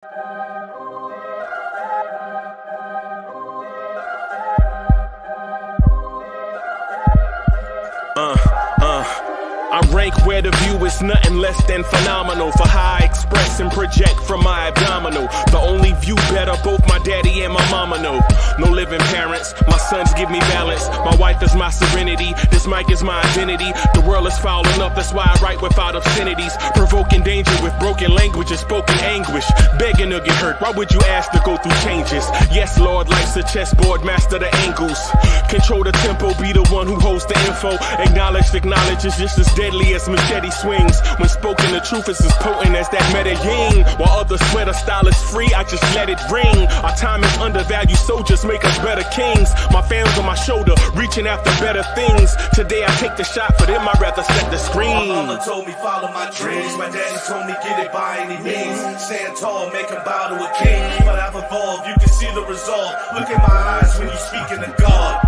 I rank where the view is nothing less than phenomenal for how I express and project from my abdominal. The only view better, both my daddy and my mama know. No living parents, my sons give me balance. My wife is my serenity, this mic is my identity. The world is foul enough, that's why I write without obscenities. Provoking danger with broken language and spoken anguish. Begging to get hurt, why would you ask to go through changes? Yes, Lord, life's a chessboard, master the angles. Control the tempo, be the one who holds the info. Acknowledge is just as deadly as machete swings. When spoken, the truth is as potent as that Medellin. While others swear the style is free, I just let it ring. Our time is undervalued, soldiers make us better kings. My fans on my shoulder, reaching after better things. Today I take the shot, for them I'd rather set the screen. My mama told me follow my dreams. My daddy told me get it by any means. Stand tall, make him bow to a king. But I've evolved, you can see the resolve. Look in my eyes when you speaking to God.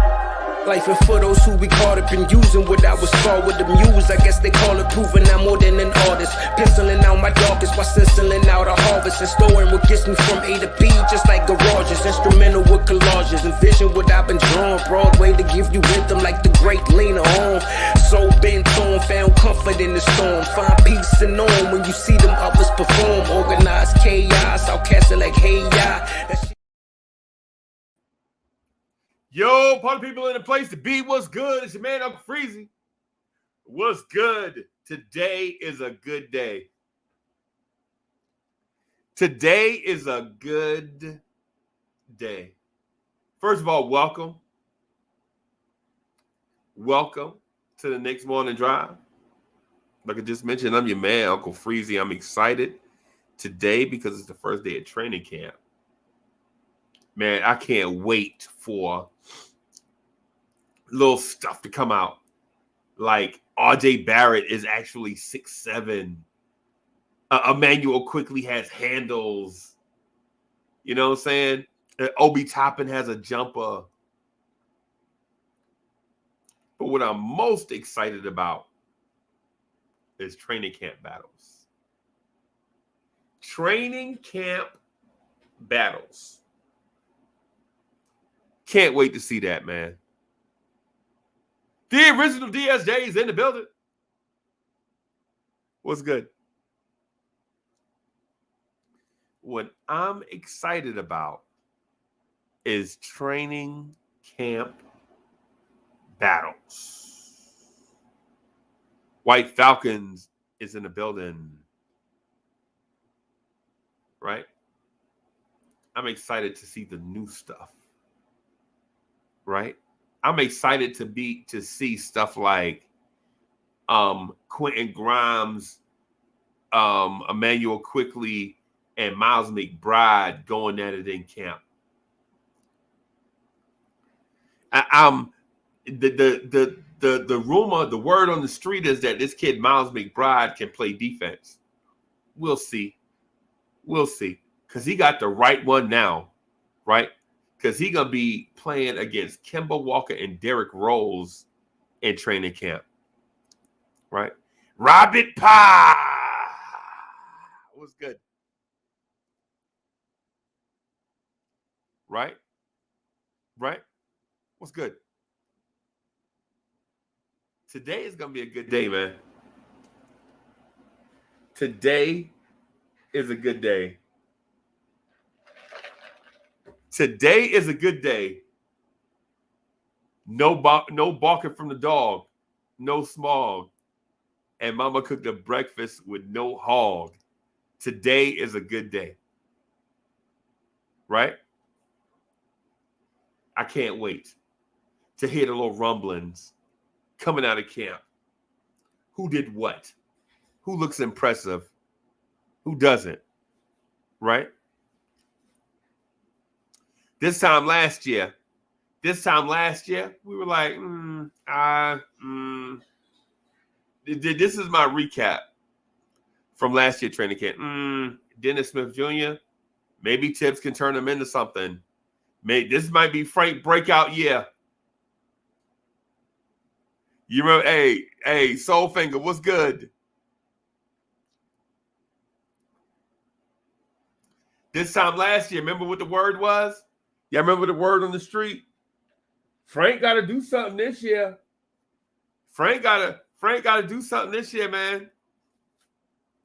Life and for those who we caught up in using what I was taught with the muse. I guess they call it proving I'm more than an artist. Penciling out my darkest while stenciling out a harvest. And storing what gets me from A to B, just like garages. Instrumental with collages. Envision what I've been drawing. Broadway to give you rhythm like the great Lena Horne. So bent on, found comfort in the storm. Find peace and on when you see them others perform. Organized chaos, outcasted like hey ya. Yo, party people in the place to be. What's good? It's your man, Uncle Freezy. What's good? Today is a good day. Today is a good day. First of all, welcome. Welcome to the next morning drive. Like I just mentioned, I'm your man, Uncle Freezy. I'm excited today because it's the first day of training camp. Man, I can't wait for little stuff to come out. Like RJ Barrett is actually 6'7". Emmanuel quickly has handles. You know what I'm saying? Obi Toppin has a jumper. But what I'm most excited about is training camp battles. Training camp battles. Can't wait to see that, man. The original DSJ is in the building. What's good? What I'm excited about is training camp battles. White Falcons is in the building. Right? I'm excited to see the new stuff. Right? I'm excited to see stuff like Quentin Grimes, Emmanuel Quickly, and Miles McBride going at it in camp. The rumor, the word on the street is that this kid Miles McBride can play defense. We'll see. We'll see. Because he got the right one now, right? Because he's going to be playing against Kemba Walker and Derrick Rose in training camp. Right? Robert Pye. What's good? Right? Right? What's good? Today is going to be a good day, man. Today is a good day. Today is a good day. No barking from the dog. No smog. And mama cooked a breakfast with no hog. Today is a good day. Right? I can't wait to hear the little rumblings coming out of camp. Who did what? Who looks impressive? Who doesn't? Right? This time last year, we were like, this is my recap from last year training camp. Dennis Smith Jr., maybe Tibbs can turn him into something. This might be Frank breakout year. You remember, hey, Soulfinger, what's good? This time last year, remember what the word was? Y'all remember the word on the street? Frank got to do something this year. Frank got to do something this year, man.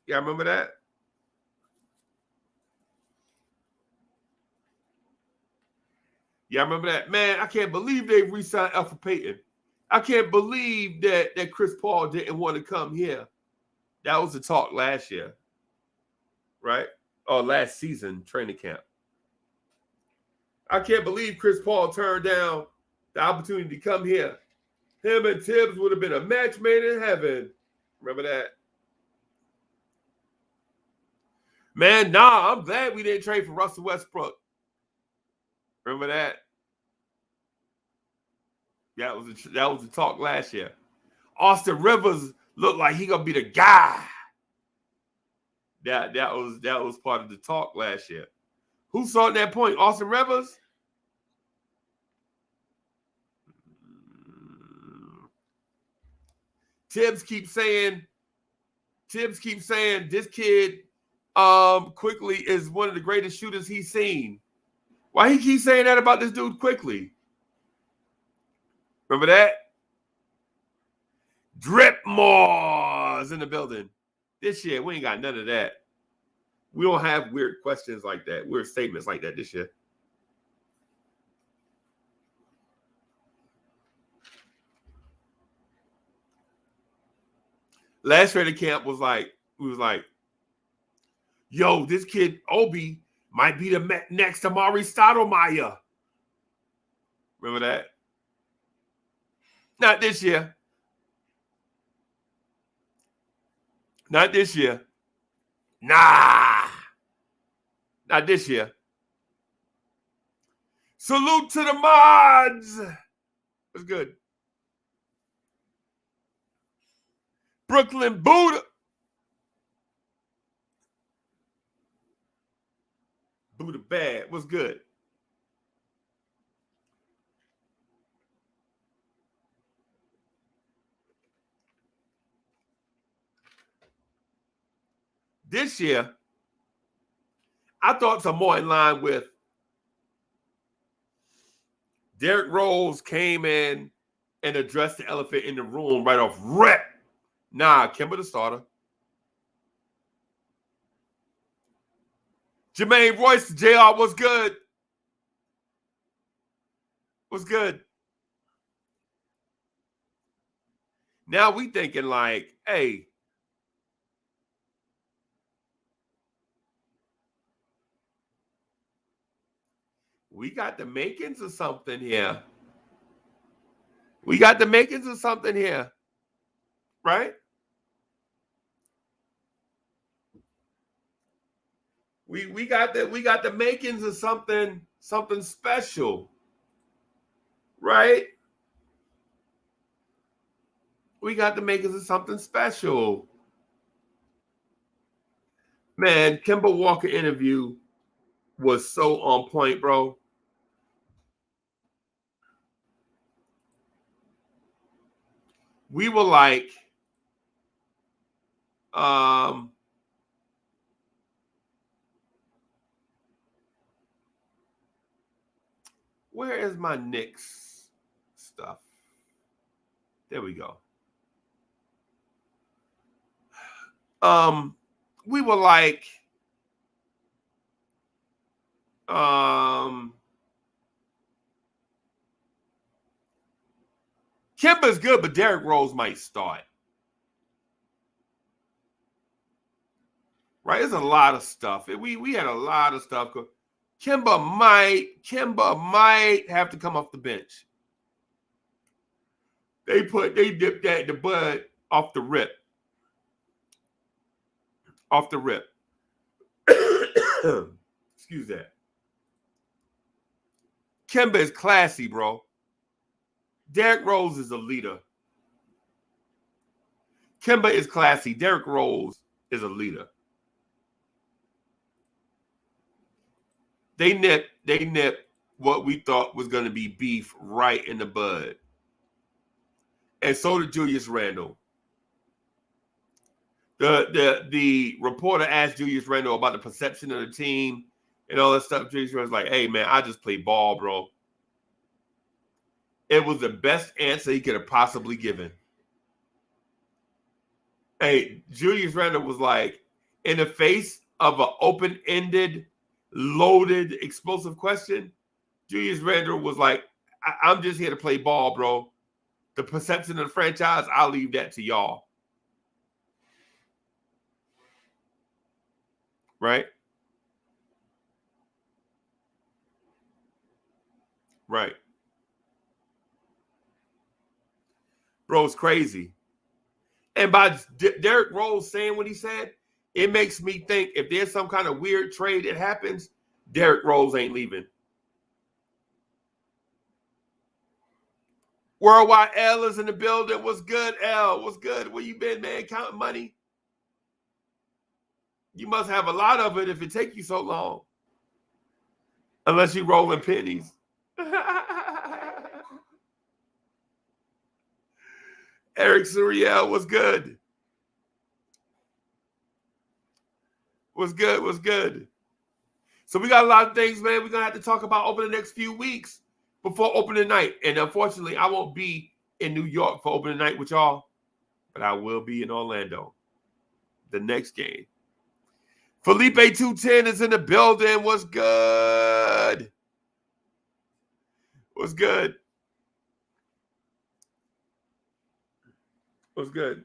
Y'all remember that? Y'all remember that? Man, I can't believe they re-signed Alfred Payton. I can't believe that Chris Paul didn't want to come here. That was the talk last year, right? Or last season, training camp. I can't believe Chris Paul turned down the opportunity to come here. Him and Tibbs would have been a match made in heaven. Remember that? Man, nah, I'm glad we didn't trade for Russell Westbrook. Remember that? That was the talk last year. Austin Rivers looked like he gonna be the guy. That was part of the talk last year. Who saw that point? Austin Rivers? Tibbs keeps saying this kid Quickly is one of the greatest shooters he's seen. Why he keep saying that about this dude Quickly? Remember that? Drip Moors in the building. This year, we ain't got none of that. We don't have weird questions like that, weird statements like that this year. Last training camp was like, yo, this kid Obi might be the next Amari Stoudemire. Remember that? Not this year. Not this year. Nah. Not this year. Salute to the mods. What's good? Brooklyn Buddha. Buddha bad. What's good? This year, I thought some more in line with Derrick Rose came in and addressed the elephant in the room right off rip. Nah, Kemba the starter. Jermaine Royce, JR, what's good? What's good? Now we thinking like, hey, we got the makings of something here. We got the makings of something here. Right? We got the makings of something special. Right? We got the makings of something special. Man, Kemba Walker interview was so on point, bro. We were like, where is my Knicks stuff? There we go. We were like, Kemba's good, but Derrick Rose might start. Right? There's a lot of stuff. We had a lot of stuff. Kemba might have to come off the bench. They dipped that the bud off the rip. Off the rip. Excuse that. Kemba is classy, bro. Derrick Rose is a leader. Kemba is classy. Derrick Rose is a leader. They nipped what we thought was going to be beef right in the bud. And so did Julius Randle. The reporter asked Julius Randle about the perception of the team and all that stuff. Julius was like, hey, man, I just play ball, bro. It was the best answer he could have possibly given. Hey, Julius Randle was like, in the face of an open-ended, loaded, explosive question, Julius Randle was like, I'm just here to play ball, bro. The perception of the franchise, I'll leave that to y'all. Right? Right. Bro's crazy. And by Derrick Rose saying what he said, it makes me think if there's some kind of weird trade that happens, Derrick Rose ain't leaving. Worldwide L is in the building. What's good, L? What's good? Where you been, man? Counting money? You must have a lot of it if it take you so long. Unless you rolling pennies. Eric Suriel, what's good? What's good? What's good? So we got a lot of things, man, we're going to have to talk about over the next few weeks before opening night. And unfortunately, I won't be in New York for opening night with y'all, but I will be in Orlando the next game. Felipe 210 is in the building. What's good? What's good? What's good?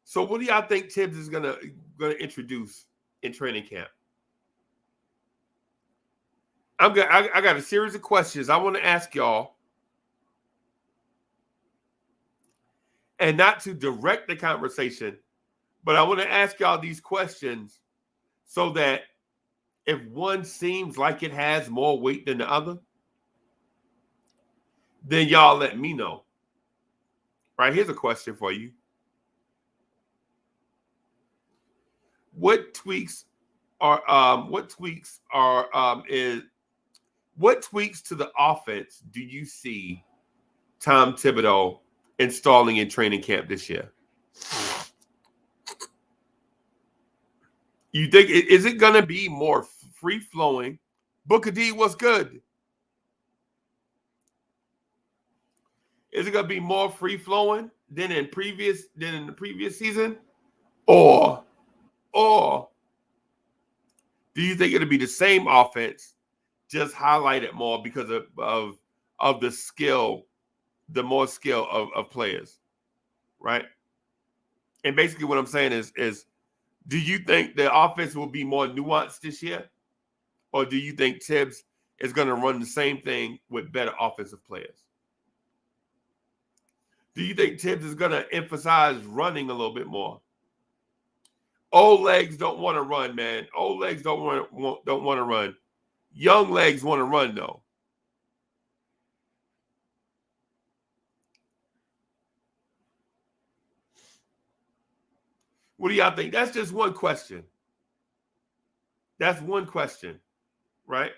So what do y'all think Tibbs is gonna introduce in training camp? I got a series of questions I want to ask y'all. And not to direct the conversation, but I want to ask y'all these questions so that if one seems like it has more weight than the other, then y'all let me know. Right, here's a question for you. What tweaks to the offense do you see Tom Thibodeau installing in training camp this year? You think, is it going to be more free-flowing? Booker D, what's good? Is it going to be more free-flowing than in the previous season? Or do you think it'll be the same offense, just highlighted more because of the skill, the more skill of players, right? And basically what I'm saying is do you think the offense will be more nuanced this year? Or do you think Tibbs is going to run the same thing with better offensive players? Do you think Tibbs is going to emphasize running a little bit more? Old legs don't want to run, man. Old legs don't want to run. Young legs want to run, though. What do y'all think? That's just one question. That's one question, right?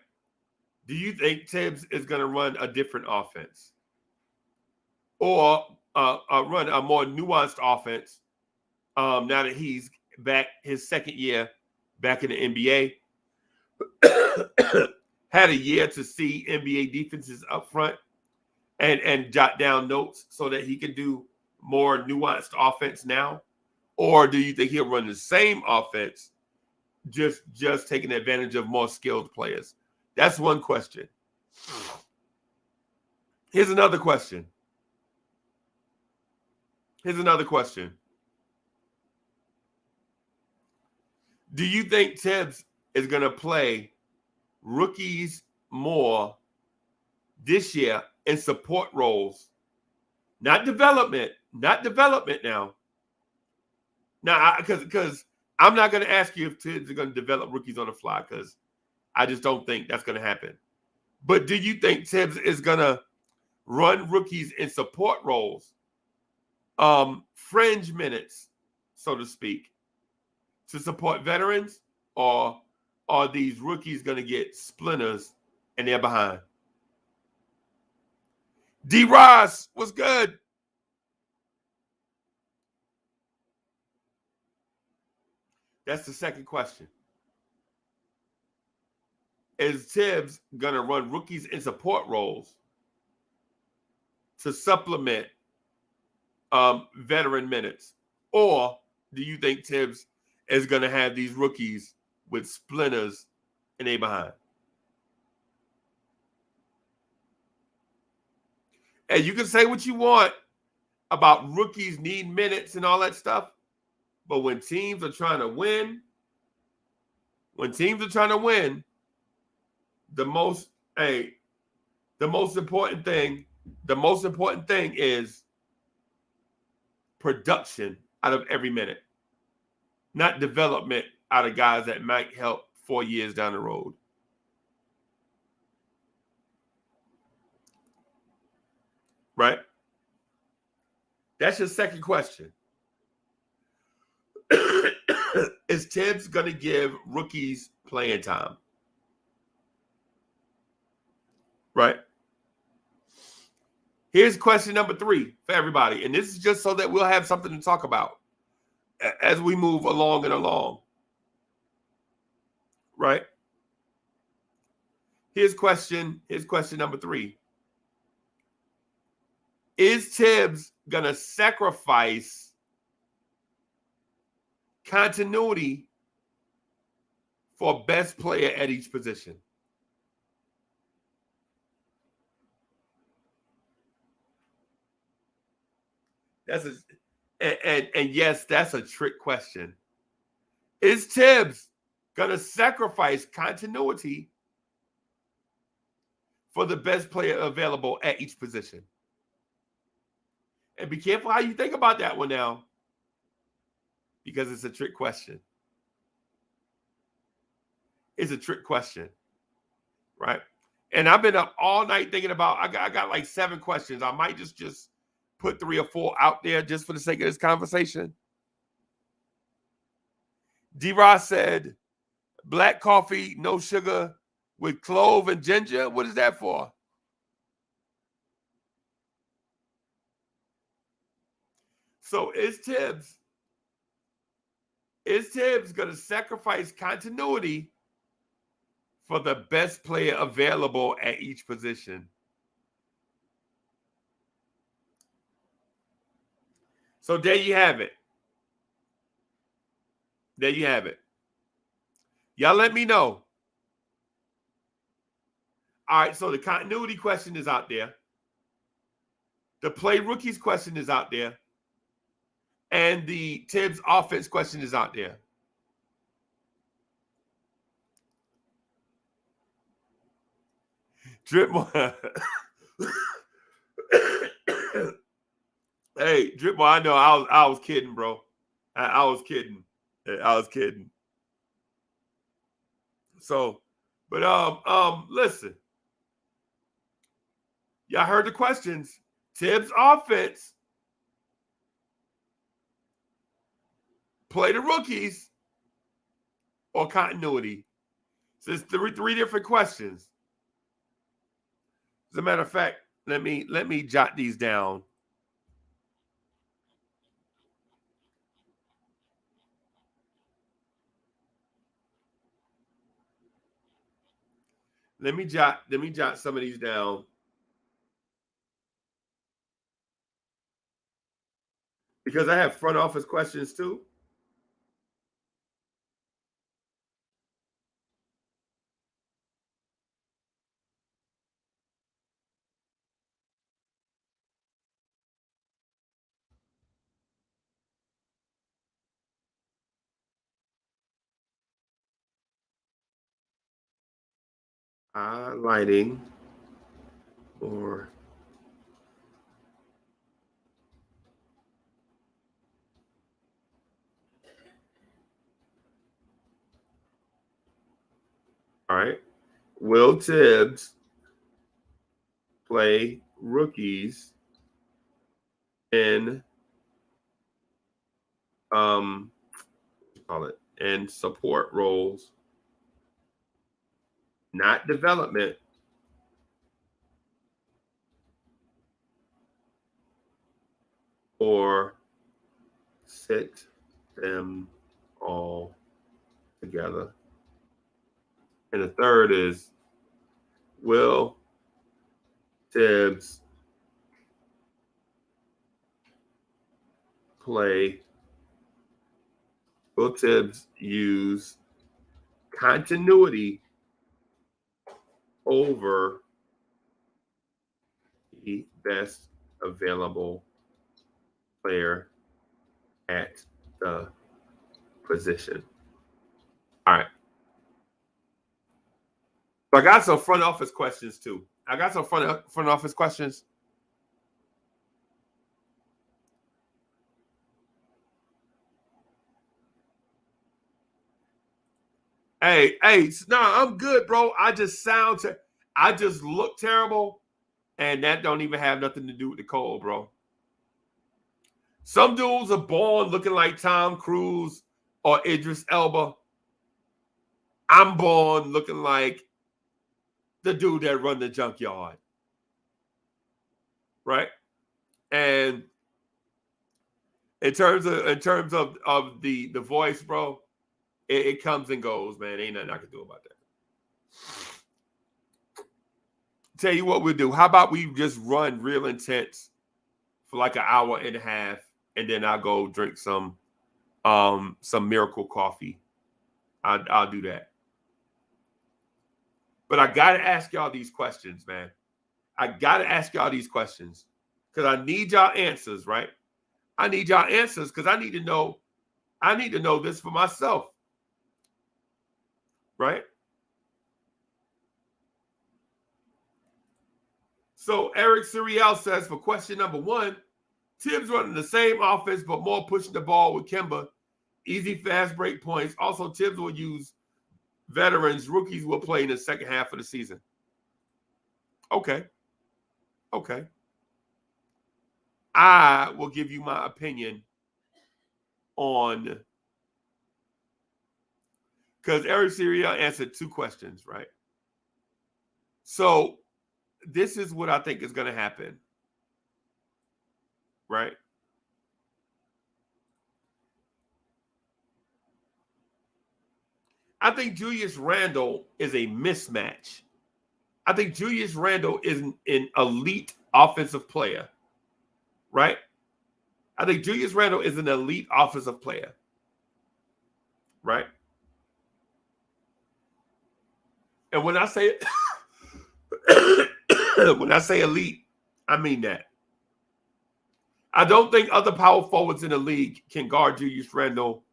Do you think Tibbs is going to run a different offense? Or run a more nuanced offense now that he's back his second year back in the NBA? Had a year to see NBA defenses up front and jot down notes so that he can do more nuanced offense now? Or do you think he'll run the same offense, just taking advantage of more skilled players? That's one question. Here's another question. Do you think Tibbs is going to play rookies more this year in support roles? Not development now. Now, because I'm not going to ask you if Tibbs is going to develop rookies on the fly, because I just don't think that's going to happen. But do you think Tibbs is going to run rookies in support roles, fringe minutes, so to speak, to support veterans? Or are these rookies going to get splinters and they're behind. D. Ross, what's good? That's the second question. Is Tibbs going to run rookies in support roles to supplement veteran minutes? Or do you think Tibbs is going to have these rookies with splinters and they behind? And you can say what you want about rookies needing minutes and all that stuff, but when teams are trying to win, the most important thing is production out of every minute, not development out of guys that might help 4 years down the road. Right? That's your second question. Is Tibbs going to give rookies playing time? Right? Here's question number 3 for everybody. And this is just so that we'll have something to talk about as we move along and along. Right? Here's question number 3. Is Tibbs going to sacrifice continuity for best player at each position? And yes, that's a trick question. Is Tibbs going to sacrifice continuity for the best player available at each position? And be careful how you think about that one now, because it's a trick question. It's a trick question, right? And I've been up all night thinking about, I got like 7 questions. I might just put 3 or 4 out there just for the sake of this conversation. D-Ross said, black coffee, no sugar, with clove and ginger. What is that for? So is Tibbs going to sacrifice continuity for the best player available at each position? So there you have it. There you have it. Y'all let me know. All right, so the continuity question is out there. The play rookies question is out there. And the Tibbs offense question is out there. Drip boy. Hey, Drip boy, I know I was kidding, bro. I was kidding. I was kidding. So, but listen. Y'all heard the questions. Tibbs offense. Play the rookies or continuity. So it's three different questions. As a matter of fact, let me jot these down. Let me jot some of these down. Because I have front office questions too. Highlighting or all right. Will Tibbs play rookies in in support roles, not development, or sit them all together. And the third is, will Tibbs use continuity over the best available player at the position? All right. So I got some front office questions too. I got some front office questions. Hey, no, I'm good, bro. I just look terrible, and that don't even have nothing to do with the cold, bro. Some dudes are born looking like Tom Cruise or Idris Elba. I'm born looking like the dude that run the junkyard, right? And in terms of the voice, bro, it comes and goes, man. Ain't nothing I can do about that. Tell you what we'll do. How about we just run real intense for like an hour and a half, and then I'll go drink some miracle coffee. I'll do that. But I gotta ask y'all these questions, man. I gotta ask y'all these questions because I need y'all answers, right? I need y'all answers because I need to know this for myself. Right? So Eric Suriel says for question number 1, Tibbs running the same offense but more pushing the ball with Kemba. Easy fast break points. Also, Tibbs will use veterans. Rookies will play in the second half of the season. Okay. I will give you my opinion on, because Eric Suriel answered 2 questions, right? So this is what I think is going to happen, right? I think Julius Randle is a mismatch. I think Julius Randle is an elite offensive player, right? I think Julius Randle is an elite offensive player, right? And when I say elite, I mean that. I don't think other power forwards in the league can guard Julius Randle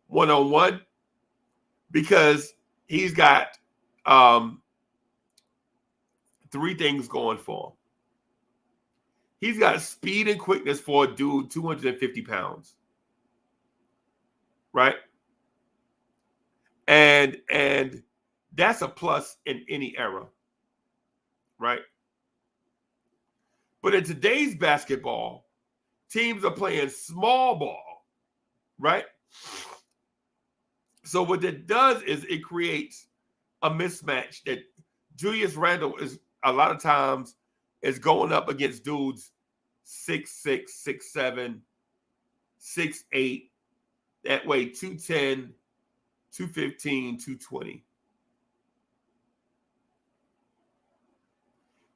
one-on-one because he's got 3 things going for him. He's got speed and quickness for a dude 250 pounds, right? And that's a plus in any era, right? But in today's basketball, teams are playing small ball, right? So what that does is it creates a mismatch that Julius Randle is a lot of times is going up against dudes 6'6", 6'7", 6'8", that way 210, 215, 220.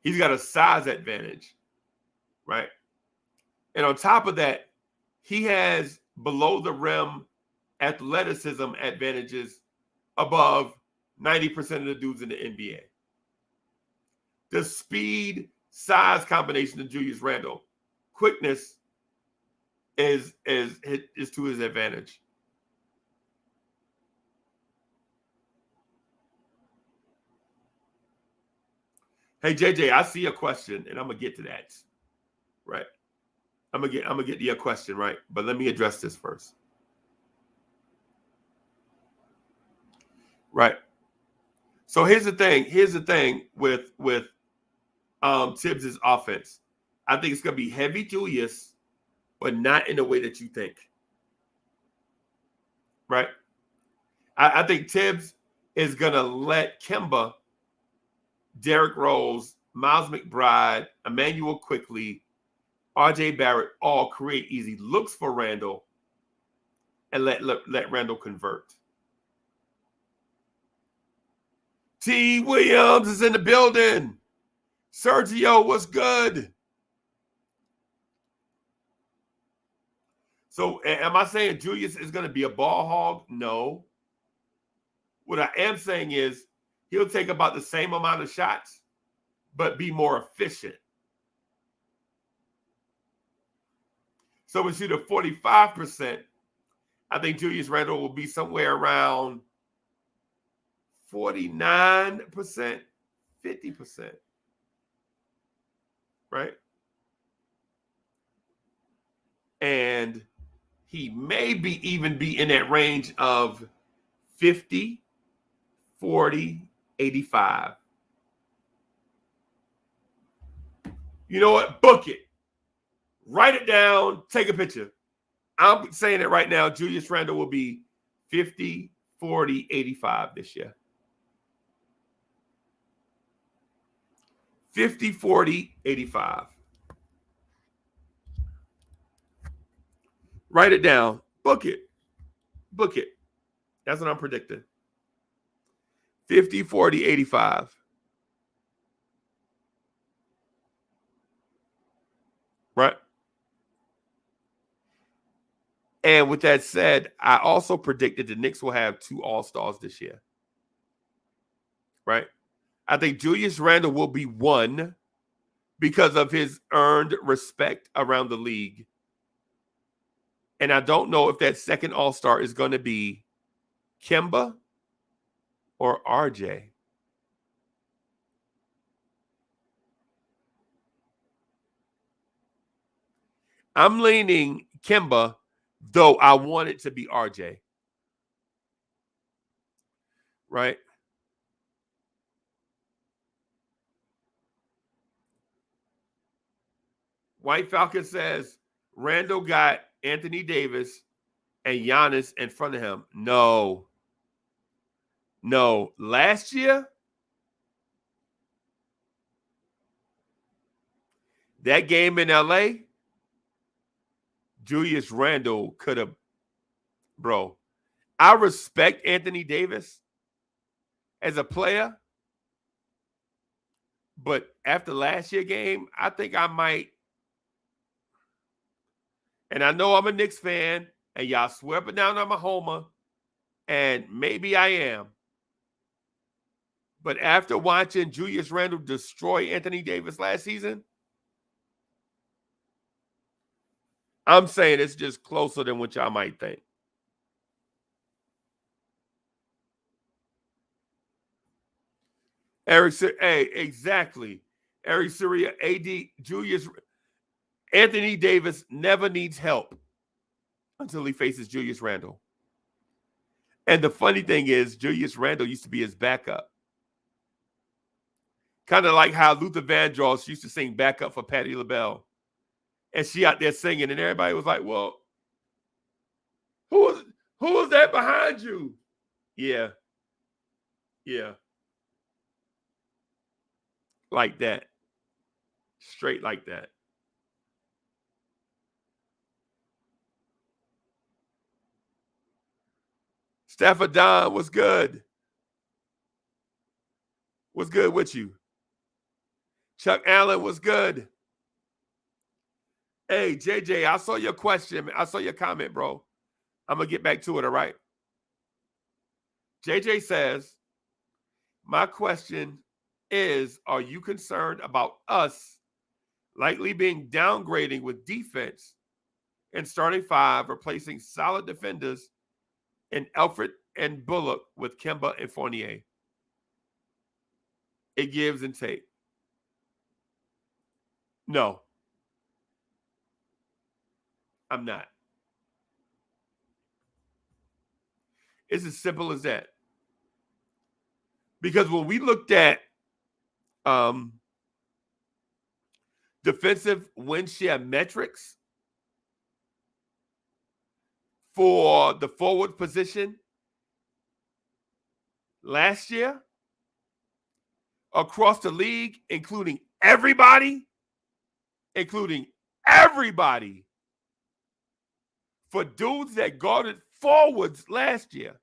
He's got a size advantage, right? And on top of that, he has below the rim athleticism advantages above 90% of the dudes in the NBA. The speed size combination of Julius Randle, quickness is to his advantage. Hey JJ, I see a question, and I'm gonna get to that. Right, I'm gonna get to your question, right? But let me address this first. Right. So here's the thing with Tibbs' offense. I think it's gonna be heavy Julius, but not in the way that you think. Right. I think Tibbs is gonna let Kemba, Derrick Rose, Miles McBride, Emmanuel Quickley, R.J. Barrett all create easy looks for Randle and let Randle convert. T. Williams is in the building. Sergio, what's good? So am I saying Julius is going to be a ball hog? No. What I am saying is he'll take about the same amount of shots, but be more efficient. So we shoot at 45%. I think Julius Randle will be somewhere around 49%, 50%. Right? And he may even be in that range of 50, 40, 85. You know what? Book it. Write it down. Take a picture. I'm saying it right now. Julius Randle will be 50, 40, 85 this year. 50, 40, 85. Write it down. Book it. Book it. That's what I'm predicting. 50, 40, 85. Right? And with that said, I also predicted the Knicks will have 2 All-Stars this year. Right? I think Julius Randle will be 1 because of his earned respect around the league. And I don't know if that second All-Star is going to be Kemba or RJ. I'm leaning Kemba, though I want it to be RJ. Right? White Falcon says Randle got Anthony Davis and Giannis in front of him. No. Last year, that game in LA, Julius Randle could have, bro. I respect Anthony Davis as a player, but after last year's game, I think I might. And I know I'm a Knicks fan, and y'all swear up and down I'm a homer, and maybe I am. But after watching Julius Randle destroy Anthony Davis last season, I'm saying it's just closer than what y'all might think. Exactly. Eric Surya, AD, Anthony Davis never needs help until he faces Julius Randle. And the funny thing is, Julius Randle used to be his backup. Kind of like how Luther Vandross used to sing backup for Patti LaBelle. And she out there singing, and everybody was like, well, who was that behind you? Yeah. Like that. Straight like that. Stafford Don, what's good? What's good with you? Chuck Allen, what's good? Hey, JJ, I saw your question. I saw your comment, bro. I'm going to get back to it, all right? JJ says, my question is, are you concerned about us likely being downgrading with defense and starting 5, replacing solid defenders in Alfred and Bullock with Kemba and Fournier? It gives and takes. No. I'm not. It's as simple as that. Because when we looked at defensive win share metrics for the forward position last year across the league, including everybody, everybody for dudes that guarded forwards last year,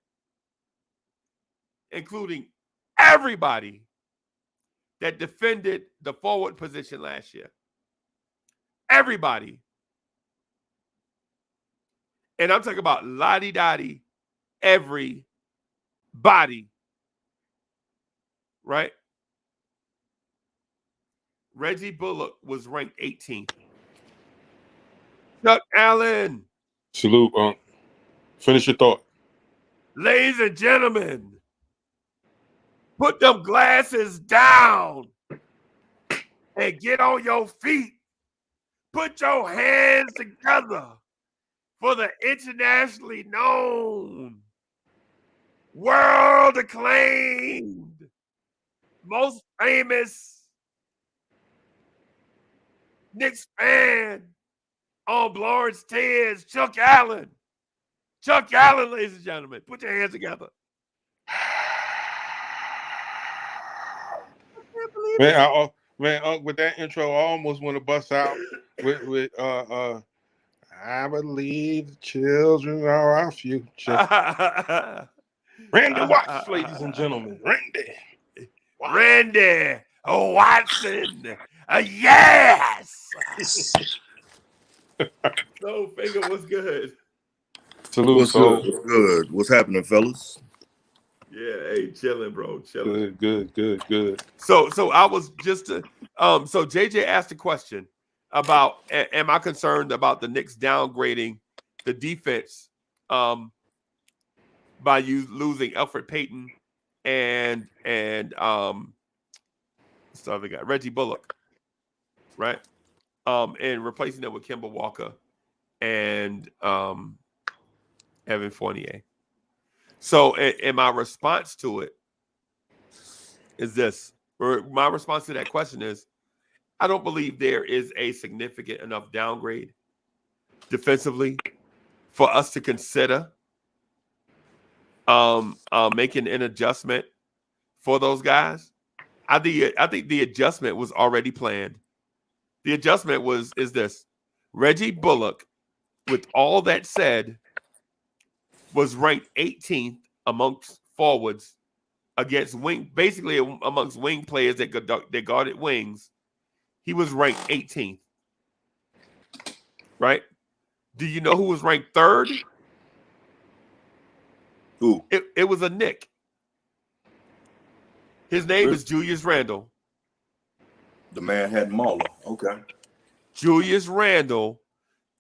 including everybody that defended the forward position last year. Everybody. And I'm talking about lottie-dottie, everybody. Right? Reggie Bullock was ranked 18th. Chuck Allen. Salute. Finish your thought. Ladies and gentlemen, put them glasses down and get on your feet. Put your hands together for the internationally known, world acclaimed, most famous Knicks fan on Blorange Tears, Chuck Allen. Chuck Allen, ladies and gentlemen. Put your hands together. Man, with that intro, I almost want to bust out with I believe the children are our future. Randy Watts, ladies and gentlemen. Randy. Wow. Randy Watson. Yes. So, Finger, what's good? Salute. What's good? What's good? What's happening, fellas? Yeah, hey, chilling, bro. Chilling. Good. So I was just so JJ asked a question about am I concerned about the Knicks downgrading the defense by you losing Elfrid Payton and what's the other guy? Reggie Bullock, right? And replacing them with Kemba Walker and Evan Fournier. So, and my response to it is this. Or my response to that question is, I don't believe there is a significant enough downgrade defensively for us to consider making an adjustment for those guys. I think the adjustment was already planned. The adjustment is this. Reggie Bullock, with all that said, was ranked 18th amongst forwards against basically amongst wing players that guarded wings. He was ranked 18th. Right? Do you know who was ranked third? Who? It was a Knick. His name is Julius Randle. The Manhattan Mauler. Okay. Julius Randle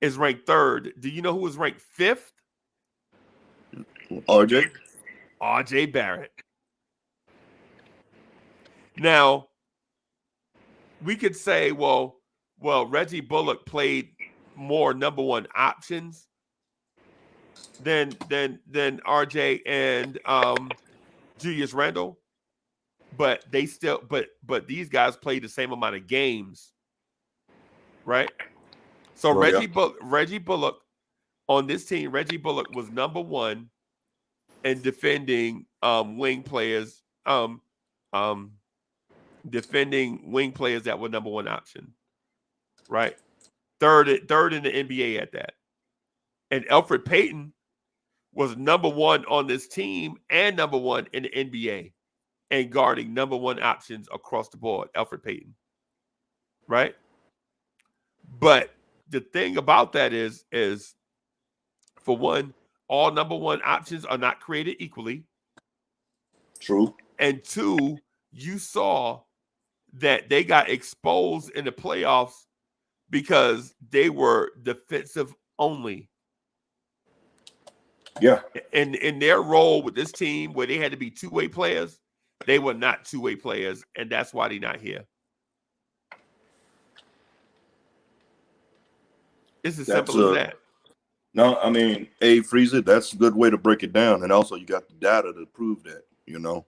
is ranked third. Do you know who was ranked fifth? RJ Barrett. Now, we could say, well, Reggie Bullock played more number one options than RJ and Julius Randle, but they still but these guys played the same amount of games, right? So Reggie Bullock on this team, Reggie Bullock was number one in defending wing players, defending wing players that were number one option, right? Third in the NBA at that. And Elfrid Payton was number one on this team and number one in the NBA and guarding number one options across the board, Elfrid Payton, right? But the thing about that is for one, all number one options are not created equally. True. And two, you saw that they got exposed in the playoffs because they were defensive only. Yeah. And in their role with this team where they had to be two-way players, they were not two-way players, and that's why they're not here. It's as simple as that. No, I mean, Freezer, that's a good way to break it down. And also you got the data to prove that, you know.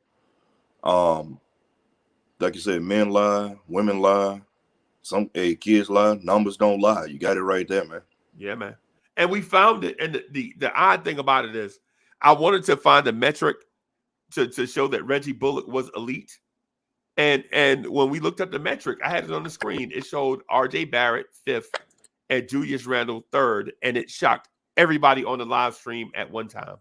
Like you said, men lie, women lie, kids lie, numbers don't lie. You got it right there, man. Yeah, man. And we found it. And the odd thing about it is I wanted to find a metric to show that Reggie Bullock was elite. And when we looked up the metric, I had it on the screen. It showed RJ Barrett 5th and Julius Randle third, and it shocked everybody on the live stream at one time.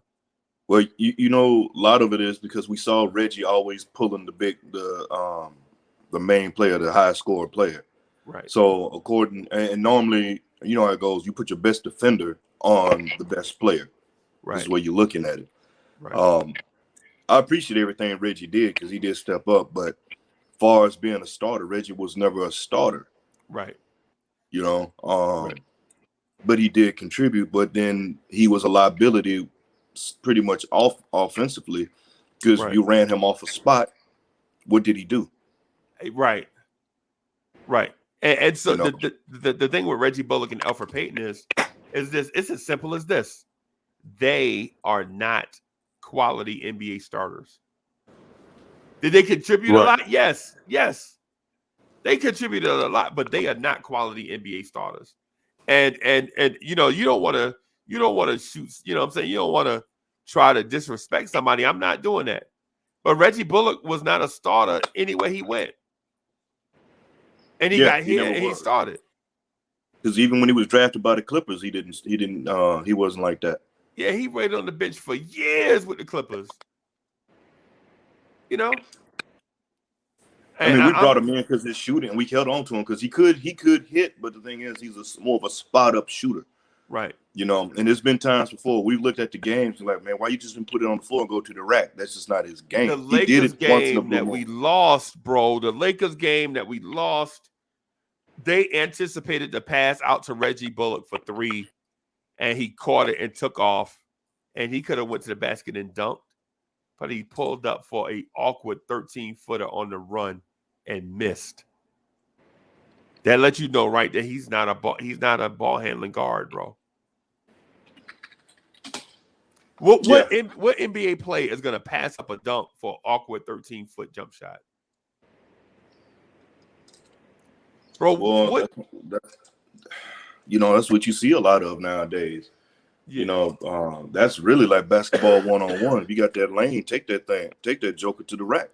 Well, you know, a lot of it is because we saw Reggie always pulling the main player, the high score player. Right. So and normally, you know how it goes, you put your best defender on the best player. Right. This is the way you're looking at it. Right. I appreciate everything Reggie did because he did step up, but as far as being a starter, Reggie was never a starter. Right. You know, right. But he did contribute, but then he was a liability pretty much offensively because you ran him off a spot. What did he do? Right. And so you know? the thing with Reggie Bullock and Elfrid Payton is this. It's as simple as this. They are not quality NBA starters. Did they contribute a lot? Yes. They contributed a lot, but they are not quality NBA starters. And you know, you don't want to shoot, you know what I'm saying? You don't want to try to disrespect somebody. I'm not doing that. But Reggie Bullock was not a starter anywhere he went. And he got here and he started. Because even when he was drafted by the Clippers, he wasn't like that. Yeah, he waited on the bench for years with the Clippers. You know? I mean, we brought him in because his shooting, and we held on to him because he could hit, but the thing is, he's more of a spot up shooter. Right. You know, and there's been times before we've looked at the games and like, man, why you just didn't put it on the floor and go to the rack? That's just not his game. The Lakers game that we lost, bro. The Lakers game that we lost, they anticipated the pass out to Reggie Bullock for three, and he caught it and took off, and he could have went to the basket and dunked, but he pulled up for a awkward 13-footer on the run and missed. That lets you know right that he's not a ball handling guard, bro. What NBA play is gonna pass up a dunk for an awkward 13-foot jump shot? Bro, well, you know, that's what you see a lot of nowadays. Yeah. You know, that's really like basketball one-on-one. If you got that lane, take that joker to the rack.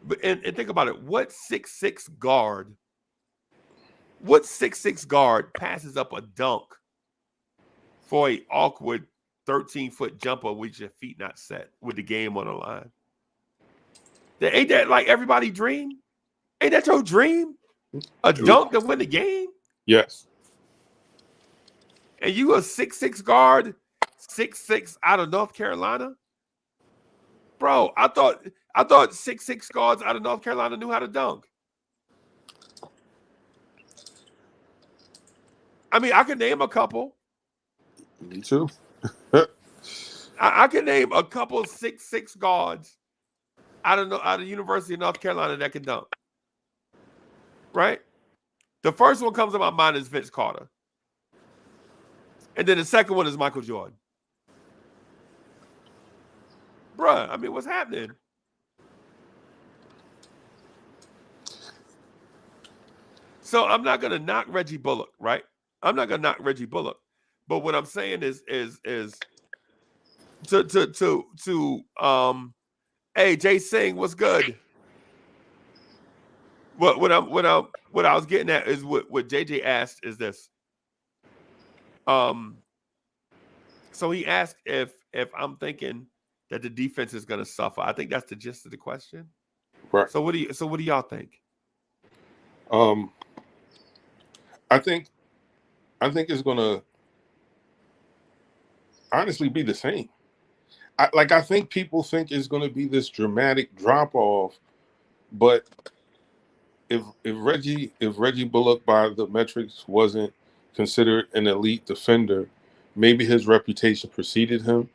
But and think about it. What 6'6" guard passes up a dunk for an awkward 13-foot jumper with your feet not set with the game on the line? Ain't that like everybody dream? Ain't that your dream? A dunk to win the game? Yes. And you a 6'6" guard, 6'6" out of North Carolina? Bro, I thought 6'6" guards out of North Carolina knew how to dunk. I mean, I can name a couple. Me too. I can name a couple 6'6" guards out of University of North Carolina that can dunk. Right? The first one comes to my mind is Vince Carter. And then the second one is Michael Jordan. Bruh, I mean, what's happening? So I'm not gonna knock Reggie Bullock, right? I'm not gonna knock Reggie Bullock. But what I'm saying is hey, Jay Singh, what's good? What I was getting at is what JJ asked is this. So he asked if I'm thinking that the defense is going to suffer. I think that's the gist of the question. Right. So what do y'all think? I think it's going to honestly be the same. I think people think it's going to be this dramatic drop off, but if Reggie Bullock by the metrics wasn't considered an elite defender, maybe his reputation preceded him,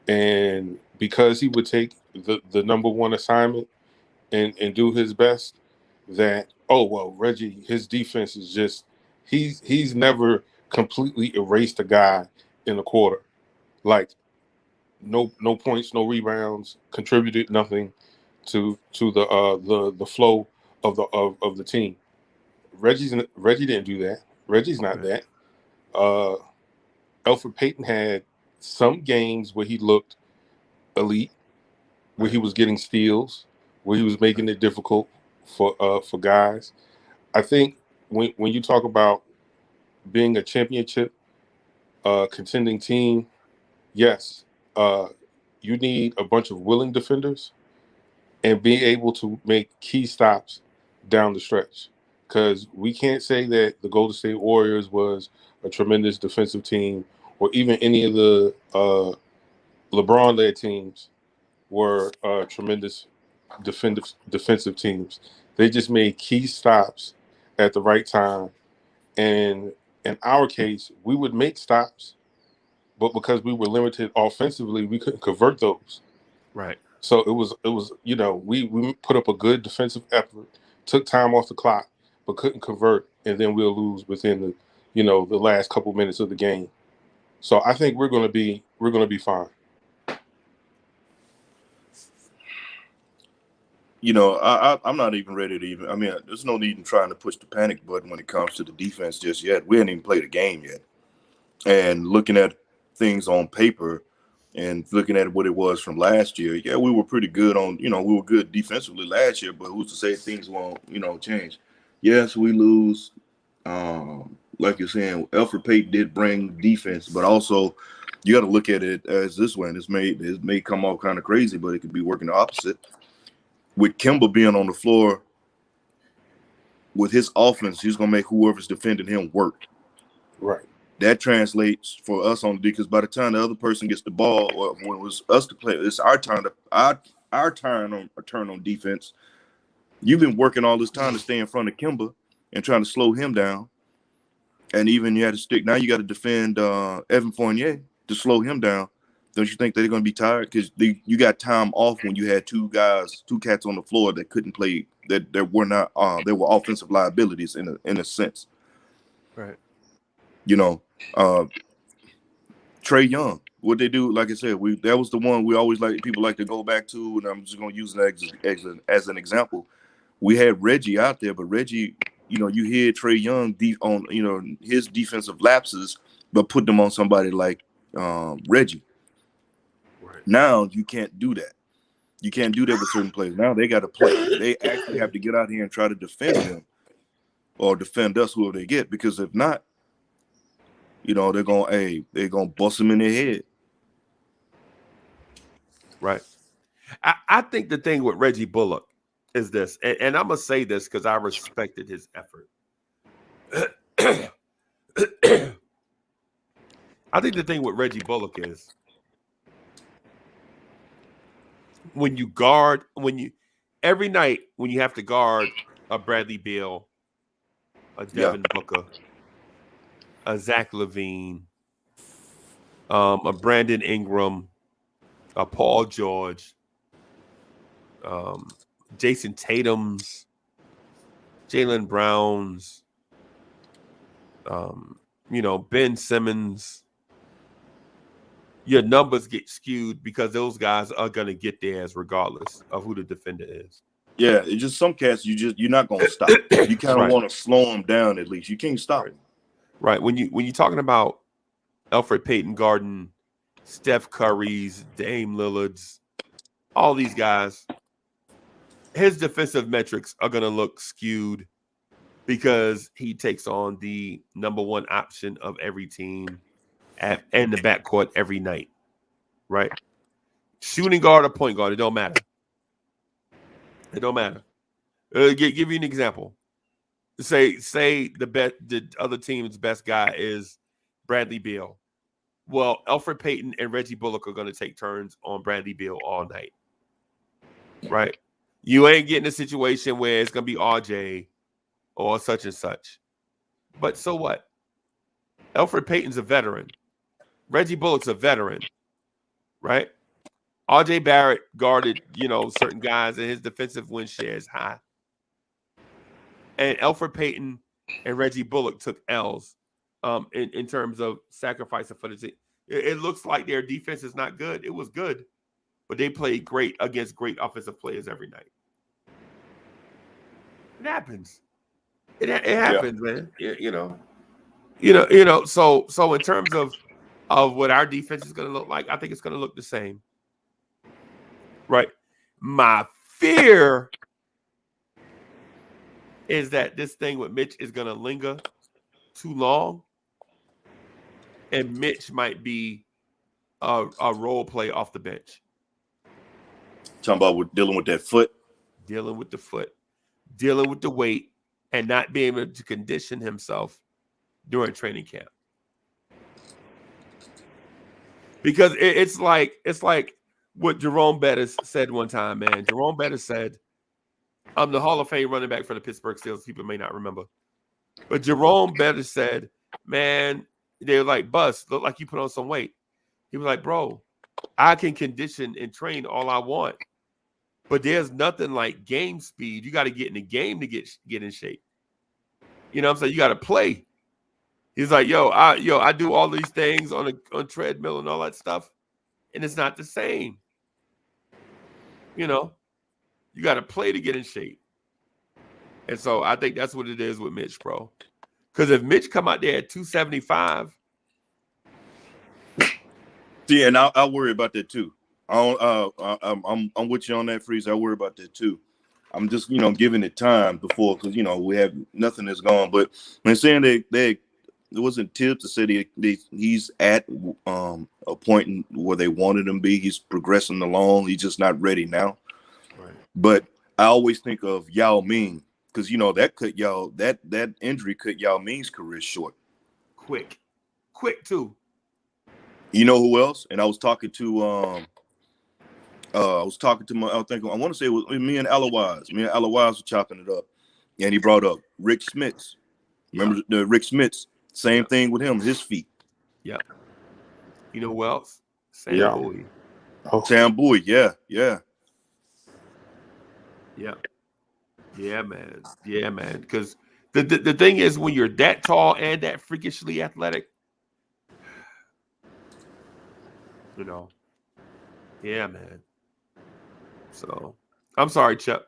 and because he would take the number one assignment and do his best, that Reggie, his defense is just he's never completely erased a guy in a quarter, like no points, no rebounds, contributed nothing to the flow of the team. Reggie didn't do that. Reggie's not that. Elfrid Payton had some games where he looked elite, where he was getting steals, where he was making it difficult for guys. I think when you talk about being a championship contending team, yes, you need a bunch of willing defenders and be able to make key stops down the stretch. Because we can't say that the Golden State Warriors was a tremendous defensive team, or even any of the LeBron-led teams were tremendous defensive teams. They just made key stops at the right time. And in our case, we would make stops, but because we were limited offensively, we couldn't convert those. Right. So it was we put up a good defensive effort, took time off the clock, but couldn't convert, and then we'll lose within the last couple minutes of the game. So I think we're gonna be fine. I'm not even ready to even. I mean, there's no need in trying to push the panic button when it comes to the defense just yet. We haven't even played a game yet, and looking at things on paper. And looking at what it was from last year, yeah, we were pretty good on, we were good defensively last year, but who's to say things won't, change? Yes, we lose. Like you're saying, Elfrid Payton did bring defense, but also you got to look at it as this way. And it may come off kind of crazy, but it could be working the opposite. With Kemba being on the floor, with his offense, he's going to make whoever's defending him work. Right. That translates for us on the because by the time the other person gets the ball, or when it was us to play, it's our turn on defense. You've been working all this time to stay in front of Kemba and trying to slow him down, and even you had to stick. Now you got to defend Evan Fournier to slow him down. Don't you think they're going to be tired because you got time off when you had two cats on the floor that couldn't play that were not they were offensive liabilities in a sense. Right. Trae Young, what they do, like I said, that was the one we always people like to go back to, and I'm just going to use that as an example. We had Reggie out there, but Reggie, you hear Trae Young on his defensive lapses, but put them on somebody like Reggie. Right. Now you can't do that. You can't do that with certain players. Now they got to play. They actually have to get out here and try to defend them or defend us, whoever they get, because if not, they're gonna bust them in their head. Right. I think the thing with Reggie Bullock is this, and I'm gonna say this because I respected his effort. I think the thing with Reggie Bullock is every night when you have to guard a Bradley Beal, a Devin Booker, a Zach LaVine, a Brandon Ingram, a Paul George, Jason Tatum's, Jaylen Brown's, Ben Simmons. Your numbers get skewed because those guys are going to get theirs regardless of who the defender is. Yeah, it's just some cats you're not going to stop. You kind of want to slow them down at least. You can't stop them. Right. When you're talking about Elfrid Payton guarding Steph Curry's, Dame Lillard's, all these guys, his defensive metrics are going to look skewed because he takes on the number one option of every team in the backcourt every night, right? Shooting guard or point guard, it don't matter. It don't matter. Give you an example. Say the other team's best guy is Bradley Beal. Well, Elfrid Payton and Reggie Bullock are going to take turns on Bradley Beal all night, right? You ain't getting a situation where it's going to be RJ or such and such. But so what? Elfrid Payton's a veteran. Reggie Bullock's a veteran, right? RJ Barrett guarded, certain guys, and his defensive win share is high. And Elfrid Payton and Reggie Bullock took L's in terms of sacrificing for the team. It looks like their defense is not good. It was good, but they played great against great offensive players every night. It happens. It happens, man. So in terms of what our defense is going to look like, I think it's going to look the same. Right. My fear is that this thing with Mitch is going to linger too long and Mitch might be a role play off the bench. Talking about dealing with that foot. Dealing with the foot, dealing with the weight, and not being able to condition himself during training camp. Because it's like what Jerome Bettis said one time, man. Jerome Bettis said, I'm the Hall of Fame running back for the Pittsburgh Steelers. People may not remember. But Jerome Bettis said, man, they were like, Bus, look like you put on some weight. He was like, bro, I can condition and train all I want. But there's nothing like game speed. You got to get in the game to get in shape. You know what I'm saying? You got to play. He's like, I do all these things on treadmill and all that stuff, and it's not the same. You know, you got to play to get in shape. And so I think that's what it is with Mitch, bro. Because if Mitch come out there at 275. See, and I worry about that too. I'm with you on that, Freeze. I worry about that too. I'm just, giving it time before, because, we have nothing that's gone. But when saying there wasn't tips to say he's at a point where they wanted him to be. He's progressing along. He's just not ready now. Right. But I always think of Yao Ming, because that injury cut Yao Ming's career short. Quick too. You know who else? And I was talking to I want to say it was me and Alawaz. Me and Alawaz were chopping it up, and he brought up Rick Smits. Remember the Rick Smits? Same thing with him, his feet. Yeah. You know who else? Sam Bowie. Oh. Sam Bowie, yeah. Yeah, man. Because the thing is, when you're that tall and that freakishly athletic, yeah, man. So I'm sorry, Chuck.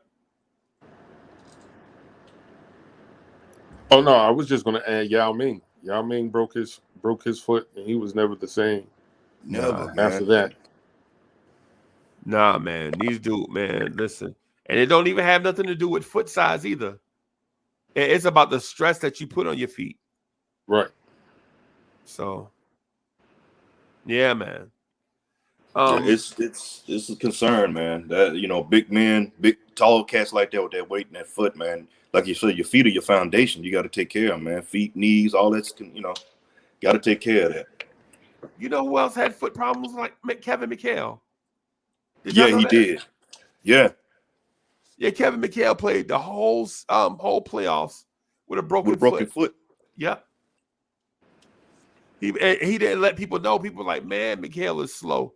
Oh no, I was just going to add Yao Ming. Yao Ming broke his foot, and he was never the same. Never after that. Nah, man. These dudes, man, listen. And it don't even have nothing to do with foot size either. It's about the stress that you put on your feet. Right. So, yeah, man. It's a concern, man. That big men, big tall cats like that with that weight and that foot, man. Like you said, your feet are your foundation. You got to take care of them, man. Feet, knees, all that's got to take care of that. You know who else had foot problems? Like Kevin McHale. Yeah, he did. Yeah. Yeah, Kevin McHale played the whole playoffs with a broken foot. Yep. He didn't let people know. People were like, man, McHale is slow.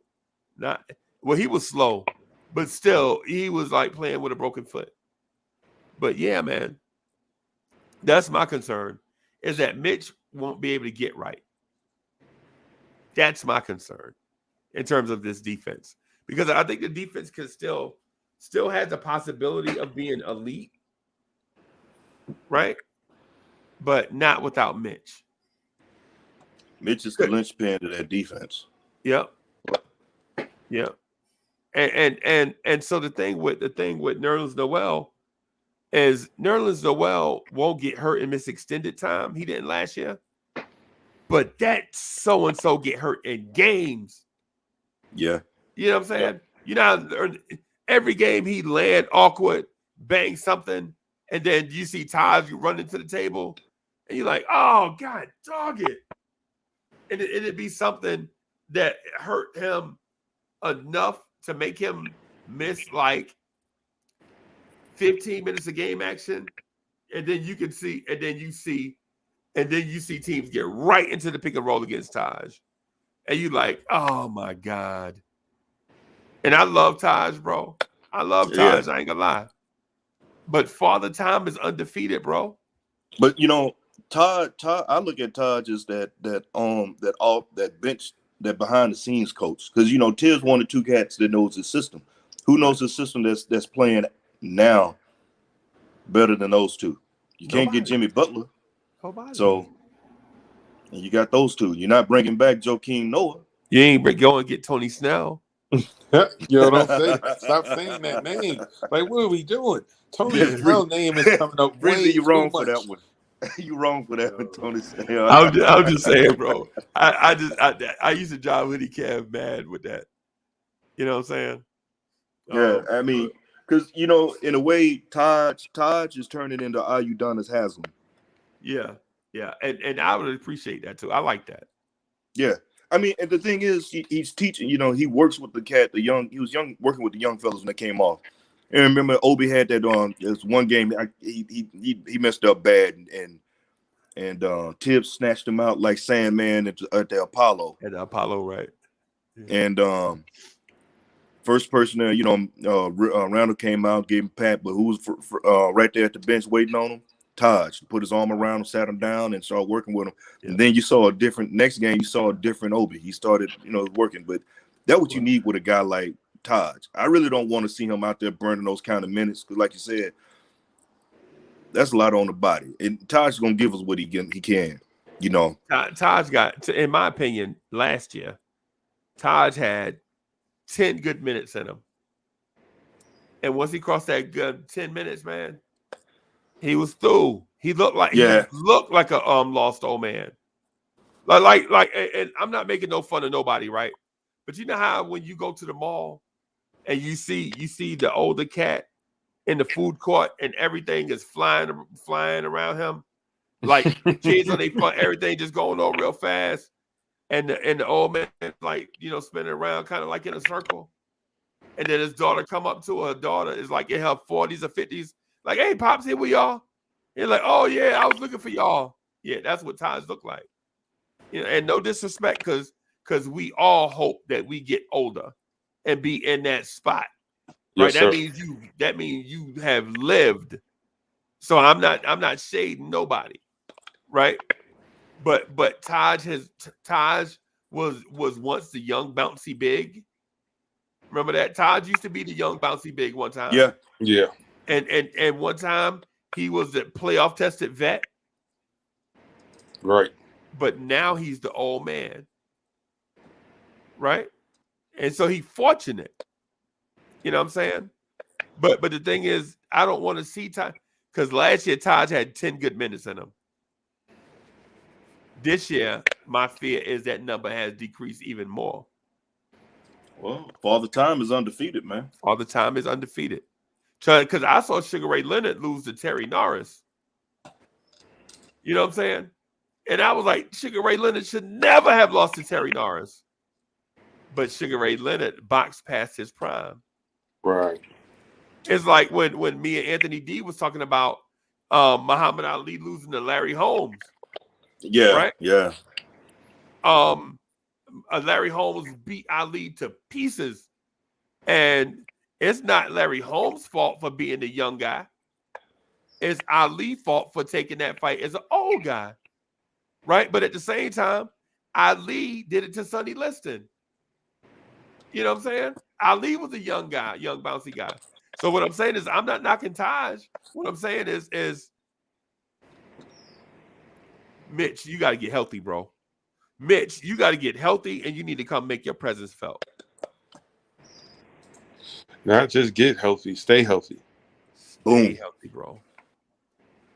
He was slow, but still, he was like playing with a broken foot. But yeah, man, that's my concern, is that Mitch won't be able to get right. That's my concern in terms of this defense, because I think the defense can still has the possibility of being elite, right? But not without Mitch. Mitch is the linchpin to that defense. Yep. Yeah. And so the thing with Nerlens Noel is Nerlens Noel won't get hurt and miss extended time. He didn't last year. But that so-and-so get hurt in games. Yeah. You know what I'm saying? Yeah. Every game he land awkward, bang something, and then you see Taj run into the table, and you're like, oh, God, dog it. And it'd be something that hurt him enough to make him miss like 15 minutes of game action, and then you see teams get right into the pick and roll against Taj, and you like, oh my God. And I love Taj, bro. I love Taj. Yeah. I ain't gonna lie, but Father Time is undefeated, bro. But Todd, I look at Taj as that bench, that behind the scenes coach, because Tibbs one of two cats that knows his system. Who knows his system that's playing now better than those two? You can't get Jimmy Butler. So, and you got those two. You're not bringing back Joakim Noah. You ain't going to get Tony Snell. Don't say stop saying that name. Like, what are we doing? Tony Snell name is coming up. Really, you're wrong for that one. You wrong for that, Tony. I'm just saying, bro. I used to drive Hoodie Cab mad with that. You know what I'm saying? Yeah, I mean, because in a way, Taj is turning into Ayudonis Haslam. Yeah, and I would appreciate that too. I like that. Yeah, I mean, and the thing is, he's teaching. He works with the cat. He was working with the young fellas when they came off. And remember, Obi had that on. There's one game he messed up bad, and Tibbs snatched him out like Sandman at the Apollo. At the Apollo, right? Yeah. And first person there, Randle came out, gave him a pat, but who was right there at the bench waiting on him? Taj. Put his arm around him, sat him down, and started working with him. Yeah. And then you saw next game, you saw a different Obi. He started, working. But that's what you need with a guy like Taj. I really don't want to see him out there burning those kind of minutes because, like you said, that's a lot on the body. And Taj is going to give us what he can. Taj got, in my opinion, last year, Taj had 10 good minutes in him. And once he crossed that good 10 minutes, man, he was through. He looked like he looked like a lost old man. Like, and I'm not making no fun of nobody, right? But you know how when you go to the mall and you see the older cat in the food court and everything is flying around him, like kids on their front, everything just going on real fast, and the old man like spinning around kind of like in a circle, and then his daughter come up to her daughter is like in her 40s or 50s. Like, hey, Pops, here we are. You're like, oh, yeah, I was looking for y'all. Yeah, that's what Taj look like. And no disrespect, because we all hope that we get older and be in that spot. Right? Yes, that means you have lived. So I'm not shading nobody. Right? But Taj was once the young bouncy big. Remember that? Taj used to be the young bouncy big one time. Yeah. Yeah. And one time he was the playoff tested vet. Right. But now he's the old man. Right? And so he's fortunate. You know what I'm saying? But the thing is, I don't want to see Taj, because last year Taj had 10 good minutes in him. This year, my fear is that number has decreased even more. Well, Father Time is undefeated, man. Father Time is undefeated. Because I saw Sugar Ray Leonard lose to Terry Norris. You know what I'm saying? And I was like, Sugar Ray Leonard should never have lost to Terry Norris. But Sugar Ray Leonard boxed past his prime. Right. It's like when me and Anthony D was talking about Muhammad Ali losing to Larry Holmes. Yeah. Right? Yeah. Larry Holmes beat Ali to pieces. And it's not Larry Holmes' fault for being the young guy. It's Ali's fault for taking that fight as an old guy. Right? But at the same time, Ali did it to Sonny Liston. You know what I'm saying? Ali was a young guy, young bouncy guy. So what I'm saying is I'm not knocking Taj. What I'm saying is Mitch, you got to get healthy, bro. Mitch, you got to get healthy and you need to come make your presence felt. Not just get healthy, stay healthy. Stay healthy, bro.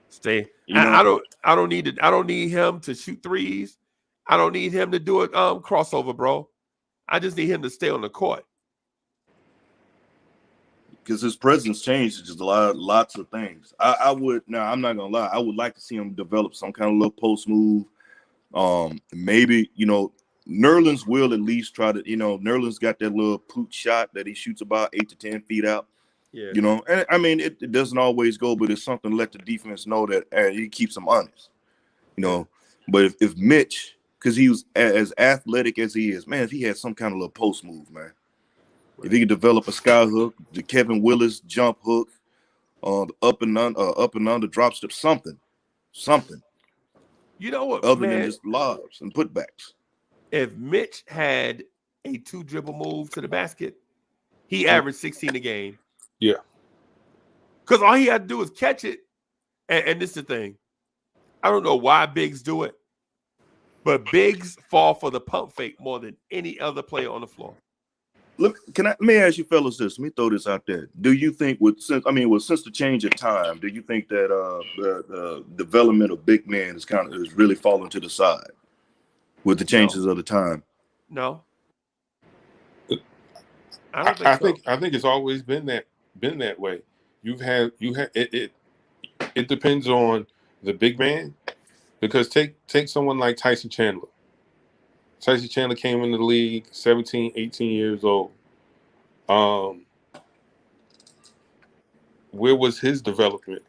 Stay. I don't need him to shoot threes. I don't need him to do a crossover, bro. I just need him to stay on the court. Because his presence changed just lots of things. I'm not gonna lie, I would like to see him develop some kind of little post move. Maybe, Nerlens will at least try to, Nerlens got that little poot shot that he shoots about 8 to 10 feet out. Yeah. And I mean, it doesn't always go, but it's something to let the defense know that he keeps them honest. But if Mitch, because he was as athletic as he is, man, if he had some kind of little post move, man, if he could develop a sky hook, the Kevin Willis jump hook, up and under drop step, something. You know what? Other than just lobs and putbacks. If Mitch had a 2-dribble move to the basket, he averaged 16 a game. Yeah. Because all he had to do is catch it. And this is the thing. I don't know why bigs do it, but bigs fall for the pump fake more than any other player on the floor. Let me ask you fellas this. Let me throw this out there. Do you think since the change of time, do you think that the development of big men is really falling to the side with the changes of the time? No. I think it's always been that way. It depends on the big man, because take someone like Tyson Chandler. Tyson Chandler came into the league 17, 18 years old. Where was his development?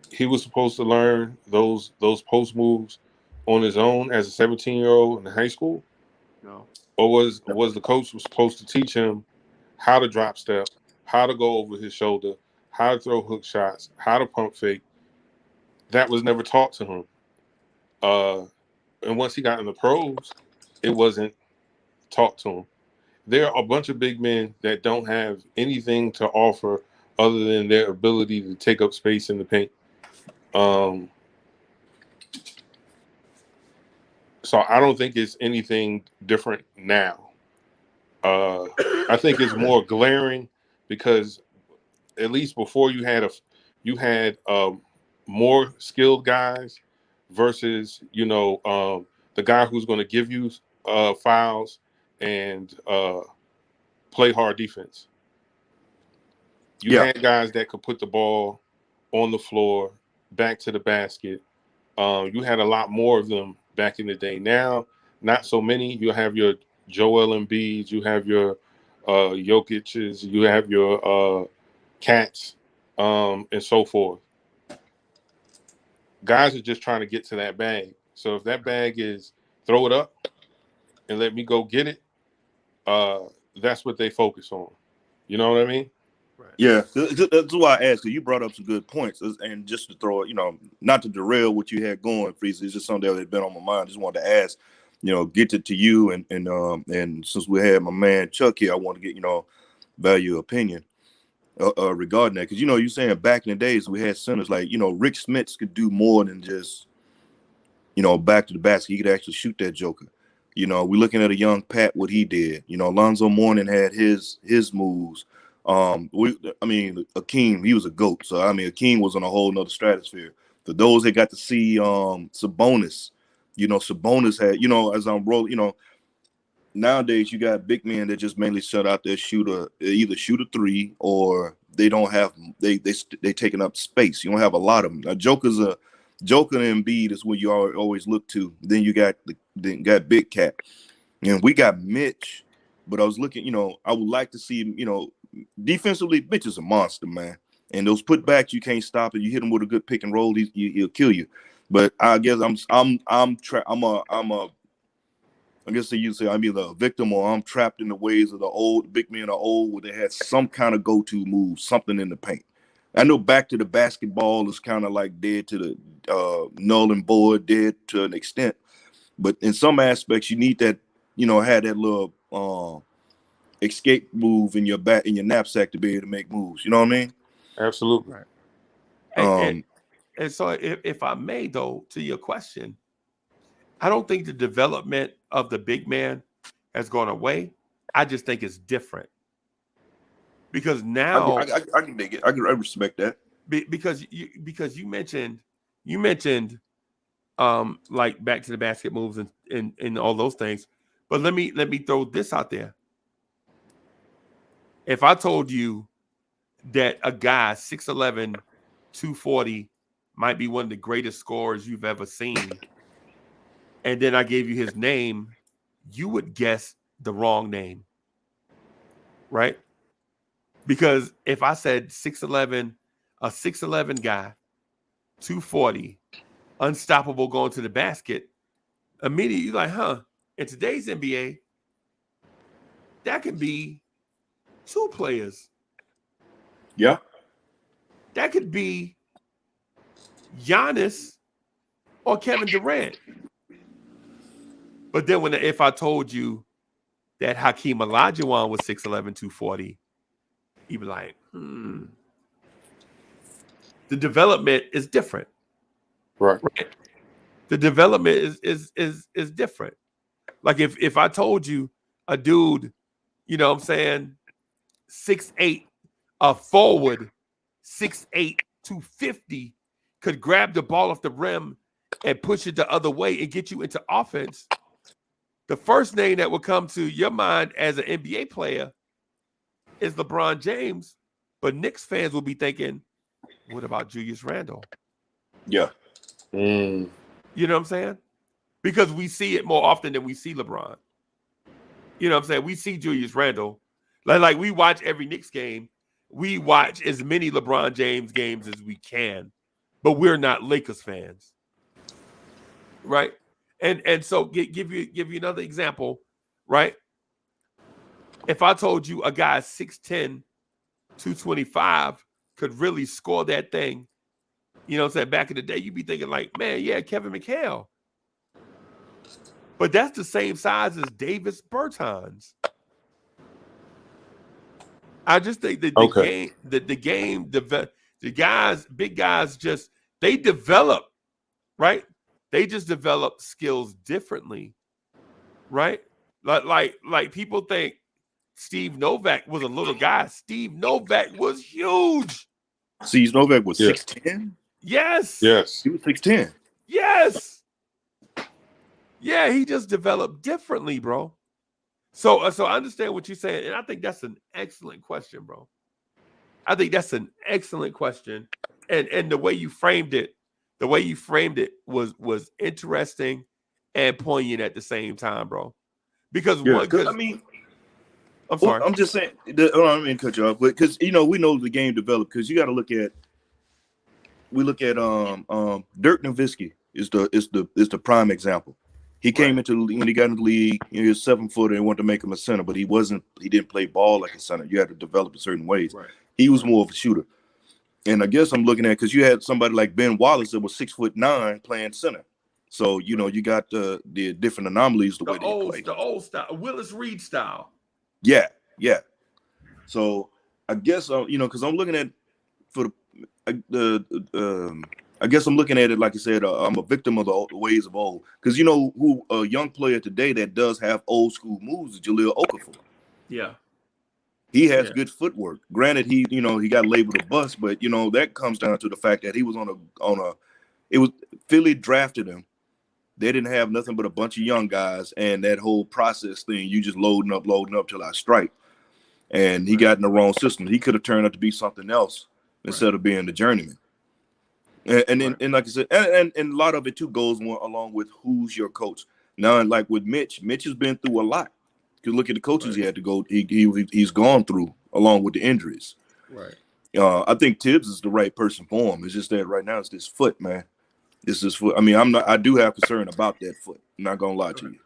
He was supposed to learn those post moves on his own as a 17-year-old in high school. No. Or was the coach supposed to teach him how to drop step, how to go over his shoulder, how to throw hook shots, how to pump fake? That was never taught to him. And once he got in the pros, it wasn't taught to him. There are a bunch of big men that don't have anything to offer other than their ability to take up space in the paint. So I don't think it's anything different now. I think it's more glaring because at least before you had more skilled guys versus the guy who's going to give you fouls and play hard defense. You had guys that could put the ball on the floor, back to the basket. You had a lot more of them back in the day. Now, not so many. You have your Joel Embiid, you have your Jokic's, you have your Cats, and so forth. Guys are just trying to get to that bag. So if that bag is throw it up and let me go get it, that's what they focus on. You know what I mean? Right. Yeah, that's why I asked. You brought up some good points, and just to throw it, not to derail what you had going, Freeze. It's just something that had been on my mind. Just wanted to ask, get it to you, and since we had my man Chuck here, I want to get value opinion regarding that, because you're saying back in the days we had centers like Rick Smits could do more than just back to the basket. He could actually shoot that joker. We're looking at a young Pat, what he did. Alonzo Mourning had his moves. Akeem, he was a GOAT. So Akeem was on a whole nother stratosphere. For those that got to see Sabonis, Sabonis had, as I'm rolling, nowadays you got big men that just mainly shut out their either shoot a three or they don't have they taking up space. You don't have a lot of them. Now, Joker and Embiid is what you always look to. Then you got Big Cat, and we got Mitch. But I was looking, I would like to see him, defensively, Mitch is a monster, man. And those putbacks, you can't stop it. You hit him with a good pick and roll, he'll kill you. But I guess I guess you say I'm either a victim or I'm trapped in the ways of the old big men are old, where they had some kind of go-to move, something in the paint. I know back to the basketball is kind of like dead to the null and void, dead to an extent. But in some aspects, you need that, have that little escape move in your knapsack to be able to make moves. You know what I mean? Absolutely. Right. And so if I may, though, to your question, I don't think the development of the big man has gone away. I just think it's different. Because now I can dig it. I respect that. Because you mentioned like back to the basket moves and all those things. But let me throw this out there. If I told you that a guy 6'11", 240 might be one of the greatest scorers you've ever seen, and then I gave you his name, you would guess the wrong name, right? Because if I said 6'11", a 6'11" guy, 240, unstoppable going to the basket, immediately you're like, in today's NBA, that could be two players. Yeah. That could be Giannis or Kevin Durant. But then if I told you that Hakeem Olajuwon was 6'11", 240, you'd be like, The development is different. Right. The development is different. Like if I told you a dude, you know what I'm saying, 6'8", a forward, 6'8", 250, could grab the ball off the rim and push it the other way and get you into offense, the first name that would come to your mind as an NBA player is LeBron James. But Knicks fans will be thinking, what about Julius Randle? Yeah. You know what I'm saying? Because we see it more often than we see LeBron. You know what I'm saying? We see Julius Randle. Like we watch every Knicks game. We watch as many LeBron James games as we can, but we're not Lakers fans. Right? And so give you another example, right? If I told you a guy 6'10", 225 could really score that thing, you know what I'm saying, back in the day, you'd be thinking like, man, yeah, Kevin McHale. But that's the same size as Davis Bertans. I just think that the guys, big guys, just they develop, right? They just develop skills differently, right? Like people think Steve Novak was a little guy. Steve Novak was huge. Steve Novak was 6'10"? Yes. He was 6'10". Yes. Yeah, he just developed differently, bro. So I understand what you're saying, and I think that's an excellent question, bro. I think that's an excellent question, and the way you framed it, was interesting and poignant at the same time, bro. Because I mean, I'm sorry. I'm just saying. I don't mean to cut you off, but because we know the game developed. Because you got to look at. We look at Dirk Nowitzki is the prime example. He came into when he got into the league. He was 7-footer and wanted to make him a center, but he didn't play ball like a center. You had to develop in certain ways. Right. He was more of a shooter. And I guess I'm looking at because you had somebody like Ben Wallace that was 6'9" playing center. So you got the different anomalies the way they play. The old style, Willis Reed style. Yeah. So I guess because I'm looking at I guess I'm looking at it like I said. I'm a victim of the ways of old. Because who a young player today that does have old school moves is Jahlil Okafor. Yeah. He has good footwork. Granted, he got labeled a bust, but that comes down to the fact that he was Philly drafted him. They didn't have nothing but a bunch of young guys, and that whole process thing, you just loading up till I strike. And he got in the wrong system. He could have turned out to be something else instead of being the journeyman. And then like I said, and a lot of it too goes along with who's your coach. Now, and like with Mitch has been through a lot. Because look at the coaches he had to go. He's gone through along with the injuries. Right. I think Tibbs is the right person for him. It's just that right now it's this foot, man. It's this foot. I mean, I do have concern about that foot. I'm not gonna lie to you.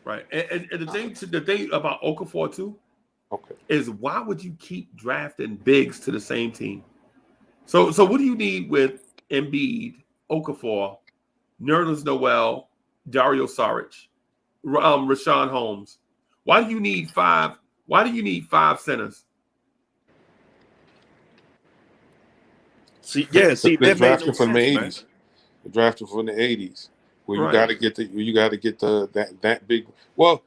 Right. And the thing about Okafor too, is why would you keep drafting bigs to the same team? So what do you need with Embiid, Okafor, Nerlens Noel, Dario Saric, Rashawn Holmes? Why do you need five centers? They drafted from the 80s. They drafted from the 80s, where you got to get that big. Well,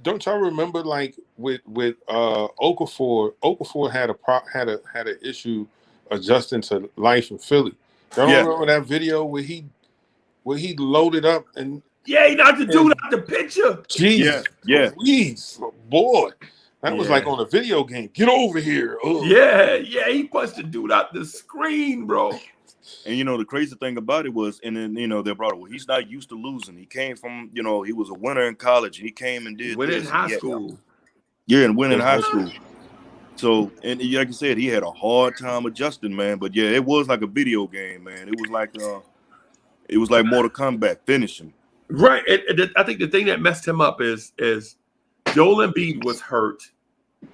don't y'all remember like with Okafor? Okafor had an issue adjusting to life in Philly. Y'all remember that video where he loaded up and he knocked the dude out the picture. Jeez, please, boy, that was like on a video game. Get over here. Ugh. Yeah, he punched the dude out the screen, bro. And the crazy thing about it was, and then they brought it. Well, he's not used to losing. He came from, he was a winner in college. He came and did winning in high school. Yeah, and winning in high school. So, and like I said, he had a hard time adjusting, man. But yeah, it was like a video game, man. It was like Mortal Kombat, finishing. Right. And I think the thing that messed him up is Joel Embiid was hurt.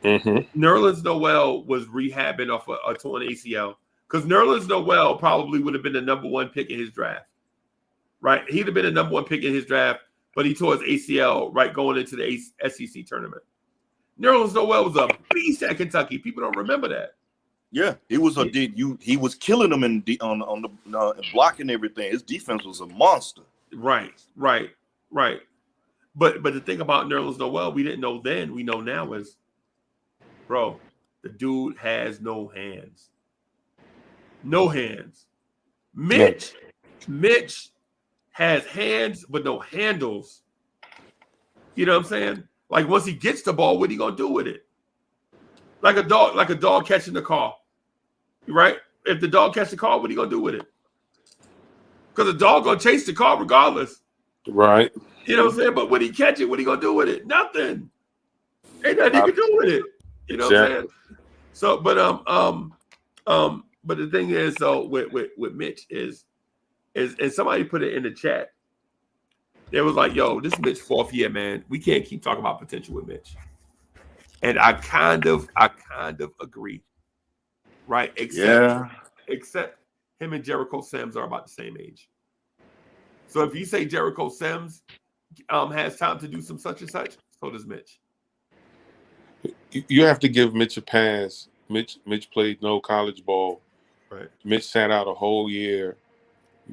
Mm-hmm. Nerlens Noel was rehabbing off a torn ACL. Because Nerlens Noel probably would have been the number one pick in his draft. Right? He'd have been the number one pick in his draft, but he tore his ACL going into the SEC tournament. Nerlens Noel was a beast at Kentucky. People don't remember that. Yeah, he was he was killing them on the blocking everything. His defense was a monster. Right. But the thing about Nerlens Noel, we didn't know then, we know now, is Bro, the dude has no hands. No hands. Mitch has hands but no handles. You know what I'm saying? Like once he gets the ball, what he gonna do with it? Like a dog catching the car. Right? If the dog catches the car, what he gonna do with it? Because the dog gonna chase the car regardless. Right. You know what I'm saying? But when he catch it, what he gonna do with it? Nothing. Ain't nothing he can do with it. You know what I'm saying? So, but the thing is, though, with Mitch is and somebody put it in the chat. They was like, "Yo, this is Mitch's fourth year, man. We can't keep talking about potential with Mitch." And I kind of agree, right? Except him and Jericho Sims are about the same age. So if you say Jericho Sims has time to do some such and such, so does Mitch. You have to give Mitch a pass. Mitch played no college ball. Right. Mitch sat out a whole year.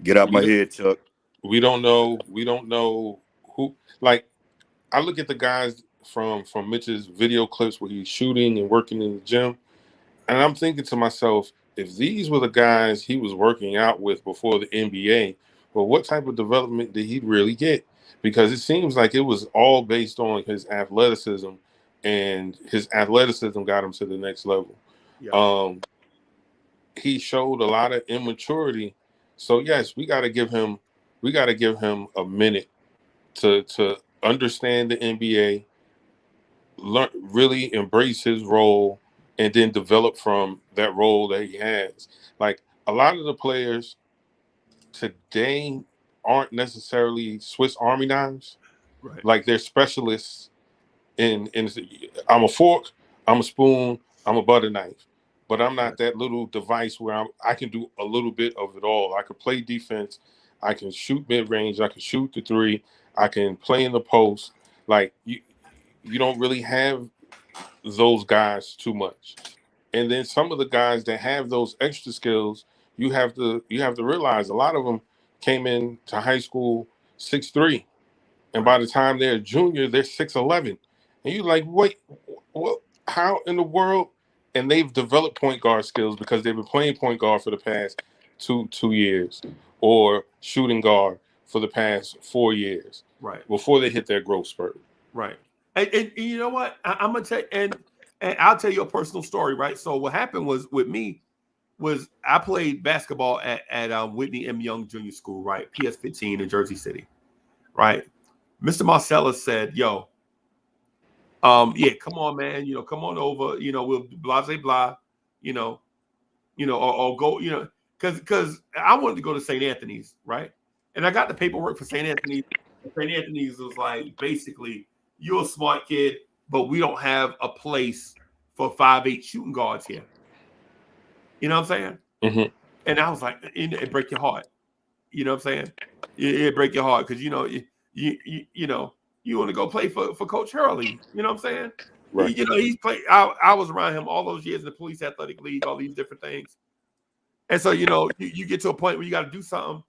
Get out my head, Chuck. We don't know who. Like, I look at the guys from Mitch's video clips where he's shooting and working in the gym, and I'm thinking to myself, if these were the guys he was working out with before the NBA, well, what type of development did he really get? Because it seems like it was all based on his athleticism, and his athleticism got him to the next level. Yeah. He showed a lot of immaturity. So yes, we got to give him a minute to understand the NBA, learn, really embrace his role, and then develop from that role that he has. Like a lot of the players today aren't necessarily Swiss Army knives. Right. Like they're specialists in I'm a fork, I'm a spoon, I'm a butter knife. But I'm not that little device where I can do a little bit of it all. I can play defense. I can shoot mid-range. I can shoot the three. I can play in the post. Like you don't really have those guys too much. And then some of the guys that have those extra skills, you have to realize a lot of them came into high school 6'3", and by the time they're a junior, they're 6'11", and you're like, wait, what? How in the world? And they've developed point guard skills because they've been playing point guard for the past two years, or shooting guard for the past 4 years, right, before they hit their growth spurt. Right. And you know what? I'm gonna tell and I'll tell you a personal story, right? So what happened was with me was I played basketball at Whitney M. Young Junior School, right? PS15 in Jersey City, right? Mr. Marcellus said, "Yo, yeah, come on, man. You know, come on over. You know, we'll blah blah blah. You know, or go. You know, because I wanted to go to St. Anthony's, right? And I got the paperwork for St. Anthony's. St. Anthony's was like, basically, you're a smart kid, but we don't have a place for 5'8" shooting guards here. You know what I'm saying? Mm-hmm. And I was like, it break your heart. You know what I'm saying? It break your heart because you know you want to go play for Coach Hurley. You know what I'm saying? Right. You know, he's played. I was around him all those years in the Police Athletic League, all these different things. And so, you know, you get to a point where you got to do something.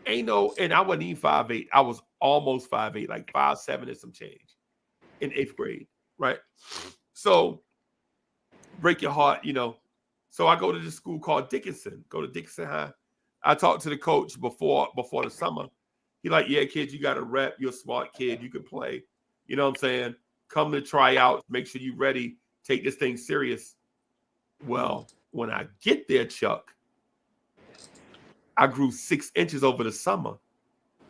And I wasn't even 5'8". I was almost 5'8", like 5'7" and some change in 8th grade, right? So break your heart, you know. So I go to this school called Dickinson. Go to Dickinson High. I talked to the coach before the summer. He like, yeah, kid, you got to rep. You're a smart kid. You can play. You know what I'm saying? Come to try out. Make sure you're ready. Take this thing serious. Well, when I get there, Chuck, I grew 6 inches over the summer.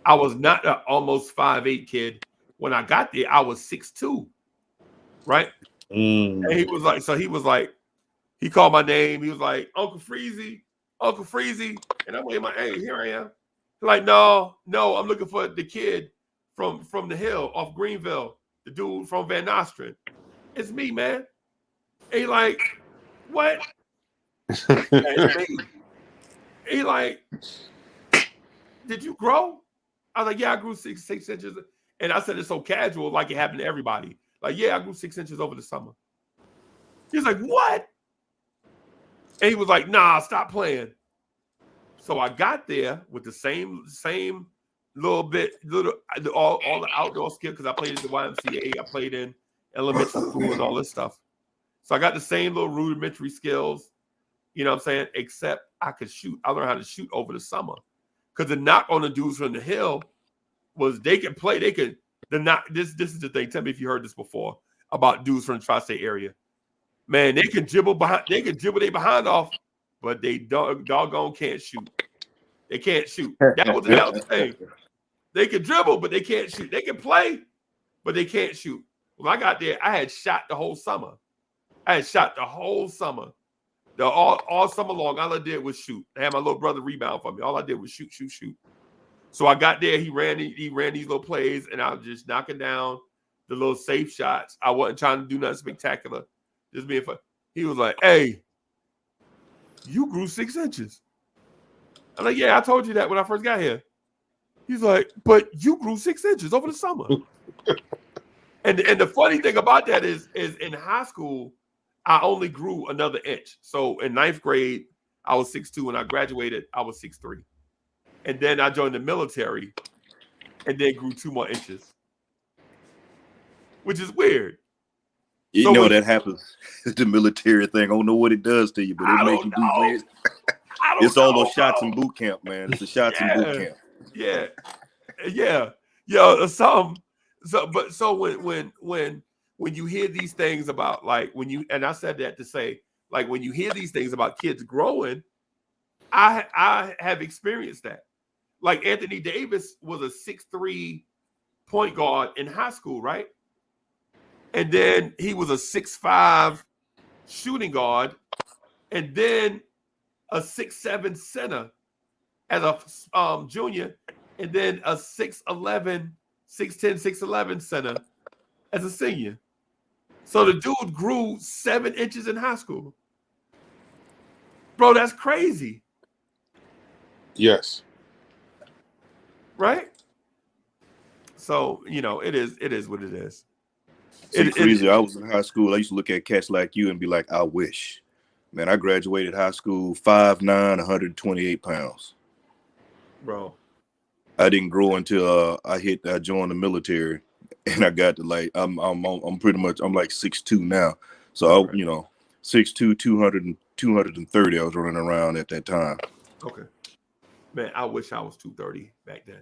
I was not an almost 5'8" kid. When I got there, I was 6'2", right? And he was like, he called my name. He was like, Uncle Freezy. And I'm like, hey, here I am. He's like, no, I'm looking for the kid from the hill off Greenville, the dude from Van Nostrand. It's me, man. And he like, what? It's me. He like, did you grow? I was like, yeah, I grew 6 inches. And I said it so casual, like it happened to everybody. Like, yeah, I grew 6 inches over the summer. He's like, what? And he was like, nah, stop playing. So I got there with the same all the outdoor skill, because I played at the YMCA, I played in elementary school and all this stuff. So I got the same little rudimentary skills, you know what I'm saying? Except I could shoot. I learned how to shoot over the summer. Because the knock on the dudes from the hill was they could play. This is the thing. Tell me if you heard this before about dudes from the tri-state area. Man, they can dribble their behind off, but they doggone can't shoot. They can't shoot. That was the thing. They can dribble, but they can't shoot. They can play, but they can't shoot. When I got there, I had shot the whole summer. All summer long, all I did was shoot. I had my little brother rebound for me. All I did was shoot. So I got there. He ran these little plays, and I was just knocking down the little safe shots. I wasn't trying to do nothing spectacular. Just being fun. He was like, "Hey, you grew 6 inches." I'm like, "Yeah, I told you that when I first got here." He's like, "But you grew 6 inches over the summer." and the funny thing about that is in high school, I only grew another inch. So in 9th grade, I was 6'2". When I graduated, I was 6'3". And then I joined the military and then grew 2 more inches, which is weird. You know that happens. The military thing. I don't know what it does to you, but it makes you do weird. It's all those shots in boot camp, man. It's the shots in boot camp. Yeah. So when you hear these things about and I said that to say, like, when you hear these things about kids growing, I have experienced that. Like Anthony Davis was a 6'3" point guard in high school, right? And then he was a 6'5" shooting guard, and then a 6'7" center as a junior, and then a 6'11" center as a senior. So the dude grew 7 inches in high school. Bro, that's crazy. Yes. Right? So, it is what it is. It's crazy. I was in high school. I used to look at cats like you and be like, I wish. Man, I graduated high school 5'9", 128 pounds. Bro. I didn't grow until I joined the military, and I got to I'm pretty much like 6'2" now. So right. 6'2", 230. I was running around at that time. Okay. Man, I wish I was 230 back then.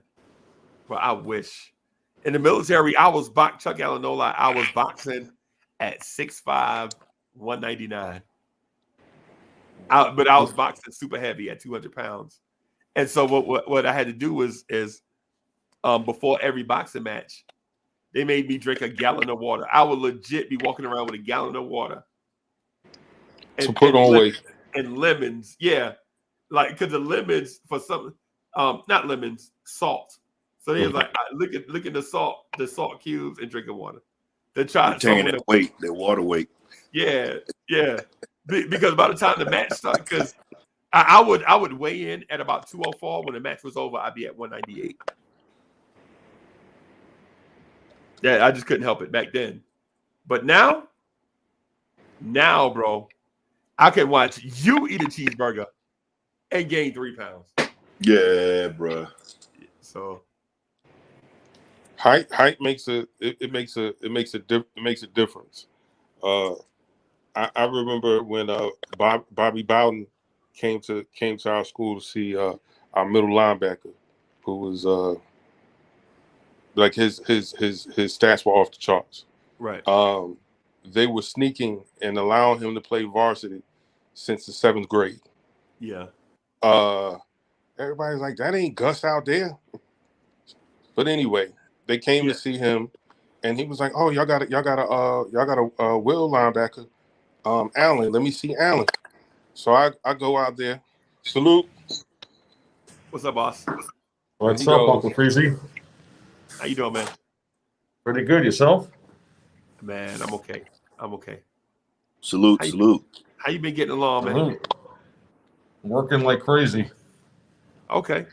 But I wish. In the military, I was Chuck Allen, no lie, I was boxing at 6'5", 199. But I was boxing super heavy at 200 pounds. And so what I had to do is before every boxing match, they made me drink a gallon of water. I would legit be walking around with a gallon of water. To put on weight. And lemons, yeah. Like, because the lemons for some, not lemons, salt. So they was like, look at the salt cubes and drinking water. They try that weight, that water weight. Yeah. Because by the time the match started, because I would weigh in at about 204. When the match was over, I'd be at 198. Yeah, I just couldn't help it back then. But now, bro, I can watch you eat a cheeseburger and gain 3 pounds. Yeah, bro. So height makes a difference. I remember when Bobby Bowden came to our school to see our middle linebacker, who was like his stats were off the charts. Right. They were sneaking and allowing him to play varsity since the 7th grade. Yeah. Everybody's like, that ain't Gus out there. But anyway, they came to see him, and he was like, "Oh, y'all got a will linebacker, Allen. Let me see Allen." So I go out there, salute. What's up, boss? What's up, Uncle Freezy? How you doing, man? Pretty good. Yourself? Man, I'm okay. Salute. How you been getting along, man? Working like crazy. Okay.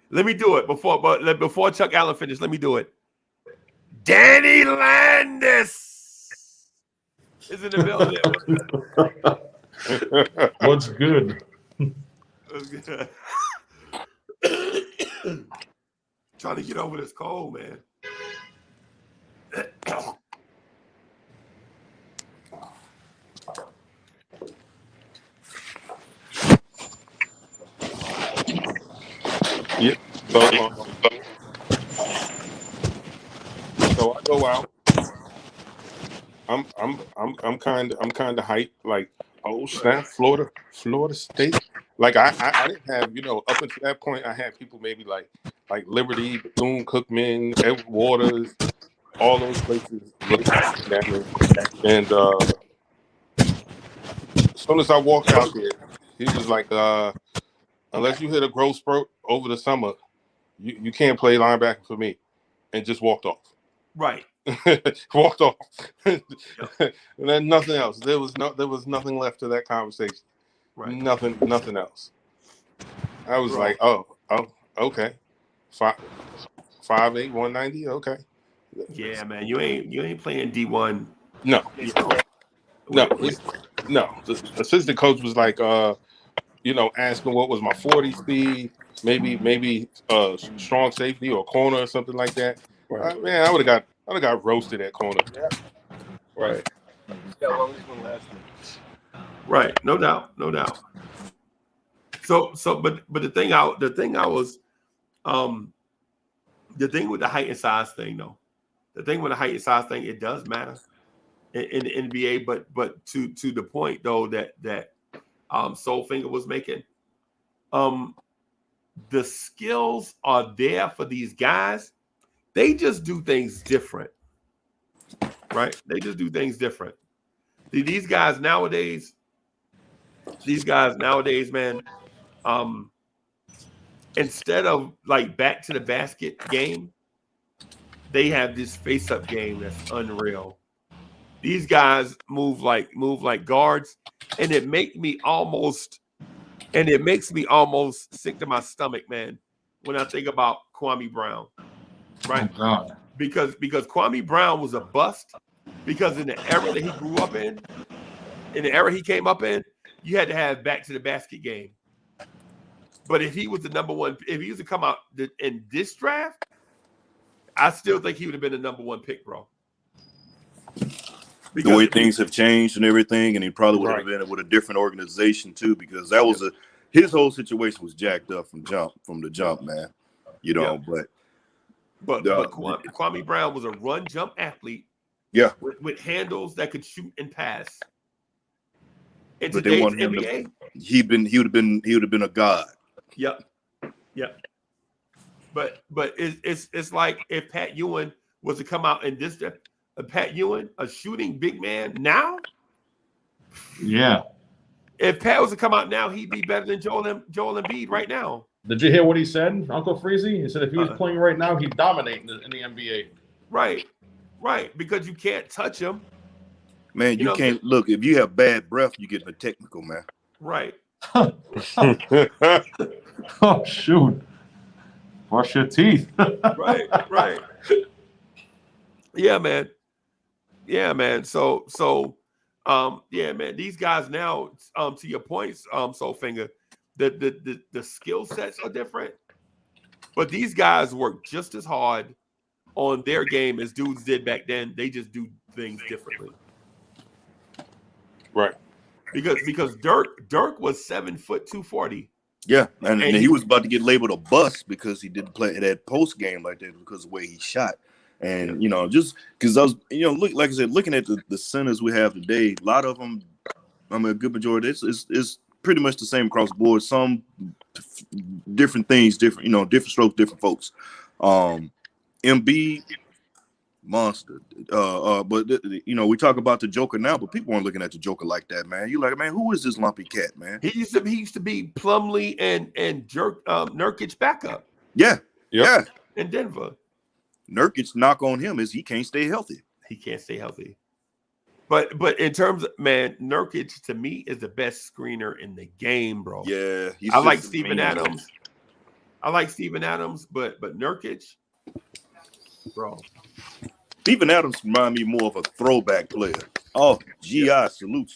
Let me do it before Chuck Allen finishes. Let me do it. Danny Landis is in the building. What's good? Trying to get over this cold, man. So I go out. I'm kind of hyped. Like, oh snap, Florida State. Like I didn't have, up until that point I had people maybe like Liberty, Bethune-Cookman, Edward Waters, all those places looking at me. And as soon as I walked out there, he was like, unless you hit a growth spurt over the summer, you can't play linebacker for me, and just walked off. Right. Walked off. And then nothing else. There was nothing left to that conversation. Right. Nothing else. I was like, oh, okay. 5'8", 190, okay. Yeah, man. You ain't playing D1. No. No. The assistant coach was like, asking what was my 40 speed, maybe strong safety or corner or something like that. Right. Man, I would have got roasted at corner. Yeah. Right. Right. No doubt. So, but the thing with the height and size thing, though, it does matter in the NBA. But to the point though that Soulfinger was making, the skills are there for these guys. They just do things different, right? They just do things different. These guys nowadays, man, instead of like back to the basket game, they have this face-up game that's unreal. These guys move like guards, and it makes me almost sick to my stomach, man, when I think about Kwame Brown. Right. Oh, God. Because Kwame Brown was a bust, because in the era that he grew up in the era he came up in, you had to have back to the basket game. But if he was the number one, if he was to come out in this draft, I still think he would have been the number one pick, bro. Because the way things have changed and everything, and he probably would have been with a different organization too, because that was his whole situation was jacked up from the jump, man. But Kwame Brown was a run jump athlete. Yeah. With handles that could shoot and pass. In but today's they want him NBA, he would have been a god. Yep. But it's like if Pat Ewing was to come out in this Pat Ewing, a shooting big man now. Yeah. If Pat was to come out now, he'd be better than Joel Embiid right now. Did you hear what he said, Uncle Freezy? He said if he was playing right now, he'd dominate in the NBA. Right, because you can't touch him. Man, you can't look. If you have bad breath, you get the technical, man. Right. Oh, shoot. Brush your teeth. Right. Yeah, man. So, man, these guys now, to your points, Soulfinger, the skill sets are different, but these guys work just as hard on their game as dudes did back then. They just do things differently. Right. Because Dirk was 7 foot 240. Yeah, and he was about to get labeled a bust because he didn't play that post game like that because of the way he shot. And just because I was, like I said, looking at the centers we have today, a lot of them, I mean, a good majority, it's pretty much the same across the board. Some different things, different strokes, different folks. Embiid, monster. But we talk about the Joker now, but people aren't looking at the Joker like that, man. You like, man, who is this lumpy cat, man? He used to be Plumlee and Nurkic backup. Yeah. In Denver. Nurkic knock on him is he can't stay healthy. But in terms of, man, Nurkic to me is the best screener in the game, bro. Yeah. I like Steven Adams. But Nurkic, bro. Steven Adams remind me more of a throwback player. Oh, GI, salute.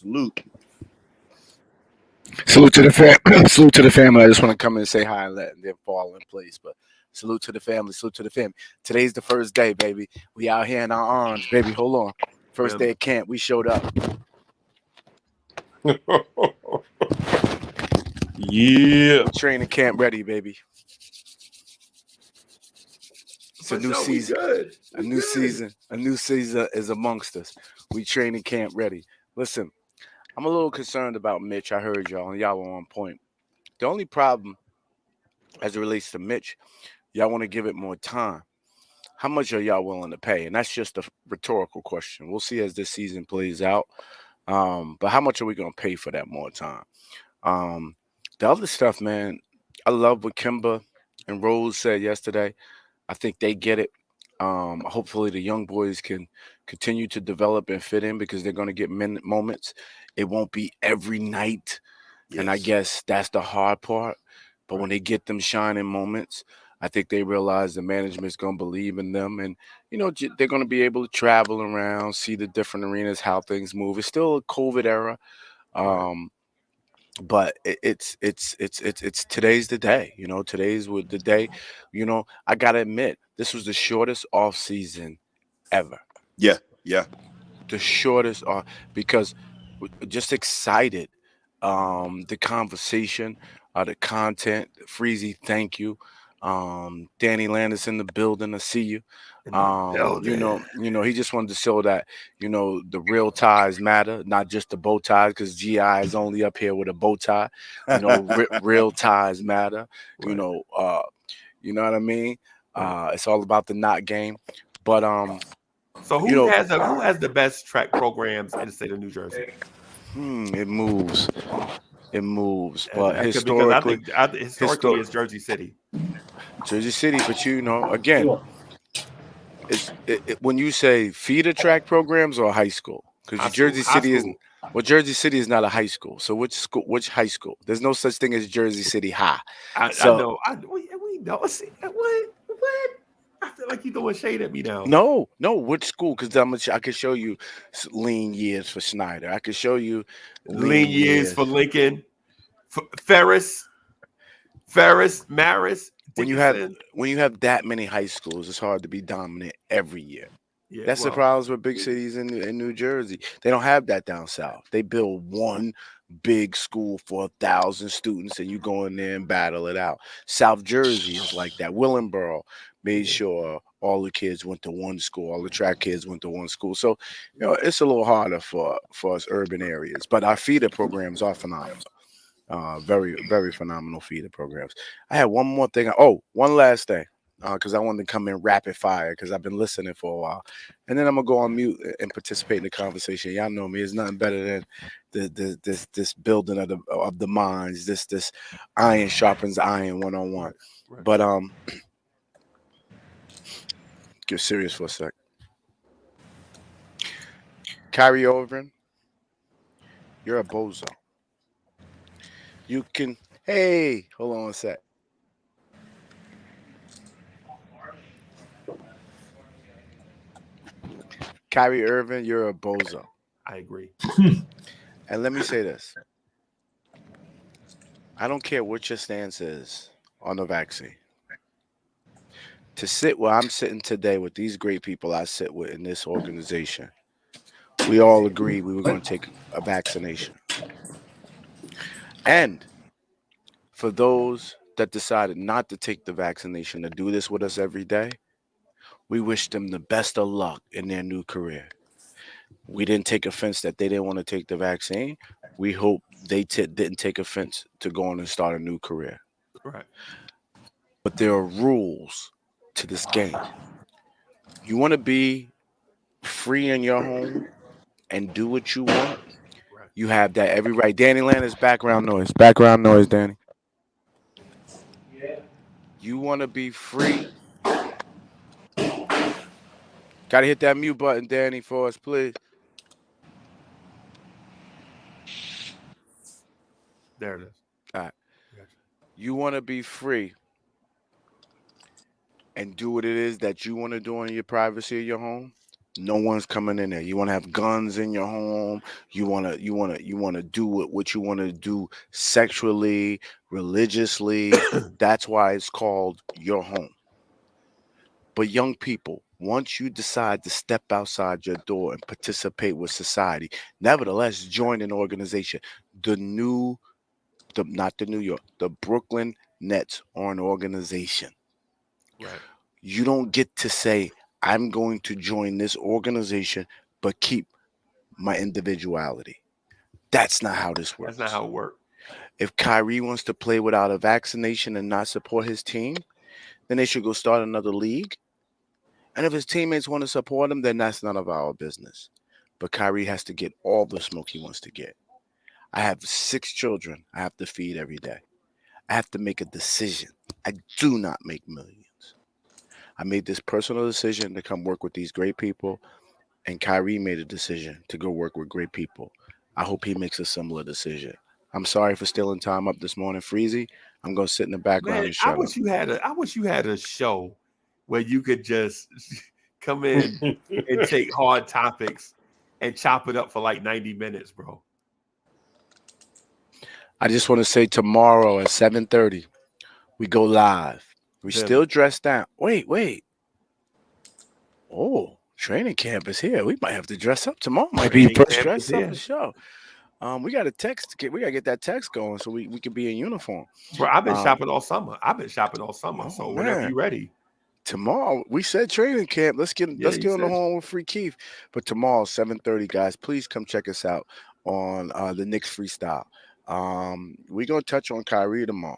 Salute to the family. I just want to come in and say hi and let them fall in place. But salute to the family. Today's the first day, baby. We out here in our arms, baby. Hold on. First day of camp, we showed up. Yeah. Training camp ready, baby. It's a new season. A new season. A new season is amongst us. We training camp ready. Listen, I'm a little concerned about Mitch. I heard y'all, and y'all were on point. The only problem as it relates to Mitch, y'all want to give it more time. How much are y'all willing to pay? And that's just a rhetorical question. We'll see as this season plays out. But how much are we going to pay for that more time? The other stuff, man, I love what Kimba and Rose said yesterday. I think they get it. Hopefully the young boys can continue to develop and fit in because they're going to get moments. It won't be every night. Yes. And I guess that's the hard part. But when they get them shining moments, I think they realize the management's going to believe in them. And, you know, they're going to be able to travel around, see the different arenas, how things move. It's still a COVID era. But it's today's the day, you know. Today's the day, you know. I gotta admit, this was the shortest off season ever. Yeah. The shortest off because just excited. The conversation, the content. Freezy, thank you. Danny Landis in the building. I see you. You know, he just wanted to show that, you know, the real ties matter, not just the bow ties, because GI is only up here with a bow tie. You know, real ties matter. Right. You know what I mean? It's all about the knot game. But so who has the best track programs in the state of New Jersey? It moves. But historically, I think historically it's Jersey City. Jersey City, but you know, again, when you say feeder track programs or high school, because Jersey City is not a high school. So which high school? There's no such thing as Jersey City High. I know. We know. See, what? I feel like you're throwing shade at me now. No. Which school? Because I could show you lean years for Schneider. I could show you lean years for Lincoln, Ferris, Maris. When you have that many high schools, it's hard to be dominant every year. Yeah, that's the problems with big cities in New Jersey. They don't have that down south. They build one big school for 1,000 students, and you go in there and battle it out. South Jersey is like that. Willingboro made sure all the kids went to one school. All the track kids went to one school. So, you know, it's a little harder for us urban areas. But our feeder programs are phenomenal. Very, very phenomenal feeder programs. I had one more thing. One last thing, because I wanted to come in rapid fire because I've been listening for a while, and then I'm gonna go on mute and participate in the conversation. Y'all know me. It's nothing better than this building of the minds. This iron sharpens iron 1-on-1. Right. But get serious for a sec. Kyrie Irving, you're a bozo. You can, hold on a sec. Kyrie Irving, you're a bozo. I agree. And let me say this. I don't care what your stance is on the vaccine. To sit where I'm sitting today with these great people I sit with in this organization, we all agreed we were going to take a vaccination. And for those that decided not to take the vaccination, to do this with us every day, we wish them the best of luck in their new career. We didn't take offense that they didn't want to take the vaccine. We hope they didn't take offense to go on and start a new career. Right. But there are rules to this game. You want to be free in your home and do what you want. You have that every right. Danny Landis, background noise. Background noise, Danny. You want to be free. Got to hit that mute button, Danny, for us, please. There it is. All right. You want to be free and do what it is that you want to do in your privacy of your home. No one's coming in there. You want to have guns in your home. You want to do what you want to do sexually, religiously. That's why it's called your home. But young people, once you decide to step outside your door and participate with society, nevertheless, join an organization. The Brooklyn Nets are an organization. Right. You don't get to say, I'm going to join this organization, but keep my individuality. That's not how this works. That's not how it works. If Kyrie wants to play without a vaccination and not support his team, then they should go start another league. And if his teammates want to support him, then that's none of our business. But Kyrie has to get all the smoke he wants to get. I have 6 children I have to feed every day. I have to make a decision. I do not make millions. I made this personal decision to come work with these great people, and Kyrie made a decision to go work with great people. I hope he makes a similar decision. I'm sorry for stealing time up this morning, Freezy. I'm gonna sit in the background and shut up. I wish you had a show where you could just come in and take hard topics and chop it up for like 90 minutes, bro. I just want to say tomorrow at 7:30, we go live. We still dressed down. Wait. Oh, training camp is here. We might have to dress up tomorrow. Might be first dress up the show. We got a text. We got to get that text going so we can be in uniform. Bro, I've been shopping all summer. So whenever you're ready. Tomorrow, we said training camp. Let's get on the horn with Free Keith. But tomorrow, 7:30, guys, please come check us out on the Knicks Freestyle. We're going to touch on Kyrie tomorrow.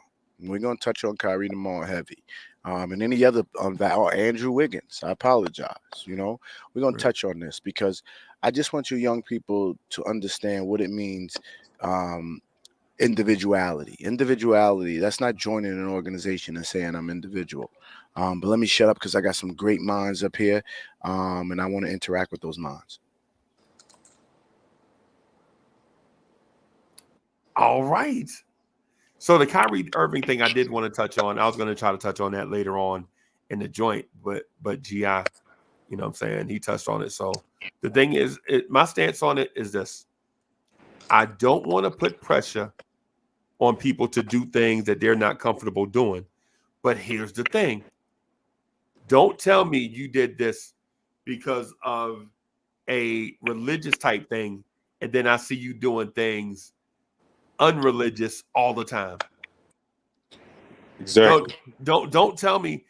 Heavy. And any other Andrew Wiggins. I apologize. We're going to touch on this because I just want you young people to understand what it means. Individuality. That's not joining an organization and saying I'm individual. But let me shut up because I got some great minds up here. And I want to interact with those minds. All right. So the Kyrie Irving thing I did want to touch on. I was going to try to touch on that later on in the joint, but GI, you know what I'm saying? He touched on it. So the thing is, my stance on it is this. I don't want to put pressure on people to do things that they're not comfortable doing. But here's the thing. Don't tell me you did this because of a religious type thing, and then I see you doing things unreligious all the time. Exactly. Don't tell me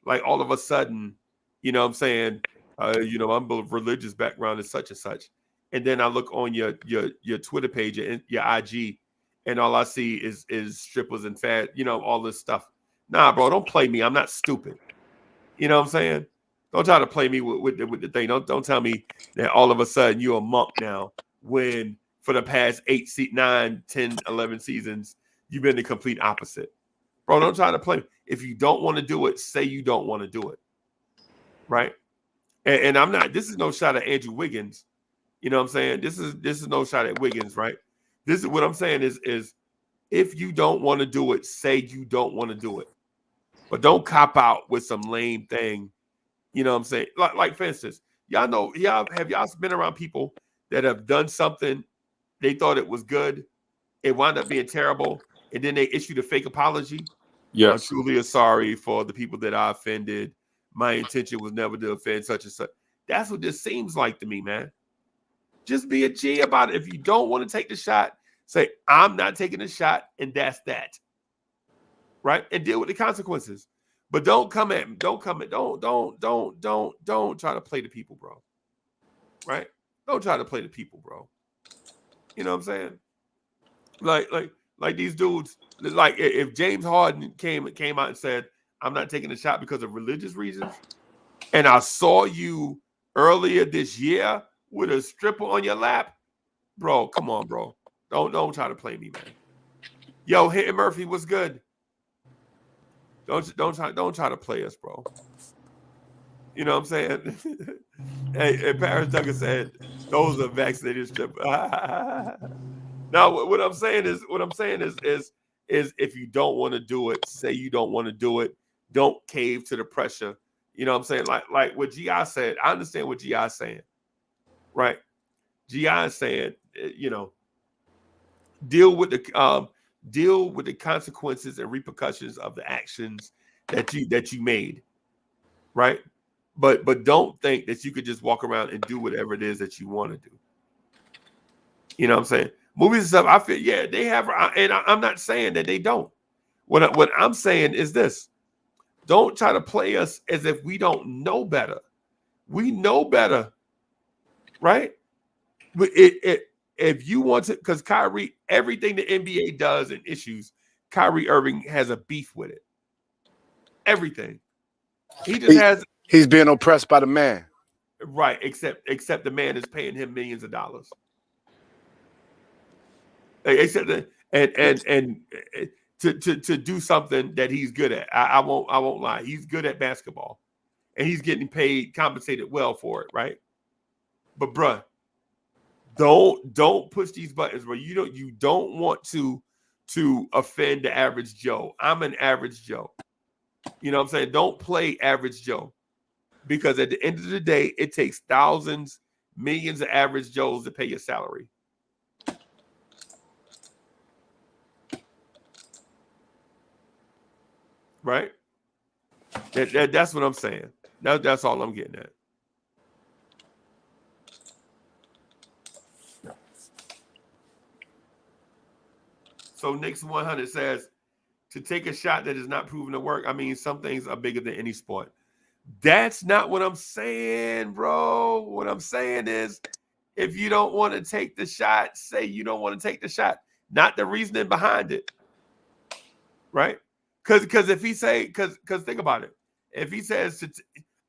like all of a sudden, you know what I'm saying, I'm a religious background and such. And then I look on your Twitter page and your IG, and all I see is strippers and fat, all this stuff. Nah, bro, don't play me. I'm not stupid. You know what I'm saying? Don't try to play me with the thing. Don't tell me that all of a sudden you're a monk now when for the past 8, 9, 10, 11 seasons, you've been the complete opposite. Bro, don't try to play. If you don't want to do it, say you don't want to do it. Right? And I'm not, this is no shot at Andrew Wiggins. You know what I'm saying? This is no shot at Wiggins, right? This is what I'm saying is if you don't want to do it, say you don't want to do it. But don't cop out with some lame thing. You know what I'm saying? Like for instance, have y'all been around people that have done something, they thought it was good, it wound up being terrible, and then they issued a fake apology? Yes. I'm truly sorry for the people that I offended. My intention was never to offend such and such. That's what this seems like to me, man. Just be a G about it. If you don't want to take the shot, say, I'm not taking the shot, and that's that. Right? And deal with the consequences. But don't try to play the people, bro. Right? Don't try to play the people, bro. You know what I'm saying? Like these dudes, like if James Harden came out and said, I'm not taking the shot because of religious reasons, and I saw you earlier this year with a stripper on your lap, bro, come on, bro. Don't try to play me, man. Yo, Hitting Murphy was good. Don't try to play us, bro. You know what I'm saying? Hey, Paris Tucker said those are vaccinated strippers. Now, what I'm saying is if you don't want to do it, say you don't want to do it. Don't cave to the pressure. You know what I'm saying? Like what G.I. said. I understand what G.I. is saying. Right? G.I. is saying, deal with the consequences and repercussions of the actions that you made. Right? But don't think that you could just walk around and do whatever it is that you want to do. You know what I'm saying? Movies and stuff, I feel, yeah, they have, and I'm not saying that they don't. What I'm saying is this. Don't try to play us as if we don't know better. We know better, right? But if you want to, because Kyrie, everything the NBA does and issues, Kyrie Irving has a beef with it. Everything. He's being oppressed by the man. Right, except the man is paying him millions of dollars. Except that, and to do something that he's good at. I won't lie. He's good at basketball, and he's getting paid, compensated well for it, right? But bruh, don't push these buttons, bro. You don't want to offend the average Joe. I'm an average Joe. You know what I'm saying? Don't play average Joe, because at the end of the day, it takes thousands, millions of average Joes to pay your salary. Right? That's what I'm saying. That's all I'm getting at. So Knicks 100 says, to take a shot that is not proven to work, I mean, some things are bigger than any sport. That's not what I'm saying, bro. What I'm saying is, if you don't want to take the shot, say you don't want to take the shot. Not the reasoning behind it. Right? Because if he say, because think about it. If he says,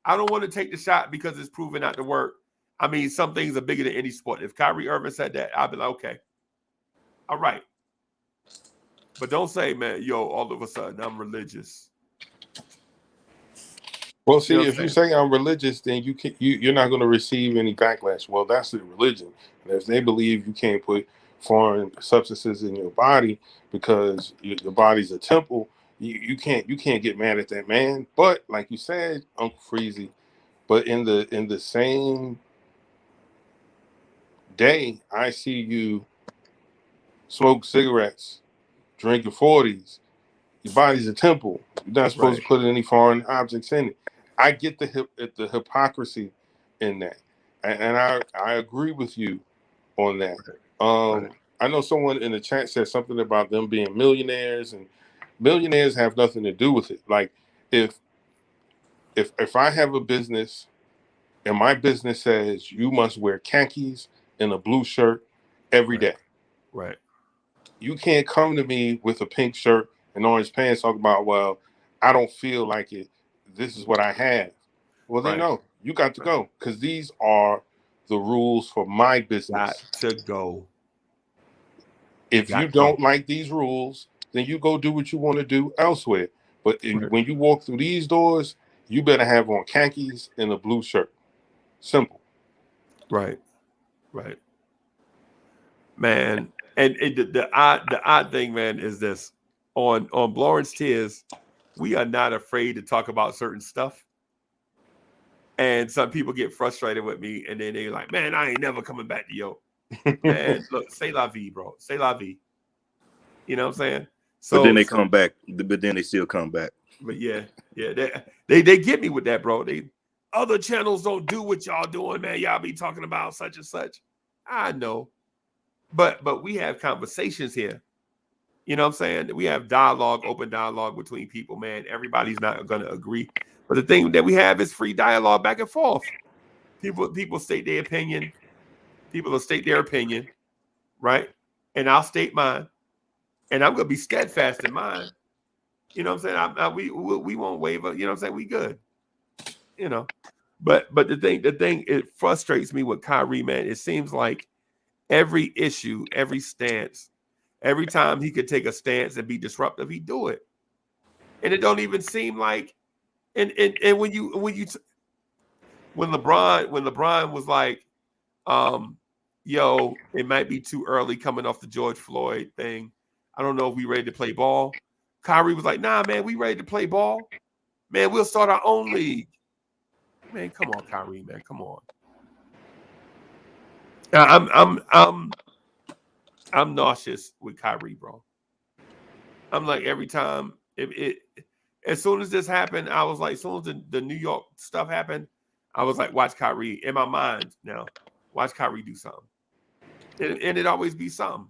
I don't want to take the shot because it's proven not to work, I mean, some things are bigger than any sport. If Kyrie Irving said that, I'd be like, okay. All right. But don't say, man, yo, all of a sudden I'm religious. Well, see, if you say I'm religious, then you're not going to receive any backlash. Well, that's the religion. And if they believe you can't put foreign substances in your body because your body's a temple, you can't get mad at that man. But like you said, Uncle Freezy, but in the same day, I see you smoke cigarettes, drinking 40s. Your body's a temple. You're not supposed to put any foreign objects in it. I get the hypocrisy in that, and I agree with you on that. I know someone in the chat said something about them being millionaires, and millionaires have nothing to do with it. Like if I have a business and my business says you must wear khakis and a blue shirt every day, right? You can't come to me with a pink shirt and orange pants talk about, well, I don't feel like it. This is what I have. Well, then no, you got to go, because these are the rules for my business. Got to go. If you don't like these rules, then you go do what you want to do elsewhere. But when you walk through these doors, you better have on khakis and a blue shirt. Simple. Right. Man, and the odd thing, man, is this. On Blorange Tears, we are not afraid to talk about certain stuff. And some people get frustrated with me, and then they're like, man, I ain't never coming back to yo. Man, look, say la vie, bro. Say la vie. You know what I'm saying? So, but then they come back. But then they still come back. But yeah. They get me with that, bro. Other channels don't do what y'all doing, man. Y'all be talking about such and such. I know. But we have conversations here. You know what I'm saying? We have dialogue, open dialogue between people, man. Everybody's not going to agree. But the thing that we have is free dialogue back and forth. People state their opinion. People will state their opinion, right? And I'll state mine. And I'm going to be steadfast in mine. You know what I'm saying? We won't waver. You know what I'm saying? We good. You know. But the thing, it frustrates me with Kyrie, man. It seems like every issue, every stance, every time he could take a stance and be disruptive, he do it. And it don't even seem like, and when LeBron was like, yo, it might be too early coming off the George Floyd thing. I don't know if we ready to play ball. Kyrie was like, nah, man, we ready to play ball. Man, we'll start our own league. Man, come on, Kyrie, man, come on. I'm nauseous with Kyrie, bro. I'm like, every time as soon as this happened, I was like, as soon as the New York stuff happened, I was like, watch Kyrie in my mind now. Watch Kyrie do something, and it always be something.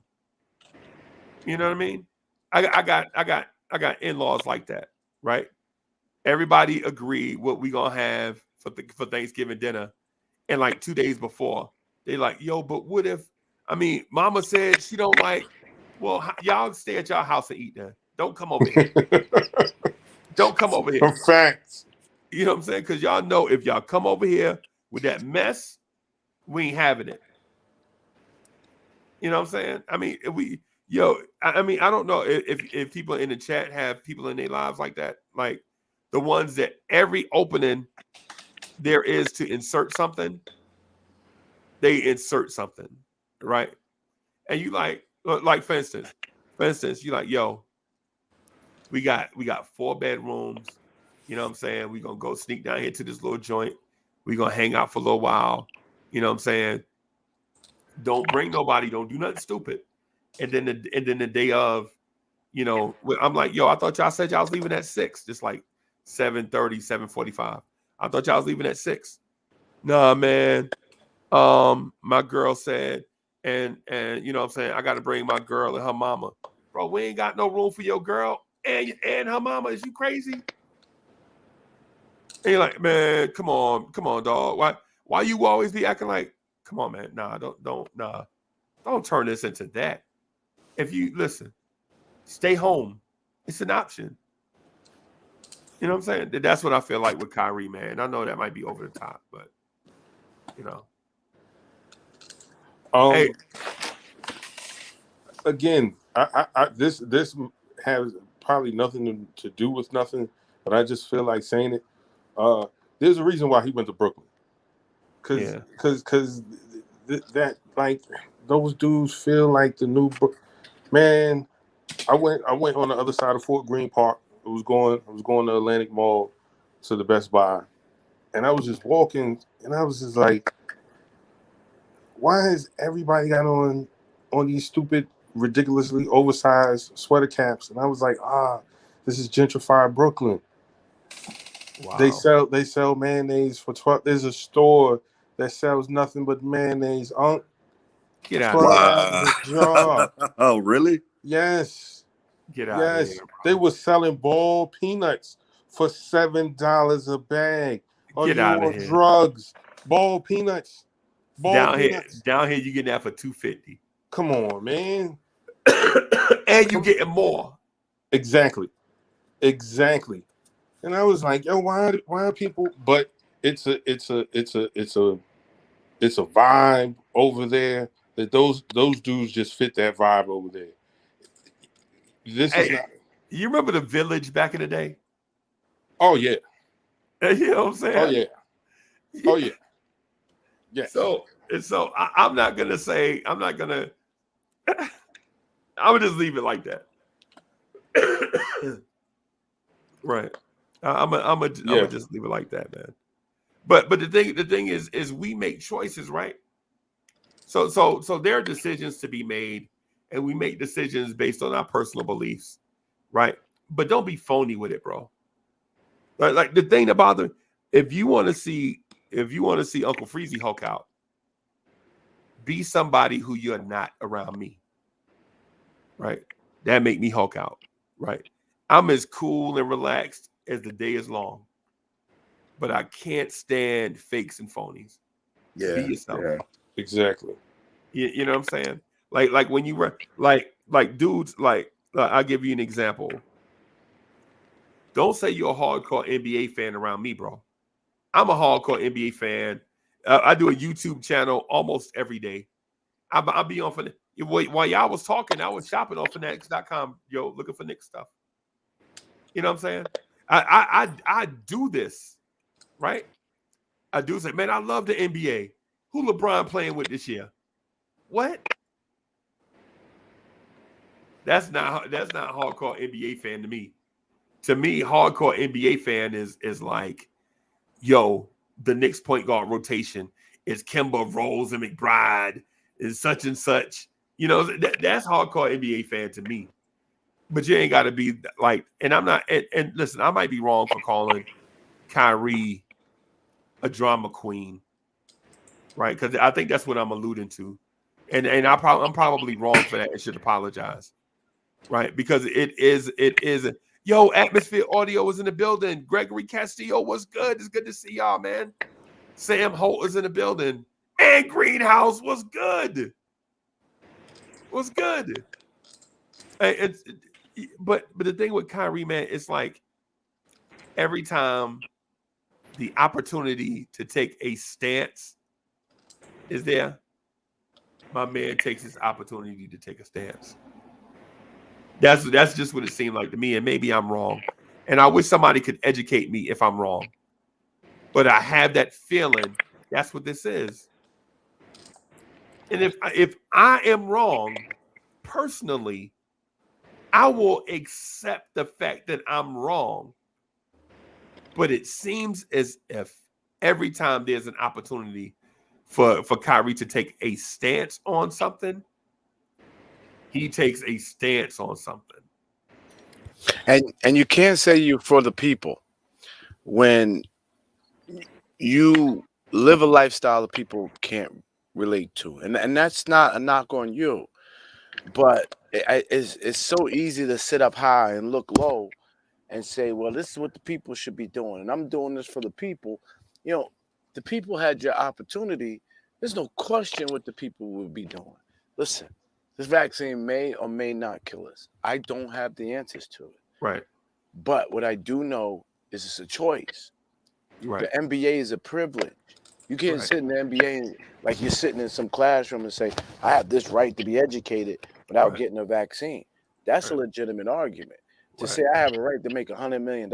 You know what I mean? I got in-laws like that, right? everybody agreed what we gonna have for Thanksgiving dinner, and like 2 days before, they like, yo, but what if? I mean, Mama said she don't like. Well, y'all stay at y'all house and eat then. Don't come over here. Don't come over here. Facts. You know what I'm saying? Because y'all know if y'all come over here with that mess, we ain't having it. You know what I'm saying? I mean, I mean, I don't know if people in the chat have people in their lives like that, like the ones that every opening there is to insert something, they insert something, right? And you like for instance, you like, yo, we got 4 bedrooms. You know what I'm saying? We're gonna go sneak down here to this little joint. We're gonna hang out for a little while. You know what I'm saying? Don't bring nobody, don't do nothing stupid. And then the day of, you know, I'm like, yo, I thought y'all said y'all was leaving at 6, just like 7:30, 7:45. I thought y'all was leaving at 6. Nah, man. My girl said, and you know what I'm saying, I gotta bring my girl and her mama. Bro, we ain't got no room for your girl and her mama. Is you crazy? And you're like, man, come on, dog. Why you always be acting like, come on, man. Nah, don't turn this into that. If you listen, stay home. It's an option. You know what I'm saying? That's what I feel like with Kyrie, man. I know that might be over the top, but you know. Hey. Again, this has probably nothing to do with nothing, but I just feel like saying it. There's a reason why he went to Brooklyn, because that like those dudes feel like the new man. I went on the other side of Fort Greene Park. I was going to Atlantic Mall to the Best Buy, and I was just walking, and I was just like, why has everybody got on these stupid, ridiculously oversized sweater caps? And I was like, this is gentrified Brooklyn. Wow. They sell mayonnaise for 12. There's a store that sells nothing but mayonnaise. Get out of here. Oh, really? Yes. Get out of here. They were selling ball peanuts for $7 a bag. Get out of here. Drugs. Ball peanuts. Down here, you getting that for $2.50. Come on, man. And you getting more. Exactly. And I was like, yo, why are people? But it's a vibe over there that those dudes just fit that vibe over there. Is not. You remember the Village back in the day? Oh yeah. You know what I'm saying? Oh yeah. Yeah. So I'm gonna just leave it like that. Right. I'm gonna just leave it like that, man. But the thing is we make choices, right? So there are decisions to be made, and we make decisions based on our personal beliefs, right? But don't be phony with it, bro. Like the thing about it, if you want to see Uncle Freezy Hulk out, be somebody who you're not around me, right? That make me Hulk out, right? I'm as cool and relaxed as the day is long, but I can't stand fakes and phonies. Yeah, be yourself. Yeah. Exactly. You know what I'm saying? Like when you like dudes, like I'll give you an example. Don't say you're a hardcore NBA fan around me, bro. I'm a hardcore NBA fan. I do a YouTube channel almost every day. I'll be on while y'all was talking, I was shopping on fanatics.com, looking for Knicks stuff. You know what I'm saying? I do this, right? I do say, man, I love the NBA. Who LeBron playing with this year? What? That's not hardcore NBA fan to me. To me, hardcore NBA fan is like, yo, the Knicks point guard rotation is Kemba, Rose, and McBride, is such and such. You know, that's hardcore NBA fan to me. But you ain't got to be like, and I'm not, and listen, I might be wrong for calling Kyrie a drama queen, right? Because I think that's what I'm alluding to. And I'm probably wrong for that and should apologize, right? Because it is, Yo, Atmosphere Audio was in the building. Gregory Castillo was good. It's good to see y'all, man. Sam Holt is in the building. And Greenhouse was good. Was good. But the thing with Kyrie, man, it's like every time the opportunity to take a stance is there, my man takes his opportunity to take a stance. That's just what it seemed like to me, and maybe I'm wrong. And I wish somebody could educate me if I'm wrong. But I have that feeling that's what this is. And if I am wrong, personally, I will accept the fact that I'm wrong. But it seems as if every time there's an opportunity for Kyrie to take a stance on something, he takes a stance on something. And you can't say you're for the people when you live a lifestyle that people can't relate to. And that's not a knock on you. But it's so easy to sit up high and look low and say, well, this is what the people should be doing. And I'm doing this for the people. You know, the people had your opportunity. There's no question what the people will be doing. Listen, this vaccine may or may not kill us. I don't have the answers to it. Right. But what I do know is it's a choice. Right. The NBA is a privilege. You can't sit in the NBA like you're sitting in some classroom and say, I have this right to be educated without getting a vaccine. That's a legitimate argument. To say I have a right to make $100 million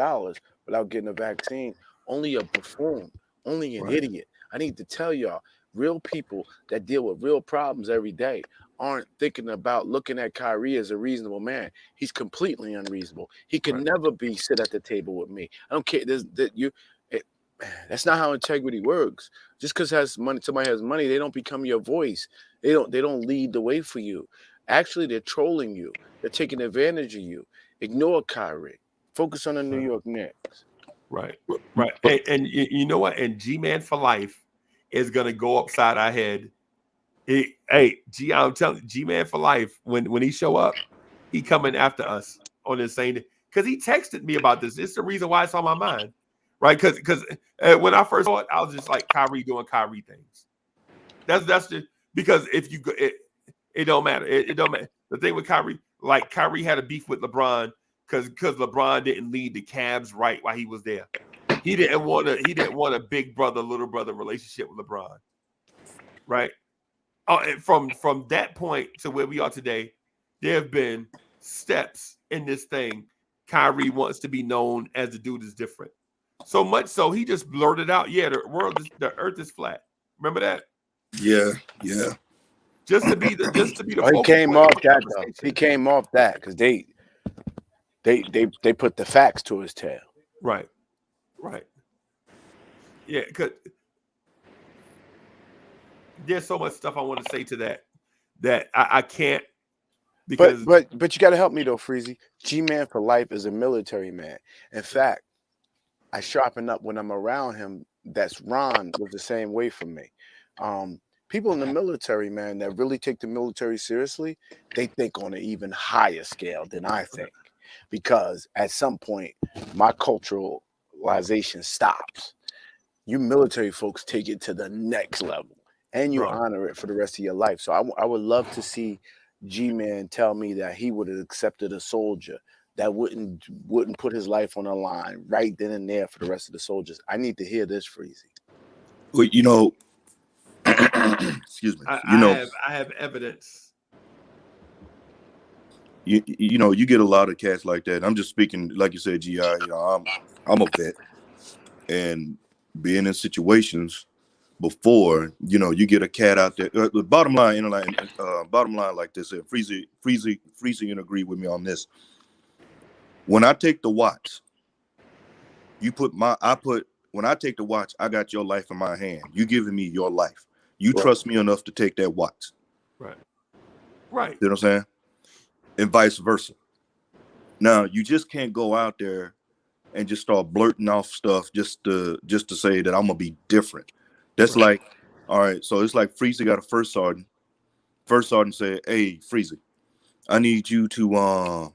without getting a vaccine, only a buffoon, only an idiot. I need to tell y'all, real people that deal with real problems every day aren't thinking about looking at Kyrie as a reasonable man. He's completely unreasonable. He can never sit at the table with me. I don't care. That's not how integrity works. Just because somebody has money, they don't become your voice. They don't lead the way for you. Actually, they're trolling you. They're taking advantage of you. Ignore Kyrie. Focus on the New York Knicks. Right. And you know what? And G-Man for life is going to go upside our head. I'm telling you, G-Man for life, when he show up, he coming after us on this saying, because he texted me about this. It's the reason why it's on my mind. Right? Because when I first saw it, I was just like, Kyrie doing Kyrie things. That's the, because if you go, it don't matter. It don't matter. The thing with Kyrie, like Kyrie had a beef with LeBron because LeBron didn't lead the Cavs right while he was there. He didn't want a big brother, little brother relationship with LeBron. Right? And from that point to where we are today, there have been steps in this thing. Kyrie wants to be known as the dude is different. So much so he just blurted out, "Yeah, the earth is flat." Remember that? Yeah. Just to be the he came off that though. He came off that because they put the facts to his tail. Right. Yeah, because there's so much stuff I want to say to that I can't. Because but you got to help me though, Freezy. G-Man for life is a military man. In fact, I sharpen up when I'm around him. That's Ron was the same way for me. People in the military, man, that really take the military seriously, they think on an even higher scale than I think. Because at some point, my culturalization stops. You military folks take it to the next level, and you honor it for the rest of your life. So I would love to see G-Man tell me that he would have accepted a soldier that wouldn't put his life on the line right then and there for the rest of the soldiers. I need to hear this, Freezy. Well, you know, excuse me. I have evidence. You know, you get a lot of cats like that. I'm just speaking, like you said, GI. You know, I'm a vet, and being in situations before, you know, you get a cat out there. The bottom line, like this, Freezy, and agree with me on this. When I take the watch, when I take the watch, I got your life in my hand. You giving me your life. You trust me enough to take that watch. Right. You know what I'm saying? And vice versa. Now, you just can't go out there and just start blurting off stuff just to say that I'm gonna be different. That's like, all right, so it's like Freezy got a first sergeant. First sergeant said, "Hey, Freezy, I need you to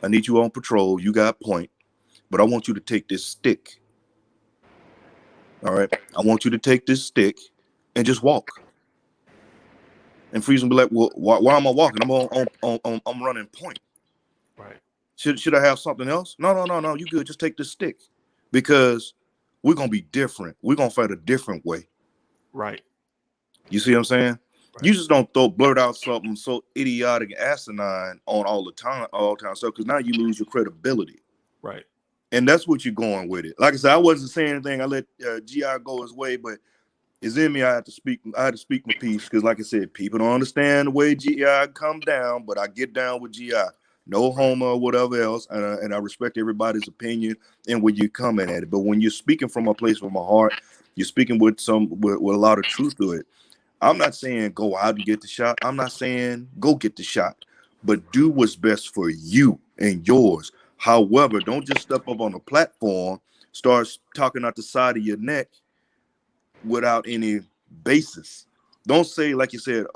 I need you on patrol. You got point, but I want you to take this stick. All right. I want you to take this stick and just walk. And Freeze will be like, well, why am I walking? I'm running point. Right. Should I have something else? No. You good. Just take this stick, because we're gonna be different. We're gonna fight a different way. Right. You see what I'm saying? Right. You just don't blurt out something so idiotic and asinine on all the time stuff, because now you lose your credibility. Right. And that's what you're going with it. Like I said, I wasn't saying anything. I let GI go his way, but it's in me. I had to speak my piece, because, like I said, people don't understand the way GI come down, but I get down with GI. No homo or whatever else, and I respect everybody's opinion and where you're coming at it. But when you're speaking from a place from my heart, you're speaking with a lot of truth to it. I'm not saying go out and get the shot. I'm not saying go get the shot, but do what's best for you and yours. However, don't just step up on a platform, start talking out the side of your neck without any basis. Don't say, like you said,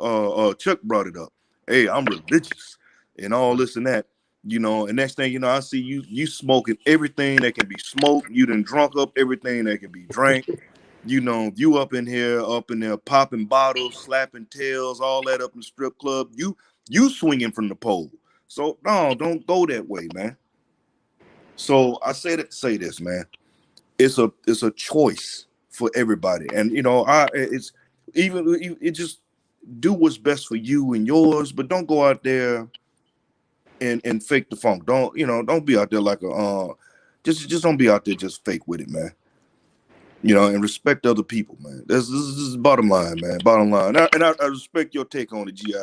Chuck brought it up. Hey, I'm religious and all this and that, and next thing you know, I see you smoking everything that can be smoked. You done drunk up everything that can be drank. You up in there popping bottles, slapping tails, all that up in the strip club. You swinging from the pole. So no, don't go that way, man. So I say this, man. It's a choice for everybody, and it just do what's best for you and yours, but don't go out there and fake the funk. Don't be out there like just don't be out there just fake with it, man. And respect other people, man. This is bottom line, man. Bottom line. And I respect your take on the GI,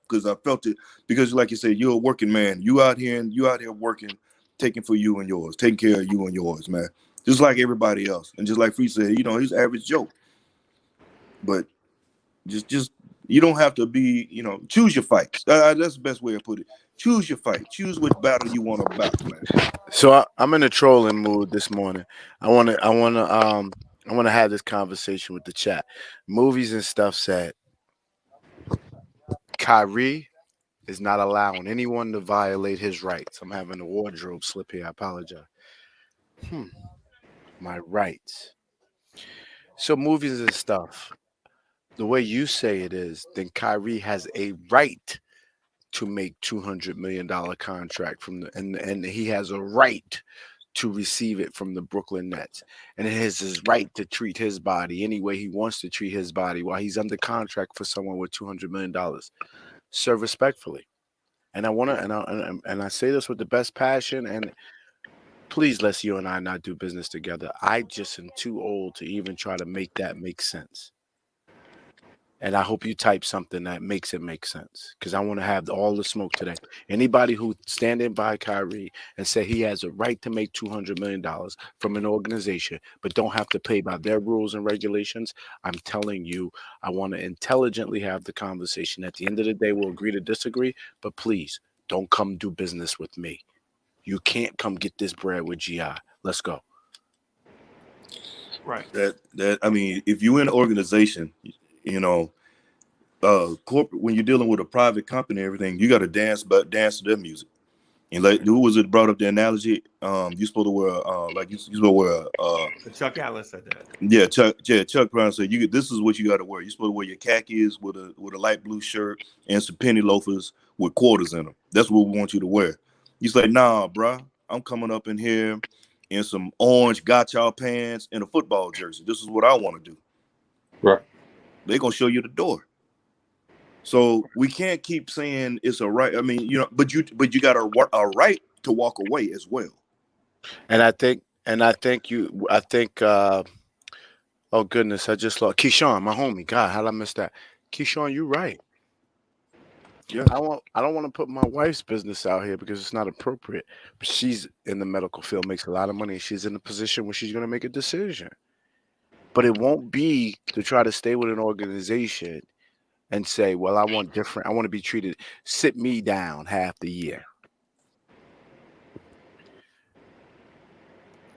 because I felt it, because like you said, you're a working man. You out here working, taking for you and yours, taking care of you and yours, man. Just like everybody else. And just like Free said, he's average Joe. But just you don't have to be, choose your fights. That's the best way to put it. Choose your fight. Choose which battle you want to battle, man. So I'm in a trolling mood this morning. I want to have this conversation with the chat. Movies and stuff said Kyrie is not allowing anyone to violate his rights. I'm having a wardrobe slip here. I apologize. My rights. So movies and stuff, the way you say it is, then Kyrie has a right to make $200 million contract and he has a right to receive it from the Brooklyn Nets. And it is his right to treat his body any way he wants to treat his body while he's under contract for someone with $200 million. So respectfully. And I say this with the best passion, and please let's you and I not do business together. I just am too old to even try to make that make sense. And I hope you type something that makes it make sense, because I want to have all the smoke today. Anybody who standing by Kyrie and say he has a right to make $200 million from an organization, but don't have to play by their rules and regulations, I'm telling you, I want to intelligently have the conversation. At the end of the day, we'll agree to disagree, but please don't come do business with me. You can't come get this bread with GI. Let's go. Right. If you're in an organization, corporate, when you're dealing with a private company and everything, you got to dance to their music. And like, who was it brought up the analogy? You supposed to wear you supposed to wear Chuck Allen said that. Yeah, Chuck Brown said this is what you got to wear. You're supposed to wear your khakis with a light blue shirt and some penny loafers with quarters in them. That's what we want you to wear. He's like, nah, bro, I'm coming up in here in some orange gotcha pants and a football jersey. This is what I want to do. Right. They're gonna show you the door. So we can't keep saying it's a right. But you got a right to walk away as well. And I think oh goodness, I just lost Keyshawn, my homie. God, how did I miss that? Keyshawn, you're right. Yeah. I don't want to put my wife's business out here because it's not appropriate. But she's in the medical field, makes a lot of money. She's in a position where she's going to make a decision. But it won't be to try to stay with an organization and say, well, I want to be treated, sit me down half the year.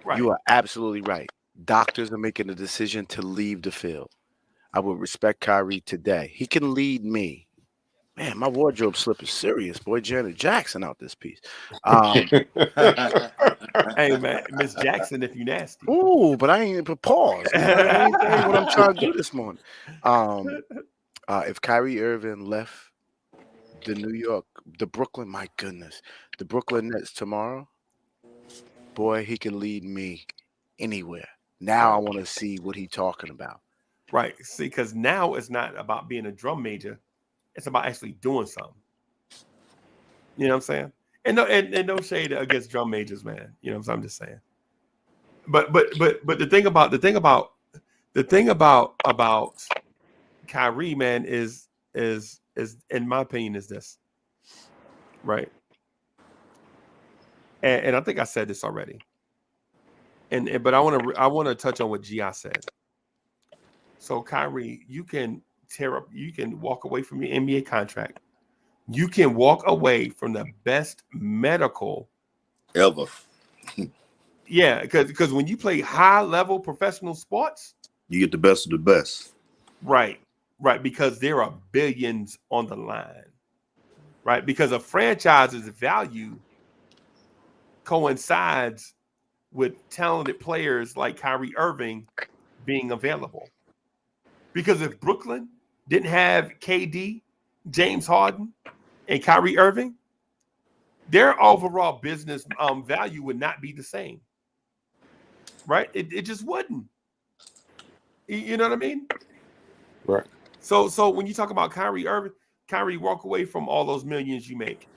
Right. You are absolutely right. Doctors are making a decision to leave the field. I would respect Kyrie today. He can lead me. Man, my wardrobe slip is serious, boy. Janet Jackson out this piece. Hey man, Miss Jackson, if you nasty. Ooh, but I ain't but pause. I ain't saying what I'm trying to do this morning. If Kyrie Irving left the Brooklyn, my goodness, the Brooklyn Nets tomorrow, boy, he can lead me anywhere. Now I want to see what he's talking about. Right. See, because now it's not about being a drum major. It's about actually doing something. You know what I'm saying? And no shade against drum majors, man. You know what I'm just saying. But the thing about Kyrie, man, is in my opinion is this. Right. And I think I said this already. But I want to touch on what G.I. said. So Kyrie, you can walk away from your NBA contract. You can walk away from the best medical ever. Yeah, because when you play high level professional sports, you get the best of the best. Right, because there are billions on the line. Right, because a franchise's value coincides with talented players like Kyrie Irving being available. Because if Brooklyn didn't have KD, James Harden, and Kyrie Irving, their overall business value would not be the same. Right? It just wouldn't. You know what I mean? Right. So when you talk about Kyrie Irving, Kyrie, walk away from all those millions you make.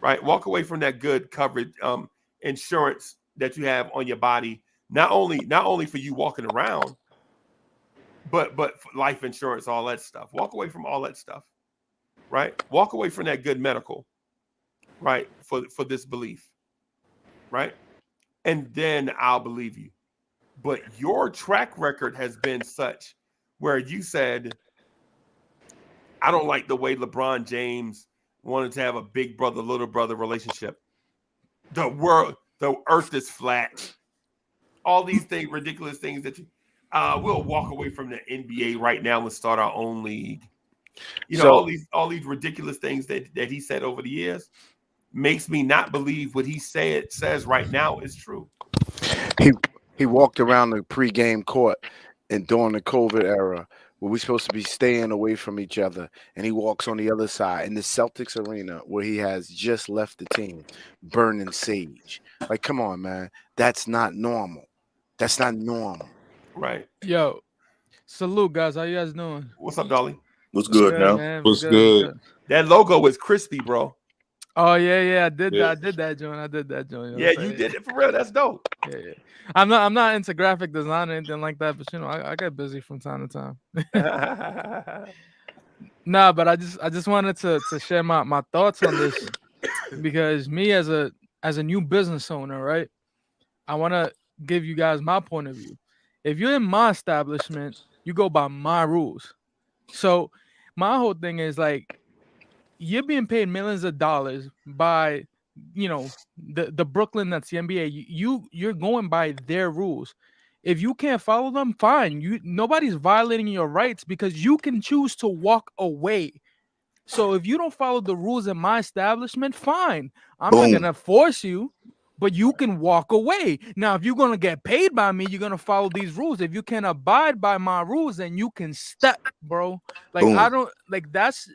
Right? Walk away from that good coverage insurance that you have on your body, not only for you walking around, but for life insurance, all that stuff. Walk away from all that stuff, right? Walk away from that good medical, right? For this belief, right? And then I'll believe you. But your track record has been such where you said, I don't like the way LeBron James wanted to have a big brother, little brother relationship. The earth is flat. All these things, ridiculous things that you we'll walk away from the NBA right now and start our own league. You know, all these ridiculous things that he said over the years makes me not believe what he says right now is true. He walked around the pregame court and during the COVID era where we're supposed to be staying away from each other, and he walks on the other side in the Celtics arena where he has just left the team, burning sage. Like, come on, man. That's not normal. That's not normal. Right. Yo, salute, guys. How you guys doing? What's up, Dolly? What's good now? Man? What's good? That logo is crispy, bro. Oh yeah. I did that, John. Yeah, you did it for real. That's dope. Yeah. I'm not into graphic design or anything like that, but I get busy from time to time. Nah, but I just wanted to share my thoughts on this because me as a new business owner, right? I want to give you guys my point of view. If you're in my establishment, you go by my rules. So my whole thing is like, you're being paid millions of dollars by, the Brooklyn Nets, the NBA. You're going by their rules. If you can't follow them, fine. Nobody's violating your rights because you can choose to walk away. So if you don't follow the rules in my establishment, fine. I'm not gonna force you, but you can walk away. Now, if you're gonna get paid by me, you're gonna follow these rules. If you can abide by my rules, then you can step, bro. Like I don't like that's.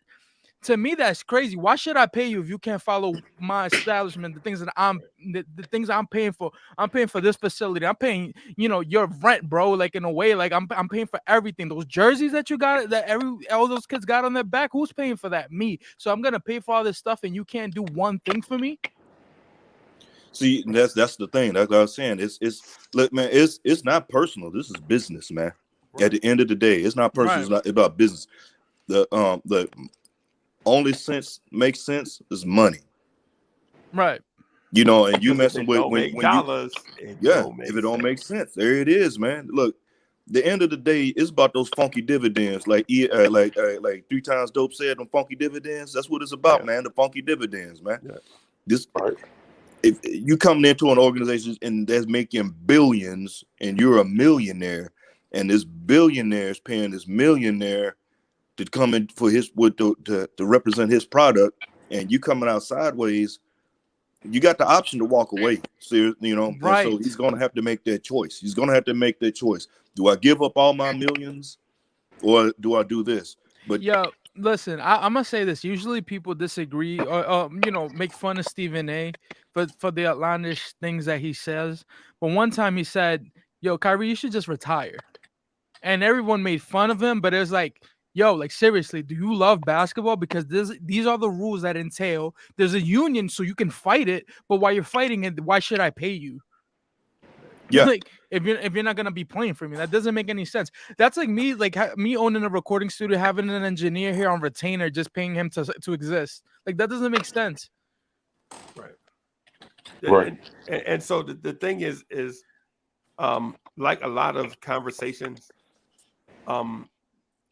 To me, that's crazy. Why should I pay you if you can't follow my establishment? The things that the things I'm paying for. I'm paying for this facility. I'm paying, your rent, bro. Like in a way, like I'm paying for everything. Those jerseys that you got, that all those kids got on their back. Who's paying for that? Me. So I'm gonna pay for all this stuff, and you can't do one thing for me. See, that's the thing. That's what I was saying. Look, man. It's not personal. This is business, man. Right. At the end of the day, it's not personal. Right. It's not about business. The only makes sense is money, right? And you messing with when dollars. If it don't make sense, there it is, man. Look, the end of the day, it's about those funky dividends, like 3 times dope said, them funky dividends. That's what it's about, man. The funky dividends, man. Yeah. This, if you coming into an organization and that's making billions, and you're a millionaire, and this billionaire is paying this millionaire to come in for his to represent his product, and you coming out sideways, you got the option to walk away. So, you know, Right. and so he's going to have to make that choice. He's going to have to make that choice. Do I give up all my millions, or do I do this? But yo, listen, I'm gonna say this. Usually people disagree or you know, make fun of Stephen A. for the outlandish things that he says. But one time he said, "Yo, Kyrie, you should just retire," and everyone made fun of him. But it was like, yo, like seriously, do you love basketball? Because these are the rules that entail. There's a union, so you can fight it. But while you're fighting it, why should I pay you? yeah, Like if you're not gonna be playing for me, that doesn't make any sense. That's like me, me owning a recording studio, having an engineer here on retainer, just paying him to exist. Like that doesn't make sense. Right. Right. And so the thing is like a lot of conversations,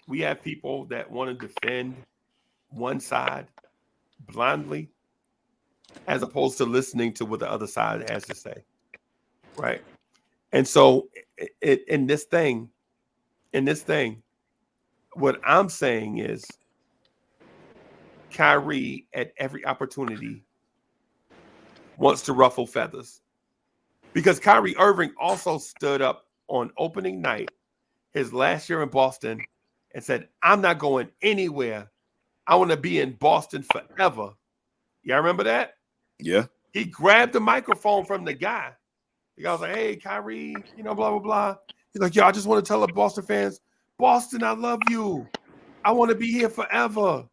we have people that want to defend one side blindly, as opposed to listening to what the other side has to say. Right. And so in this thing, what I'm saying is Kyrie at every opportunity wants to ruffle feathers, because Kyrie Irving also stood up on opening night, his last year in Boston, and said, "I'm not going anywhere. I want to be in Boston forever." Y'all remember that? yeah. He grabbed the microphone from the guy. The guy was like, "Hey, Kyrie, you know, blah, blah, blah." He's like, "Yo, I just want to tell the Boston fans, Boston, I love you. I want to be here forever."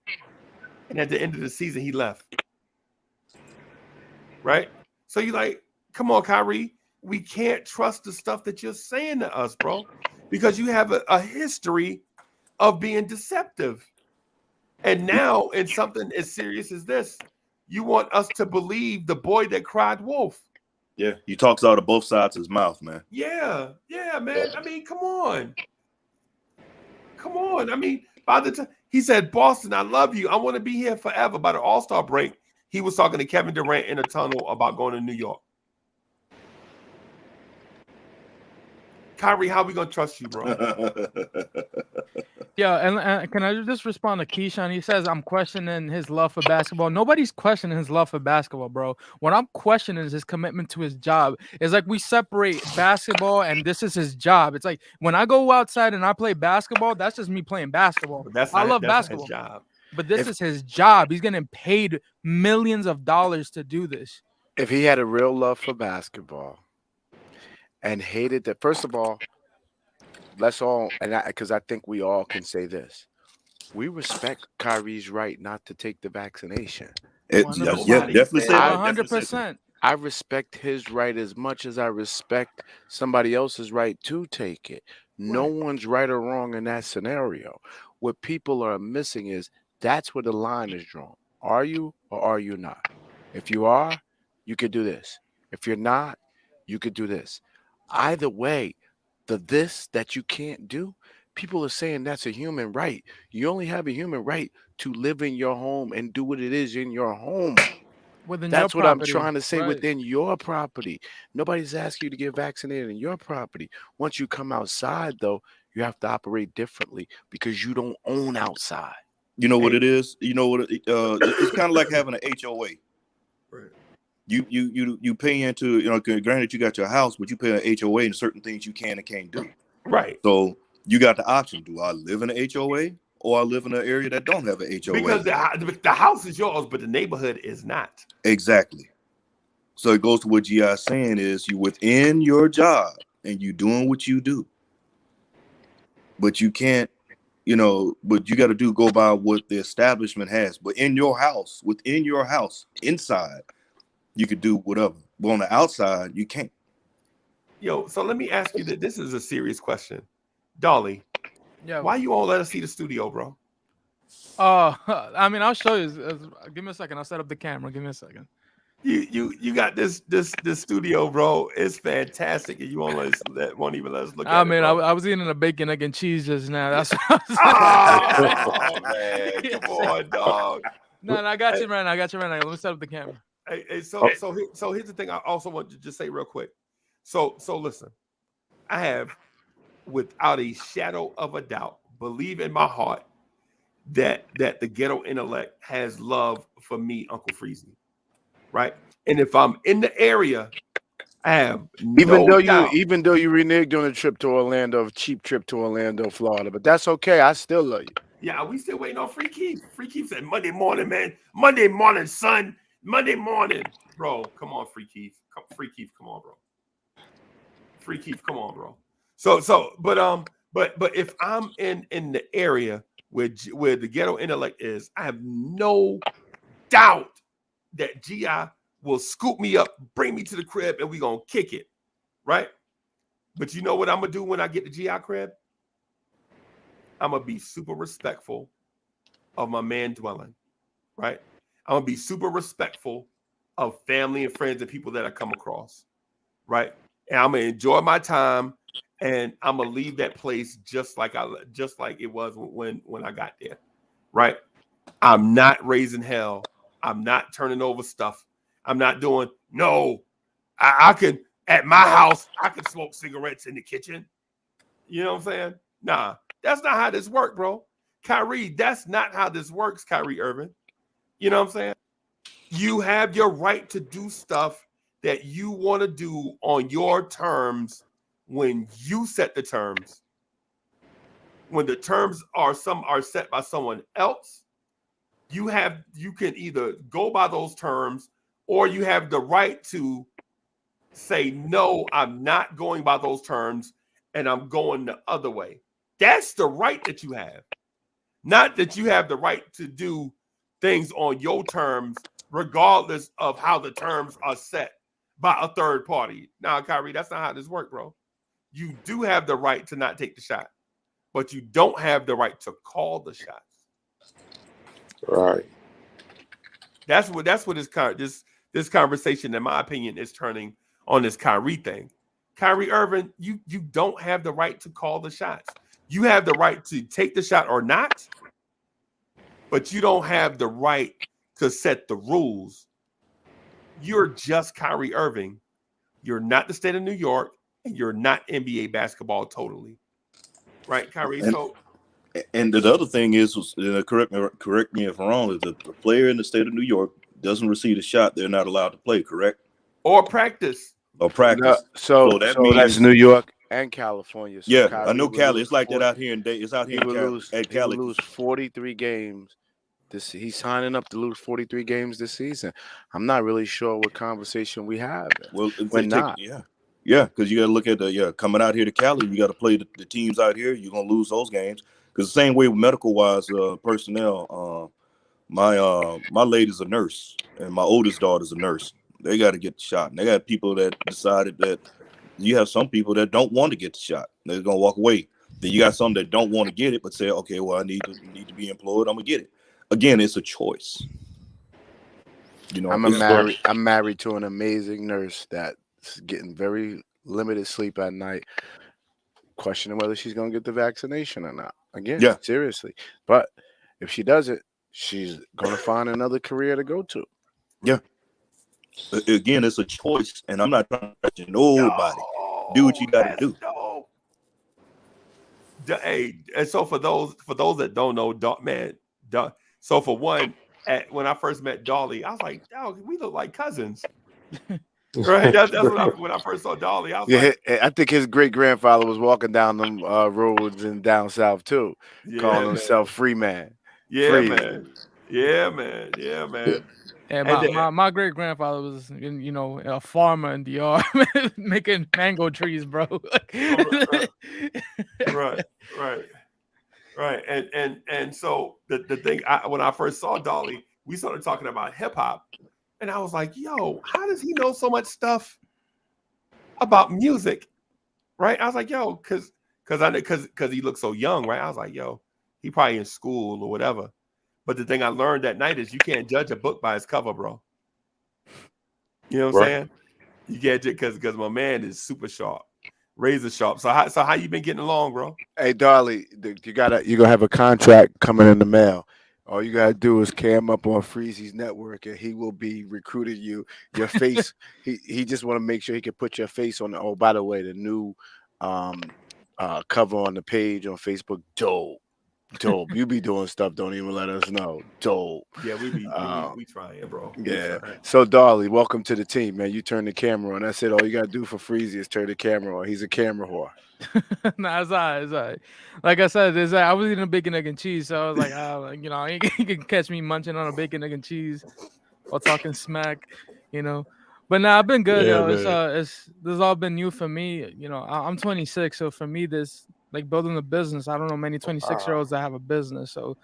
And at the end of the season, he left. Right? So you're like, come on, Kyrie. We can't trust the stuff that you're saying to us, bro, because you have a history of being deceptive. And now in something as serious as this, you want us to believe the boy that cried wolf. Yeah, he talks out of both sides of his mouth, man. Yeah, man. I mean, come on. I mean, by the time he said, "Boston, I love you. I want to be here forever." By the All-Star break, he was talking to Kevin Durant in a tunnel about going to New York. Kyrie, how we gonna trust you, bro? Yeah, and can I just respond to Keyshawn? He says I'm questioning his love for basketball. Nobody's questioning his love for basketball, bro. What I'm questioning is his commitment to his job. It's like we separate basketball and this is his job. It's like when I go outside and I play basketball, that's just me playing basketball. But I love that's basketball. his job. But this is his job. He's getting paid millions of dollars to do this. If he had a real love for basketball and hated that, first of all, let's all, because I think we all can say this. We respect Kyrie's right not to take the vaccination. Yeah, definitely say that. 100%. I respect his right as much as I respect somebody else's right to take it. No one's right or wrong in that scenario. What people are missing is that's where the line is drawn. Are you or are you not? If you are, you could do this. If you're not, you could do this. Either way, this that you can't do, people are saying that's a human right. You only have a human right to live in your home and do what it is in your home. That's what I'm trying to say, within your property. Nobody's asking you to get vaccinated in your property. Once you come outside, though, you have to operate differently because you don't own outside. You know what it is? You know what? It's kind of like having an HOA. Right. You pay into, you know, granted you got your house, but you pay an HOA and certain things you can and can't do. Right. So you got the option. Do I live in an HOA or I live in an area that don't have an HOA? Because the house is yours, but the neighborhood is not. Exactly. So it goes to what G.I.'s saying is you within your job and you doing what you do. But you can't, you know, but you got to go by what the establishment has. But in your house, within your house, inside, you could do whatever. But on the outside, you can't. Yo, so let me ask you that. This is a serious question. Dolly, yeah, why you won't let us see the studio, bro? I mean, I'll show you. Give me a second. I'll set up the camera. Give me a second. You got this studio, bro. It's fantastic, and you won't even let us look at it. I mean, I was eating a bacon, egg, and cheese just now. That's what oh man, come on, dog. No, I got you right now. Let me set up the camera. Hey, so here's the thing. I also want to just say real quick. So listen, I have, without a shadow of a doubt, believe in my heart that the ghetto intellect has love for me, Uncle Freezy, right? And if I'm in the area, I have even no doubt. Even though you reneged on a trip to Orlando, cheap trip to Orlando, Florida, but that's okay. I still love you. Yeah, we still waiting on Free Keith. Free Keith said Monday morning, man. Monday morning, son. Monday morning, bro. Come on, Free Keith. Free Keith, come on, bro. Free Keith, come on, bro. But if I'm in the area where the ghetto intellect is, I have no doubt that G.I. will scoop me up, bring me to the crib, and we gonna kick it, right? But you know what I'm gonna do when I get to G.I. crib? I'm gonna be super respectful of my man dwelling, right? I'm gonna be super respectful of family and friends and people that I come across, right? And I'm gonna enjoy my time, and I'm gonna leave that place just like it was when I got there, right? I'm not raising hell. I'm not turning over stuff. I'm not doing no. I can at my house. I can smoke cigarettes in the kitchen. You know what I'm saying? Nah, that's not how this works, bro. Kyrie, that's not how this works, Kyrie Irving. You know what I'm saying? You have your right to do stuff that you want to do on your terms when you set the terms. When the terms are set by someone else, you can either go by those terms or you have the right to say, no, I'm not going by those terms and I'm going the other way. That's the right that you have. Not that you have the right to do things on your terms, regardless of how the terms are set by a third party. Now, Kyrie, that's not how this works, bro. You do have the right to not take the shot, but you don't have the right to call the shots. Right. That's what this conversation, in my opinion, is turning on this Kyrie thing. Kyrie Irving, you don't have the right to call the shots. You have the right to take the shot or not, but you don't have the right to set the rules. You're just Kyrie Irving. You're not the state of New York, and you're not NBA basketball totally. Right, Kyrie? And the other thing is, correct me if I'm wrong, is that the player in the state of New York doesn't receive a shot, they're not allowed to play, correct? Or practice. Or practice. So that means that's New York and California. So yeah, Kyrie I know Cali. It's like 40, that out here in It's out here in Cali. He will lose 43 games. He's signing up to lose 43 games this season. I'm not really sure what conversation we have. Well, not. Yeah, because you got to look at coming out here to Cali. You got to play the teams out here. You're gonna lose those games because the same way with medical wise personnel. My lady's a nurse and my oldest daughter's a nurse. They got to get the shot, and they got people that decided that you have some people that don't want to get the shot. They're gonna walk away. Then you got some that don't want to get it, but say, okay, well, I need to be employed. I'm gonna get it. Again, it's a choice. You know, I'm married to an amazing nurse that's getting very limited sleep at night, questioning whether she's gonna get the vaccination or not. Again, seriously. But if she doesn't, she's gonna find another career to go to. Yeah. Again, it's a choice, and I'm not trying to pressure nobody. Do what you got to do. Hey, and so for those that don't know, so for one, when I first met Dolly, I was like, "Dog, we look like cousins." Right? That's when I first saw Dolly. I was like, I think his great grandfather was walking down them roads and down south too, calling himself Free Man. Yeah, man. Yeah, man. Yeah, man. Yeah, my great grandfather was, a farmer in DR, making mango trees, bro. Right. And so the thing, when I first saw Dolly, we started talking about hip hop, and I was like, "Yo, how does he know so much stuff about music?" Right? I was like, "Yo," because he looked so young, right? I was like, "Yo, he probably in school or whatever." But the thing I learned that night is you can't judge a book by its cover, bro. You know what I'm saying? You can't judge because my man is super sharp, razor sharp. So how you been getting along, bro? Hey, Darlie, you're gonna have a contract coming in the mail. All you gotta do is cam up on Freezy's network, and he will be recruiting you. Your face, he just want to make sure he can put your face on. Oh, by the way, the new cover on the page on Facebook, dope. Dope. You be doing stuff, don't even let us know. Dope. Yeah, we trying, bro. Yeah. So, Darley, welcome to the team, man. You turn the camera on. That's it. All you got to do for Freezy is turn the camera on. He's a camera whore. Nah, it's all right. Like I said, I was eating a bacon, egg, and cheese, so I was like, you can catch me munching on a bacon, egg, and cheese or talking smack, But nah, I've been good, yo. This has all been new for me. I'm 26, so for me, this like building a business. I don't know many 26-year-olds that have a business. So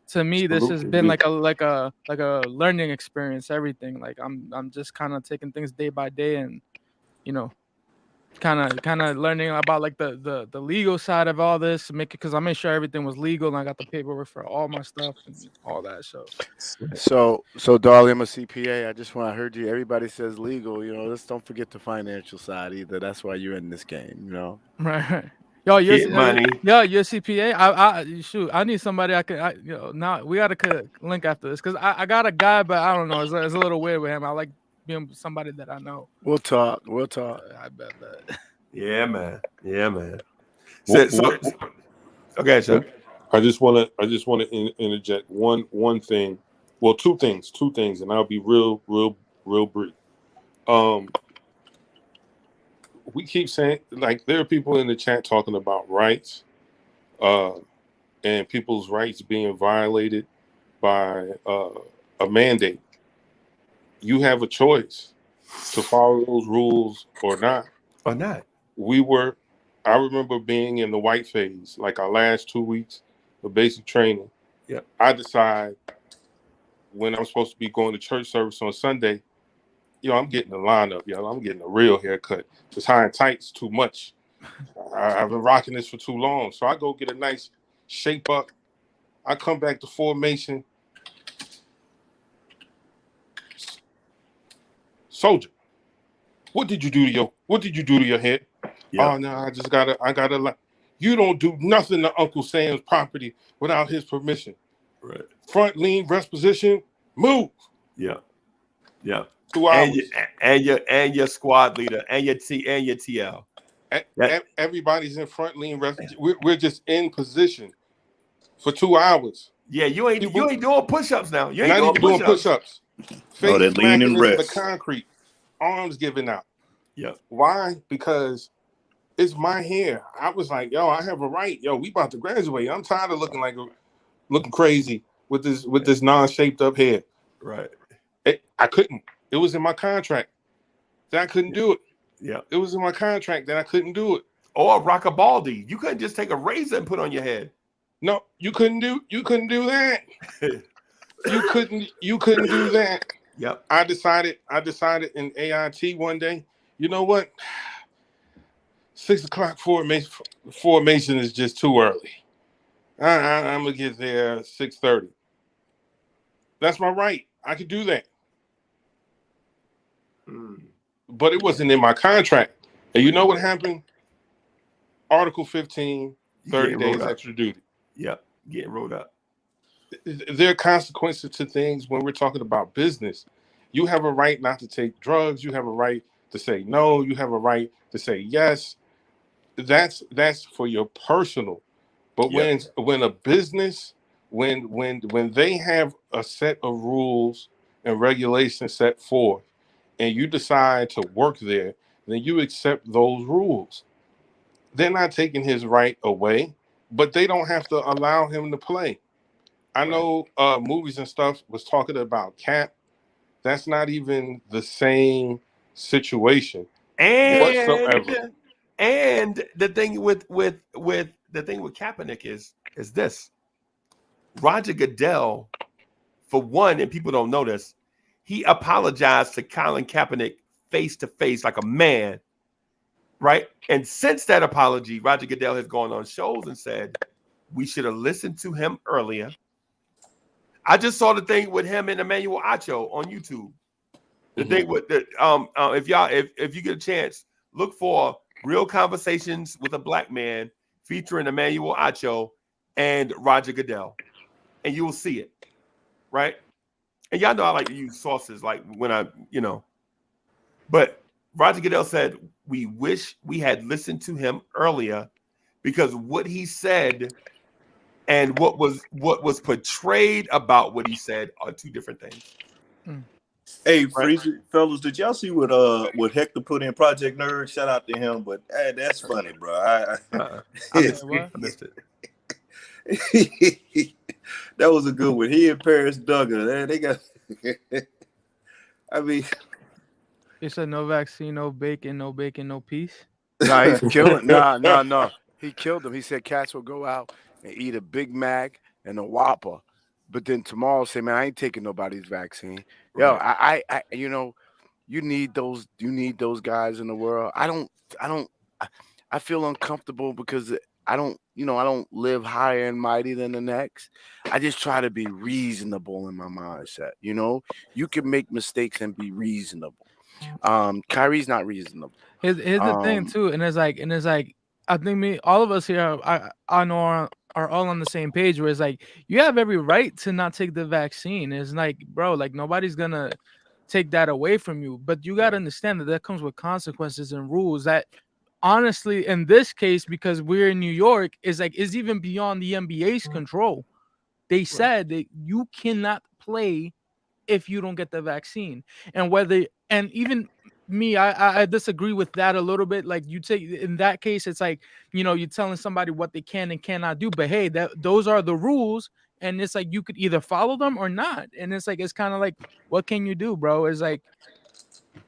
to me, this has been like a learning experience. Everything. Like I'm just kind of taking things day by day, and kind of learning about like the legal side of all this, because I made sure everything was legal and I got the paperwork for all my stuff and all that. So Darley, I'm a CPA. I heard you. Everybody says legal. Let's don't forget the financial side either. That's why you're in this game. Right. Yo, you're money. Yo, you're a CPA. Shoot, I need somebody now we gotta link after this because I got a guy, but I don't know. It's a little weird with him. I like being somebody that I know. We'll talk. I bet that. Yeah, man. Okay, Chuck. I just want to interject one thing. Well, two things, and I'll be real brief. We keep saying, like, there are people in the chat talking about rights, and people's rights being violated by a mandate. You have a choice to follow those rules or not. I remember being in the white phase, like our last 2 weeks of basic training. Yeah. I decide when I'm supposed to be going to church service on Sunday, I'm getting the lineup, I'm getting a real haircut. This high and tight's too much. I've been rocking this for too long. So I go get a nice shape up. I come back to formation. Soldier, what did you do to your head? Yeah. Oh no, I gotta you don't do nothing to Uncle Sam's property without his permission. Right. Front lean, rest position, move. Yeah. 2 hours. And your squad leader and your TL. Everybody's in front lean rest. We're just in position for 2 hours. Yeah, you ain't doing push-ups now. You ain't not even doing push-ups. Oh, that lean and rest. The concrete, arms giving out. Yeah. Why? Because it's my hair. I was like, I have a right. We about to graduate. I'm tired of looking crazy with this non-shaped up hair. Right. I couldn't. It was in my contract that I couldn't do it. Yeah. It was in my contract that I couldn't do it. Or rock a baldy. You couldn't just take a razor and put on your head. No, you couldn't do that. You couldn't do that. Yep. I decided in AIT one day, you know what? 6 o'clock formation is just too early. I'm gonna get there 6:30. That's my right. I could do that. But it wasn't in my contract. And you know what happened? Article 15, 30 days extra duty. Yep. Getting rolled up. There are consequences to things when we're talking about business. You have a right not to take drugs. You have a right to say no. You have a right to say yes. That's for your personal. But when a business, when they have a set of rules and regulations set forth, and you decide to work there, then you accept those rules. They're not taking his right away, but they don't have to allow him to play. I know movies and stuff was talking about Cap. That's not even the same situation whatsoever. And the thing with Kaepernick is this. Roger Goodell, for one, and people don't know this, he apologized to Colin Kaepernick face to face like a man, right? And since that apology, Roger Goodell has gone on shows and said, we should have listened to him earlier. I just saw the thing with him and Emmanuel Acho on YouTube. The thing with the if you get a chance, look for Real Conversations with a Black Man featuring Emmanuel Acho and Roger Goodell, and you will see it, right? And y'all know I like to use sources like when but Roger Goodell said, we wish we had listened to him earlier because what he said and what was portrayed about what he said are two different things. Hey, Freezy, fellas, did y'all see what Hector put in Project Nerd? Shout out to him, but hey, that's funny, bro. I missed it. That was a good one. He and Paris Duggar, they got. I mean, he said no vaccine, no bacon, no peace. Nah, he's killing. No. He killed him. He said cats will go out and eat a Big Mac and a Whopper, but then tomorrow say, man, I ain't taking nobody's vaccine. Yo, I you know, you need those guys in the world. I feel uncomfortable because I don't live higher and mighty than the next. I just try to be reasonable in my mindset. You know, you can make mistakes and be reasonable. Kyrie's not reasonable. Here's the thing too, and it's like I think all of us here I know are all on the same page where it's like you have every right to not take the vaccine. It's like, bro, like nobody's gonna take that away from you, but you got to understand that comes with consequences and rules that honestly in this case, because we're in New York, is even beyond the NBA's control. They said that you cannot play if you don't get the vaccine, and even me, I disagree with that a little bit. Like you take in that case, it's like, you know, you're telling somebody what they can and cannot do, but hey, those are the rules, and it's like you could either follow them or not, and it's like it's kind of like, what can you do, bro? It's like,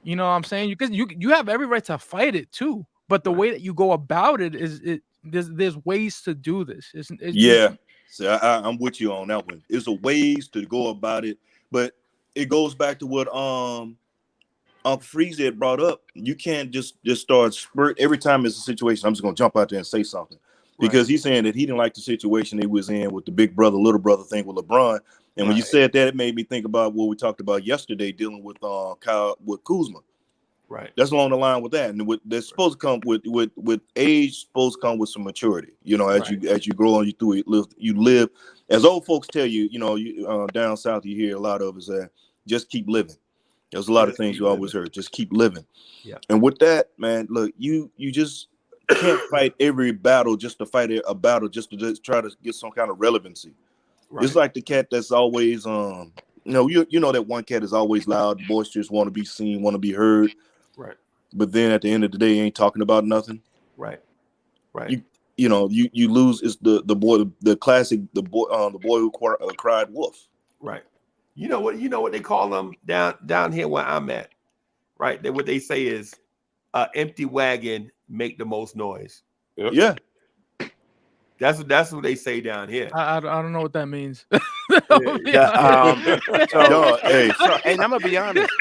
you know what I'm saying? Because you have every right to fight it too, but the way that you go about it there's ways to do this. Yeah, so I'm with you on that one. There's a ways to go about it, but it goes back to what Uncle Freeze had brought up. You can't just start spurt every time it's a situation. I'm just gonna jump out there and say something because he's saying that he didn't like the situation he was in with the big brother, little brother thing with LeBron. And when you said that, it made me think about what we talked about yesterday, dealing with Kuzma. Right. That's along the line with that, and that's supposed to come with age. Supposed to come with some maturity. You know, as you grow on, you live. As old folks tell you, you know, you down south, you hear a lot of us say, just keep living. There's a lot of things you always heard. Just keep living. Yeah. And with that, man, look, you just can't fight every battle just to fight a battle just to just try to get some kind of relevancy. Right. It's like the cat that's always you know that one cat is always loud, boisterous, want to be seen, want to be heard. Right. But then at the end of the day, ain't talking about nothing. Right. Right. You know, you lose. It's the boy, the classic, the boy who cried wolf. Right. You know what they call them down here where I'm at, right? What they say is, empty wagon make the most noise. Yep. Yeah. That's what they say down here. I don't know what that means. And I'm gonna be honest.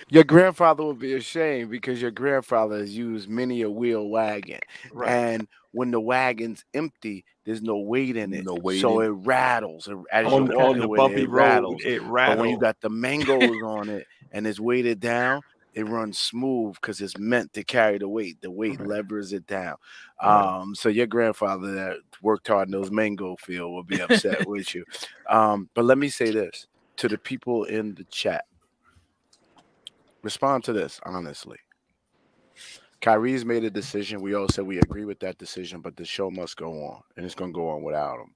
Your grandfather will be ashamed because your grandfather has used many a wheel wagon, and when the wagon's empty, there's no weight in it, so it rattles. As on the bumpy road, it rattles. But when you got the mangoes on it and it's weighted down, it runs smooth because it's meant to carry the weight. The weight levers it down. So your grandfather that worked hard in those mango field will be upset with you. But let me say this to the people in the chat. Respond to this honestly. Kyrie's made a decision. We all said we agree with that decision, but the show must go on, and it's going to go on without him.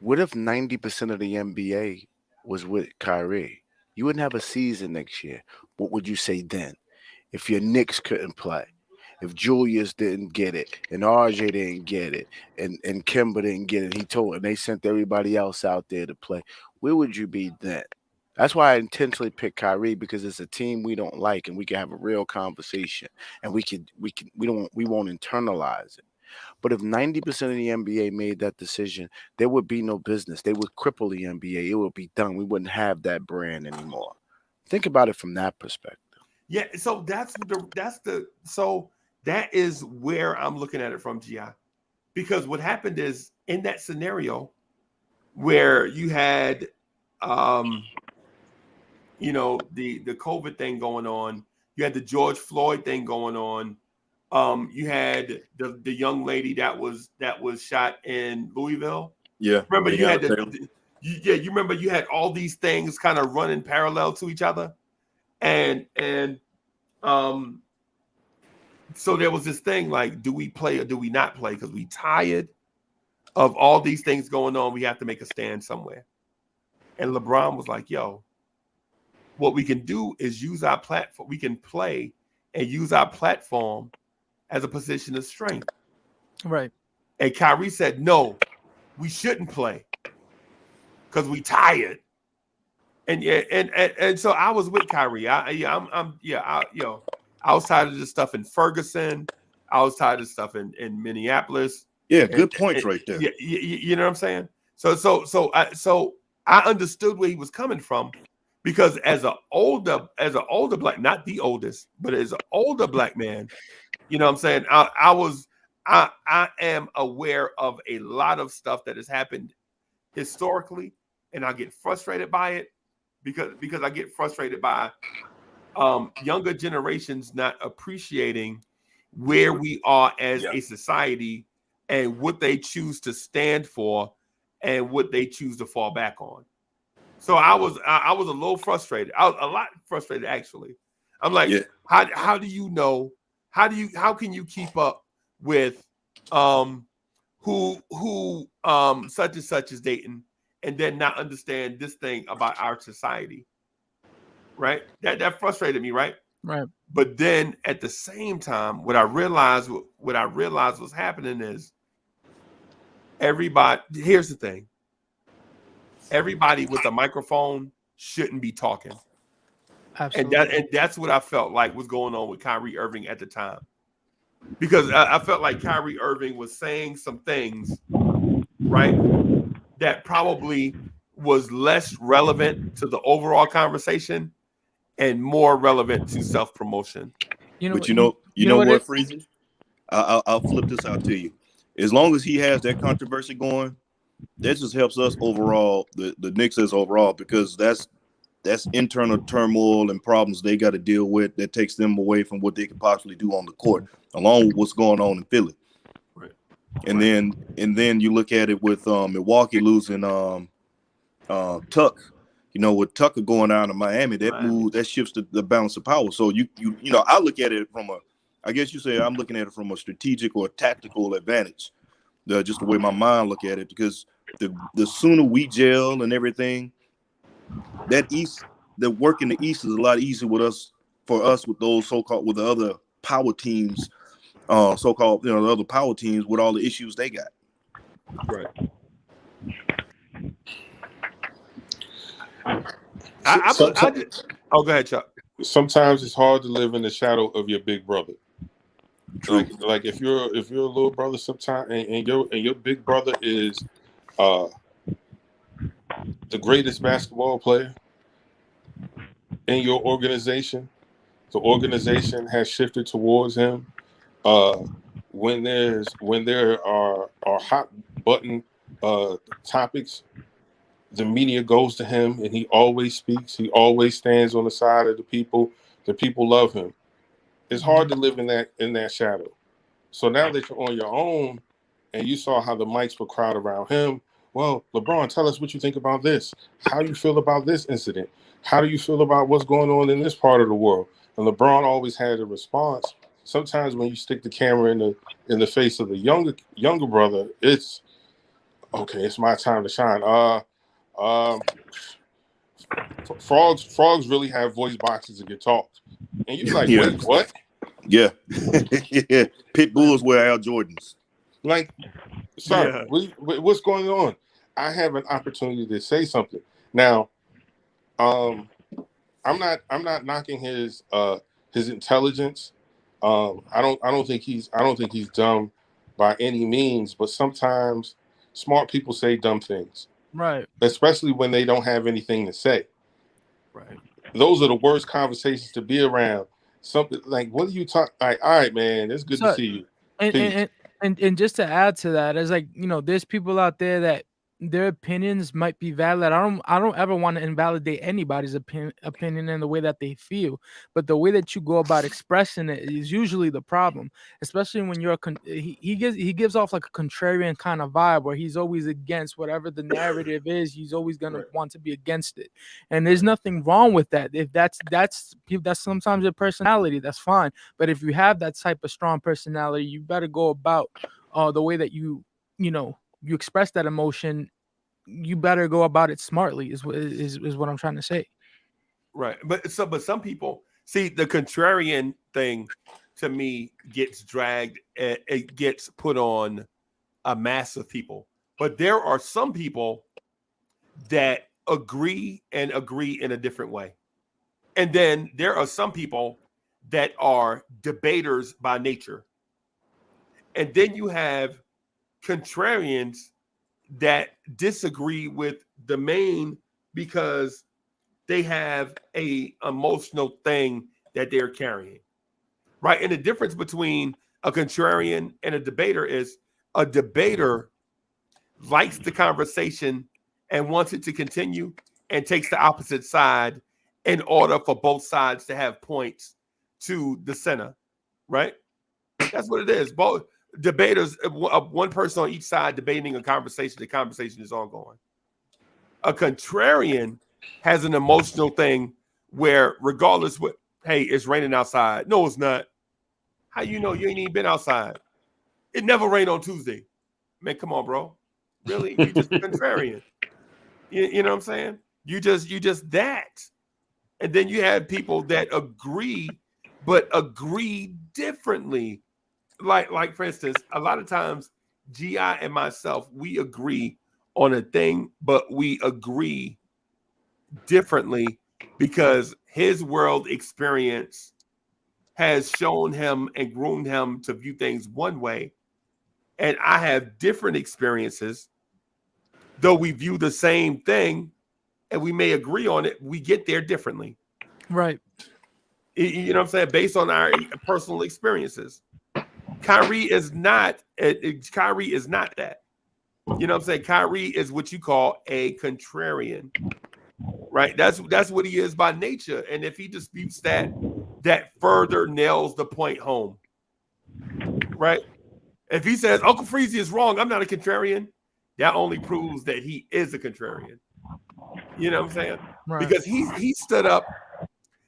What if 90% of the NBA was with Kyrie? You wouldn't have a season next year. What would you say then? If your Knicks couldn't play, if Julius didn't get it, and RJ didn't get it, and Kemba didn't get it, and they sent everybody else out there to play, where would you be then? That's why I intentionally picked Kyrie, because it's a team we don't like, and we can have a real conversation, and we won't internalize it. But if 90% of the NBA made that decision, there would be no business. They would cripple the NBA. It would be done. We wouldn't have that brand anymore. Think about it from that perspective. Yeah, so that is where I'm looking at it from, GI. Because what happened is, in that scenario where you had the COVID thing going on, you had the George Floyd thing going on. You had the young lady that was shot in Louisville. Yeah, remember you had you remember you had all these things kind of running parallel to each other, and so there was this thing like, do we play or do we not play? Because we tired of all these things going on, we have to make a stand somewhere. And LeBron was like, yo, what we can do is use our platform. We can play and use our platform as a position of strength. Right. And Kyrie said, no, we shouldn't play because we tired. And so I was with Kyrie. I was tired of this stuff in Ferguson. I was tired of stuff in Minneapolis. Yeah, good points right there. You know what I'm saying? So I understood where he was coming from, because as an older black, not the oldest, but as an older black man, you know what I'm saying? I am aware of a lot of stuff that has happened historically, and I get frustrated by it because I get frustrated by younger generations not appreciating where we are as a society and what they choose to stand for and what they choose to fall back on. So I was a little frustrated. I was a lot frustrated, actually. I'm like, how do you know? How can you keep up with who such and such is dating and then not understand this thing about our society? Right? That frustrated me, right? Right. But then at the same time, what I realized was happening is everybody, here's the thing. Everybody with a microphone shouldn't be talking. Absolutely. And that's what I felt like was going on with Kyrie Irving at the time. Because I felt like Kyrie Irving was saying some things, right, that probably was less relevant to the overall conversation and more relevant to self-promotion. You know what, Freezy? I'll flip this out to you. As long as he has that controversy going, that just helps us overall, the Knicks as overall, because that's internal turmoil and problems they got to deal with that takes them away from what they could possibly do on the court, along with what's going on in Philly. Right. And then you look at it with Milwaukee losing Tuck. You know, with Tucker going out of Miami, that shifts the balance of power. So you know, I look at it from I guess you say I'm looking at it from a strategic or tactical advantage. Just the way my mind look at it, because the sooner we gel and everything, the work in the East is a lot easier for us with those so-called, with the other power teams, so-called, you know, the other power teams with all the issues they got. Right. Go ahead, Chuck. Sometimes it's hard to live in the shadow of your big brother. Like if you're a little brother, sometimes and your big brother is the greatest basketball player in your organization. The organization has shifted towards him. When there are hot button topics, the media goes to him, and he always speaks. He always stands on the side of the people. The people love him. It's hard to live in that shadow. So now that you're on your own, and you saw how the mics were crowded around him, well, LeBron, tell us what you think about this. How you feel about this incident? How do you feel about what's going on in this part of the world? And LeBron always had a response. Sometimes when you stick the camera in the face of the younger brother, it's okay. It's my time to shine. Frogs really have voice boxes and can talk. And you're like, wait, what? Yeah. Yeah. Pit Bulls wear Air Jordans. Like, sir, what's going on? I have an opportunity to say something. Now, I'm not knocking his intelligence. I don't think he's dumb by any means, but sometimes smart people say dumb things. Right. Especially when they don't have anything to say. Right. Those are the worst conversations to be around. Something like, what do you talk? Like, all right, man, it's good to see you. And just to add to that, it's like, you know, there's people out there that their opinions might be valid. I don't ever want to invalidate anybody's opinion in the way that they feel, but the way that you go about expressing it is usually the problem, especially when you're he gives off like a contrarian kind of vibe where he's always against whatever the narrative is. He's always going to want to be against it, and there's nothing wrong with that. If that's sometimes your personality, that's fine. But if you have that type of strong personality, you better go about the way that you know you express that emotion, you better go about it smartly. Is what I'm trying to say. Right, but some people see the contrarian thing. To me, gets dragged. It gets put on a mass of people. But there are some people that agree and agree in a different way. And then there are some people that are debaters by nature. And then you have contrarians that disagree with the main because they have a emotional thing that they're carrying. Right? And the difference between a contrarian and a debater is a debater likes the conversation and wants it to continue and takes the opposite side in order for both sides to have points to the center, right? That's what it is. Both debaters, one person on each side debating a conversation, the conversation is ongoing. A contrarian has an emotional thing where regardless what, hey, it's raining outside. No, it's not. How you know? You ain't even been outside. It never rained on Tuesday. Man, come on, bro. Really? You just contrarian. You know what I'm saying? You just that. And then you have people that agree, but agree differently. Like for instance, a lot of times GI and myself, we agree on a thing, but we agree differently because his world experience has shown him and groomed him to view things one way. And I have different experiences, though we view the same thing and we may agree on it, we get there differently. Right. You know what I'm saying? Based on our personal experiences. Kyrie is not that. You know what I'm saying? Kyrie is what you call a contrarian. Right? That's what he is by nature. And if he disputes that further nails the point home. Right? If he says Uncle Freezy is wrong, I'm not a contrarian, that only proves that he is a contrarian. You know what I'm saying? Right. Because he stood up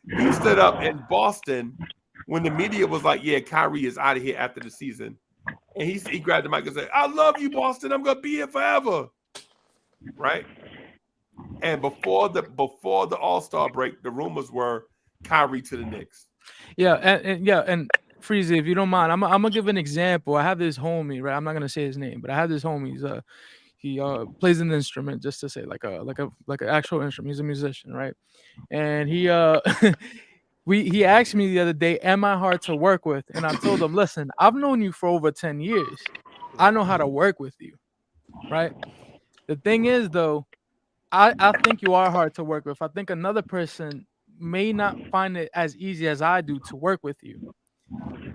in Boston when the media was like, yeah, Kyrie is out of here after the season. And he grabbed the mic and said, I love you, Boston. I'm gonna be here forever. Right? And before the All-Star break, the rumors were Kyrie to the Knicks. Yeah, and Freezy, if you don't mind, I'm gonna give an example. I have this homie, right? I'm not gonna say his name, but I have this homie. He plays an instrument, just to say, like an actual instrument. He's a musician, right? And he he asked me the other day, am I hard to work with? And I told him, listen, I've known you for over 10 years. I know how to work with you, right? The thing is, though, I think you are hard to work with. I think another person may not find it as easy as I do to work with you.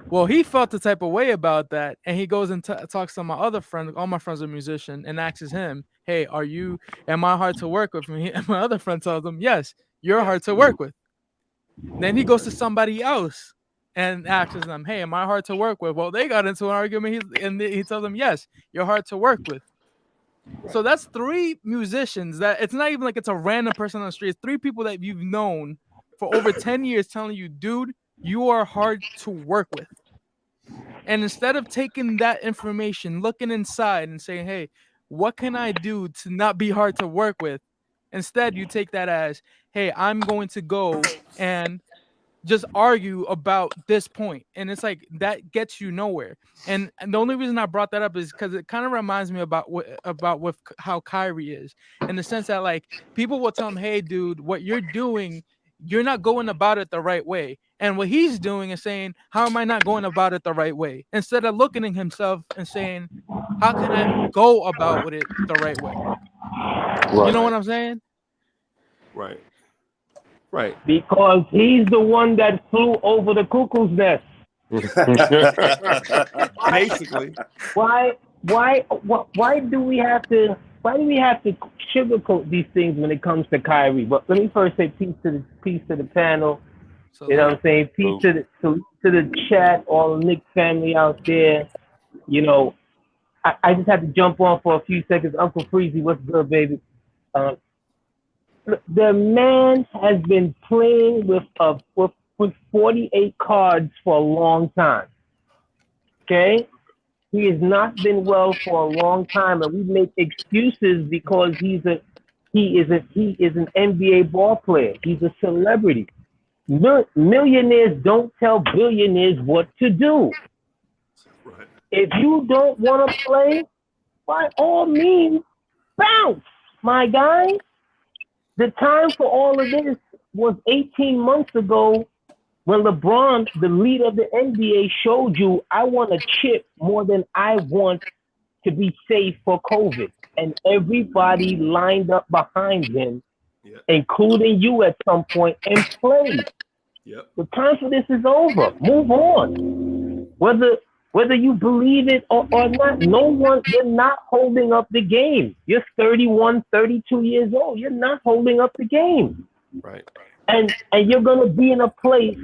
Well, he felt the type of way about that, and he goes and talks to my other friend. All my friends are musicians, and asks him, hey, am I hard to work with? And my other friend tells him, yes, you're hard to work with. Then he goes to somebody else and asks them, hey, am I hard to work with? Well, they got into an argument, and he tells them, yes, you're hard to work with. So that's 3 musicians that it's not even like it's a random person on the street. It's 3 people that you've known for over 10 years telling you, dude, you are hard to work with. And instead of taking that information, looking inside and saying, hey, what can I do to not be hard to work with? Instead, you take that as, hey, I'm going to go and just argue about this point. And it's like, that gets you nowhere. And the only reason I brought that up is because it kind of reminds me about with how Kyrie is, in the sense that, like, people will tell him, hey, dude, what you're doing, you're not going about it the right way. And what he's doing is saying, how am I not going about it the right way? Instead of looking at himself and saying, how can I go about it the right way? Right. You know what I'm saying? Right. Right. Because he's the one that flew over the cuckoo's nest. Basically. Why do we have to sugarcoat these things when it comes to Kyrie? But let me first say peace to the panel. You know what I'm saying? Peace to the chat, all the Knicks family out there. You know, I just had to jump on for a few seconds. Uncle Freezy, what's good, baby? The man has been playing with 48 cards for a long time. Okay? He has not been well for a long time, and we make excuses because he is an NBA ball player. He's a celebrity. Millionaires don't tell billionaires what to do. Right. If you don't want to play, by all means, bounce, my guy. The time for all of this was 18 months ago when LeBron, the leader of the NBA, showed you, I want a chip more than I want to be safe for COVID. And everybody lined up behind him, including you at some point, and played. Yep. The time for this is over. Move on. Whether you believe it or not, you're not holding up the game. You're 31, 32 years old. You're not holding up the game. Right. And you're going to be in a place,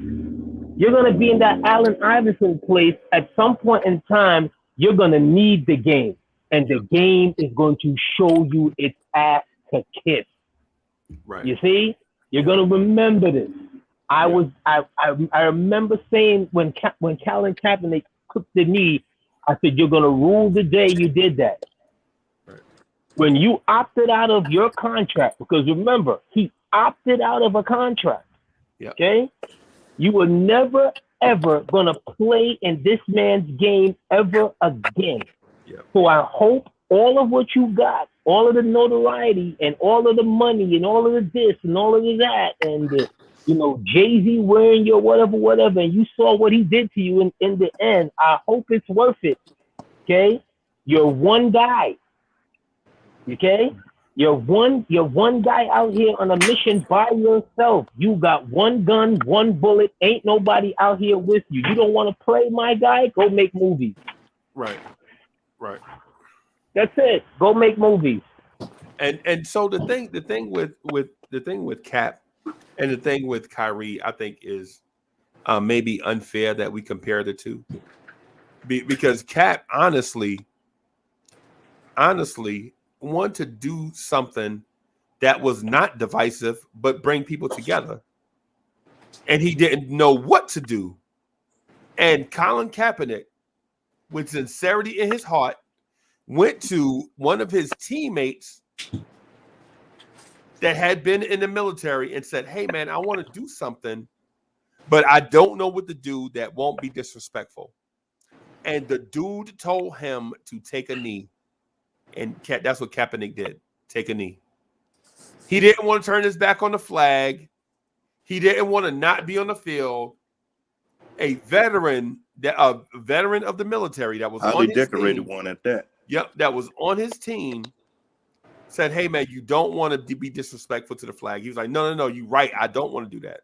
you're going to be in that Allen Iverson place at some point in time, you're going to need the game. And the game is going to show you its ass to kiss. Right. You see? You're going to remember this. I remember saying when Colin Kaepernick took the knee, I said, you're going to rule the day you did that. Right. When you opted out of your contract, because remember, he opted out of a contract. Yep. Okay? You were never, ever going to play in this man's game ever again. Yep. So I hope all of what you got, all of the notoriety and all of the money and all of the this and all of the that and the, Jay-Z wearing your whatever, and you saw what he did to you in the end. I hope it's worth it. Okay? You're one guy. Okay? You're one guy out here on a mission by yourself. You got one gun, one bullet. Ain't nobody out here with you. You don't want to play, my guy? Go make movies. Right. Right. That's it. Go make movies. And so the thing with Cap and the thing with Kyrie, I think is maybe unfair that we compare the two, because Cap honestly want to do something that was not divisive but bring people together, and he didn't know what to do. And Colin Kaepernick, with sincerity in his heart, went to one of his teammates that had been in the military and said, hey man, I want to do something, but I don't know what to do that won't be disrespectful. And the dude told him to take a knee. And that's what Kaepernick did. Take a knee. He didn't want to turn his back on the flag. He didn't want to not be on the field. A veteran of the military that was highly on his decorated team, one at that. Yep, that was on his team, said, hey man, you don't want to be disrespectful to the flag. He was like, no, you're right. I don't want to do that.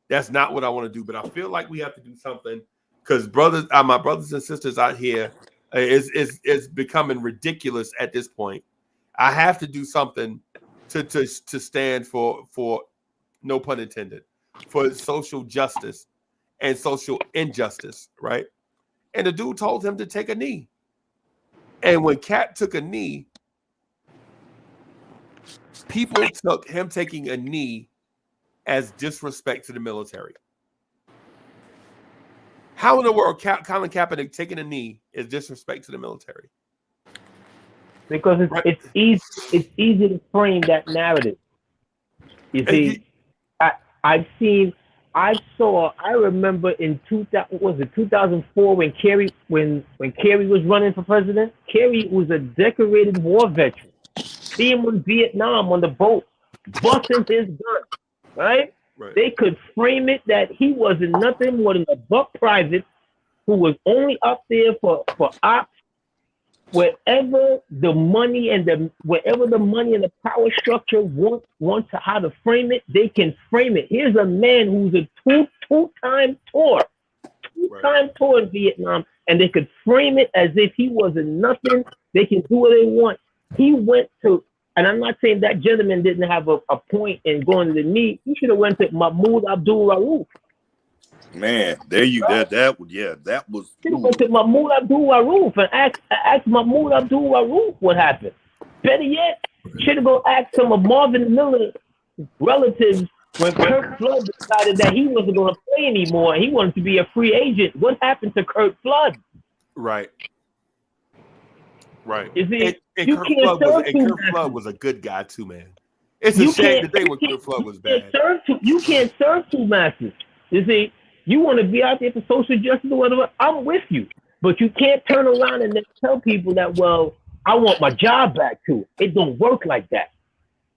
That's not what I want to do. But I feel like we have to do something because my brothers and sisters out here is becoming ridiculous at this point. I have to do something to stand for, no pun intended, for social justice and social injustice, right? And the dude told him to take a knee. And when Cap took a knee, people took him taking a knee as disrespect to the military. How in the world Colin Kaepernick taking a knee is disrespect to the military? Because it's easy to frame that narrative. You see, I remember in 2004 when Kerry was running for president. Kerry was a decorated war veteran. See him in Vietnam on the boat, busting his gun, right? They could frame it that he wasn't nothing more than a buck private who was only up there for ops. Wherever the money and the power structure wants how to frame it, they can frame it. Here's a man who's a two-time tour in Vietnam, and they could frame it as if he wasn't nothing. They can do what they want. He went to, and I'm not saying that gentleman didn't have a point in going to the knee. He should have went to Mahmoud Abdul Rauf. Man, there you go. That was. Should have went to Mahmoud Abdul Rauf and asked Mahmoud Abdul Rauf what happened. Better yet, should have go ask some of Marvin Miller's relatives when Kurt Flood decided that he wasn't going to play anymore. He wanted to be a free agent. What happened to Kurt Flood? Right. Right. You see, And you Kirk can't serve two Flood masters. was a good guy too, man. It's a shame the day when Kirk Flood was bad. You can't serve two masters. You see, you want to be out there for social justice or whatever, I'm with you. But you can't turn around and then tell people that, well, I want my job back too. It don't work like that.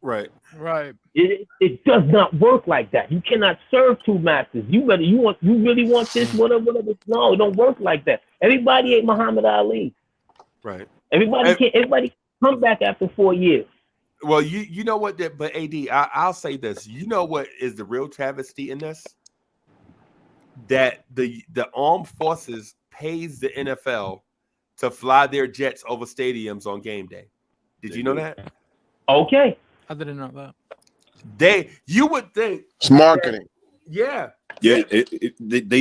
Right. Right. It does not work like that. You cannot serve two masters. You really want this, whatever. No, it don't work like that. Everybody ain't Muhammad Ali. Right. Everybody come back after 4 years. Well, you know what, but AD, I'll say this. You know what is the real travesty in this? That the armed forces pays the NFL to fly their jets over stadiums on game day. Did you know that? Okay. I didn't know that. You would think it's marketing. Yeah. They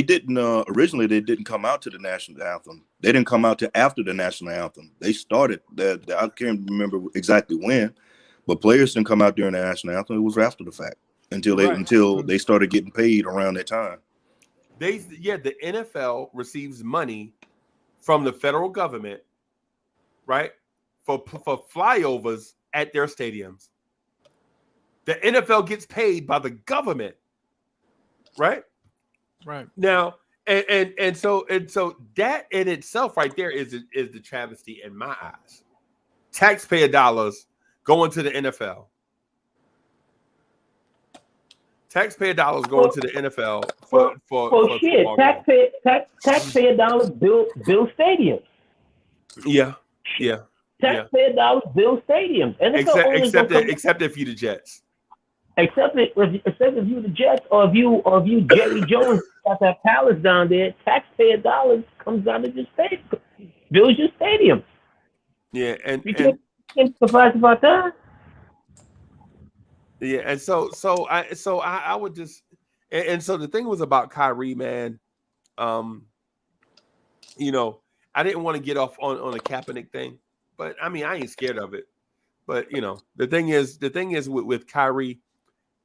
didn't originally. They didn't come out to the national anthem. They didn't come out to after the national anthem. They started that. I can't remember exactly when, but players didn't come out during the national anthem. It was after the fact until they started getting paid around that time. The NFL receives money from the federal government, right, for flyovers at their stadiums. The NFL gets paid by the government, right? Right. Now, and so that in itself right there is the travesty in my eyes. Taxpayer dollars going to the NFL. Taxpayer dollars going to the NFL for shit. Taxpayer dollars build stadiums. Yeah. Taxpayer dollars build stadiums. And except if you the Jets. Except if you the Jets or if you Jerry Jones got that palace down there, taxpayer dollars comes down to just build your stadium. Yeah, and you can't surprise about that. Yeah, and so I would just and so the thing was about Kyrie, man. You know, I didn't want to get off on a Kaepernick thing, but I mean I ain't scared of it. But you know, the thing is with Kyrie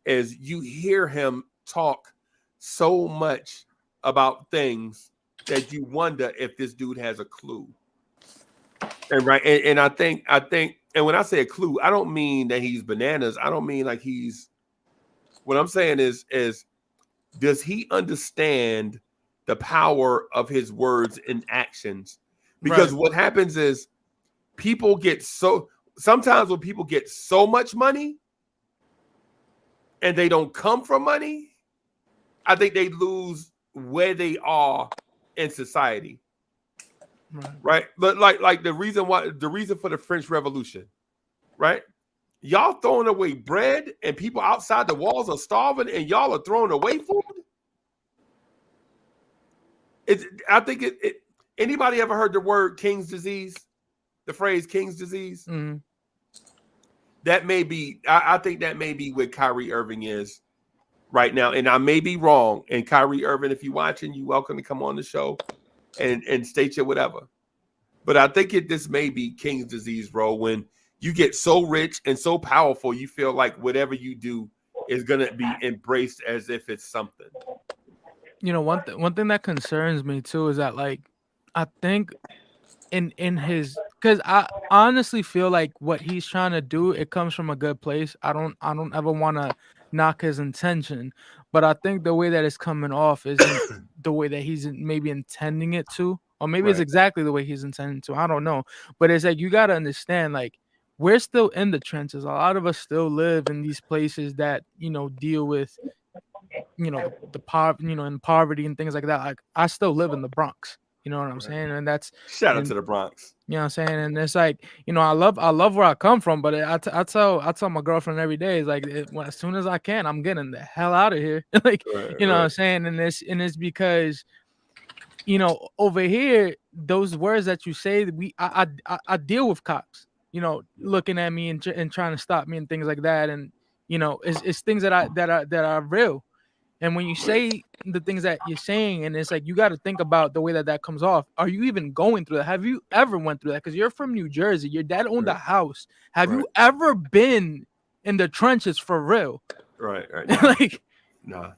is you hear him talk so much about things that you wonder if this dude has a clue. And and I think and when I say a clue, I don't mean that he's bananas. I don't mean like he's what I'm saying is does he understand the power of his words and actions? Because what happens is people get sometimes when people get so much money and they don't come from money, I think they lose where they are in society. Right? But like the reason for the French Revolution, right? Y'all throwing away bread and people outside the walls are starving and y'all are throwing away food. I think anybody ever heard the word King's disease? The phrase King's disease? Mm-hmm. That may be, I think that may be what Kyrie Irving is right now. And I may be wrong. And Kyrie Irving, if you're watching, you're welcome to come on the show and state your whatever. But I think this may be King's disease, bro, when you get so rich and so powerful, you feel like whatever you do is going to be embraced as if it's something. You know, one thing that concerns me too is that, like, I think in his, because I honestly feel like what he's trying to do, it comes from a good place. I don't ever want to knock his intention, but I think the way that it's coming off isn't the way that he's maybe intending it to, or maybe it's exactly the way he's intending to. I don't know, but it's like you got to understand, like, we're still in the trenches. A lot of us still live in these places that, you know, deal with, you know, the poverty, you know, and poverty and things like that. Like, I still live in the Bronx. You know what I'm saying? And that's shout out to the Bronx. You know what I'm saying? And it's like, you know, I love where I come from, but I tell my girlfriend every day, is like, as soon as I can, I'm getting the hell out of here. Like, you know what I'm saying? And it's because, you know, over here, those words that you say, I deal with cops, you know, looking at me and trying to stop me and things like that. And, you know, it's things that are real. And when you say the things that you're saying, and it's like, you got to think about the way that comes off. Are you even going through that? Have you ever went through that? Because you're from New Jersey. Your dad owned a house. Have you ever been in the trenches for real? Right. Like, nah.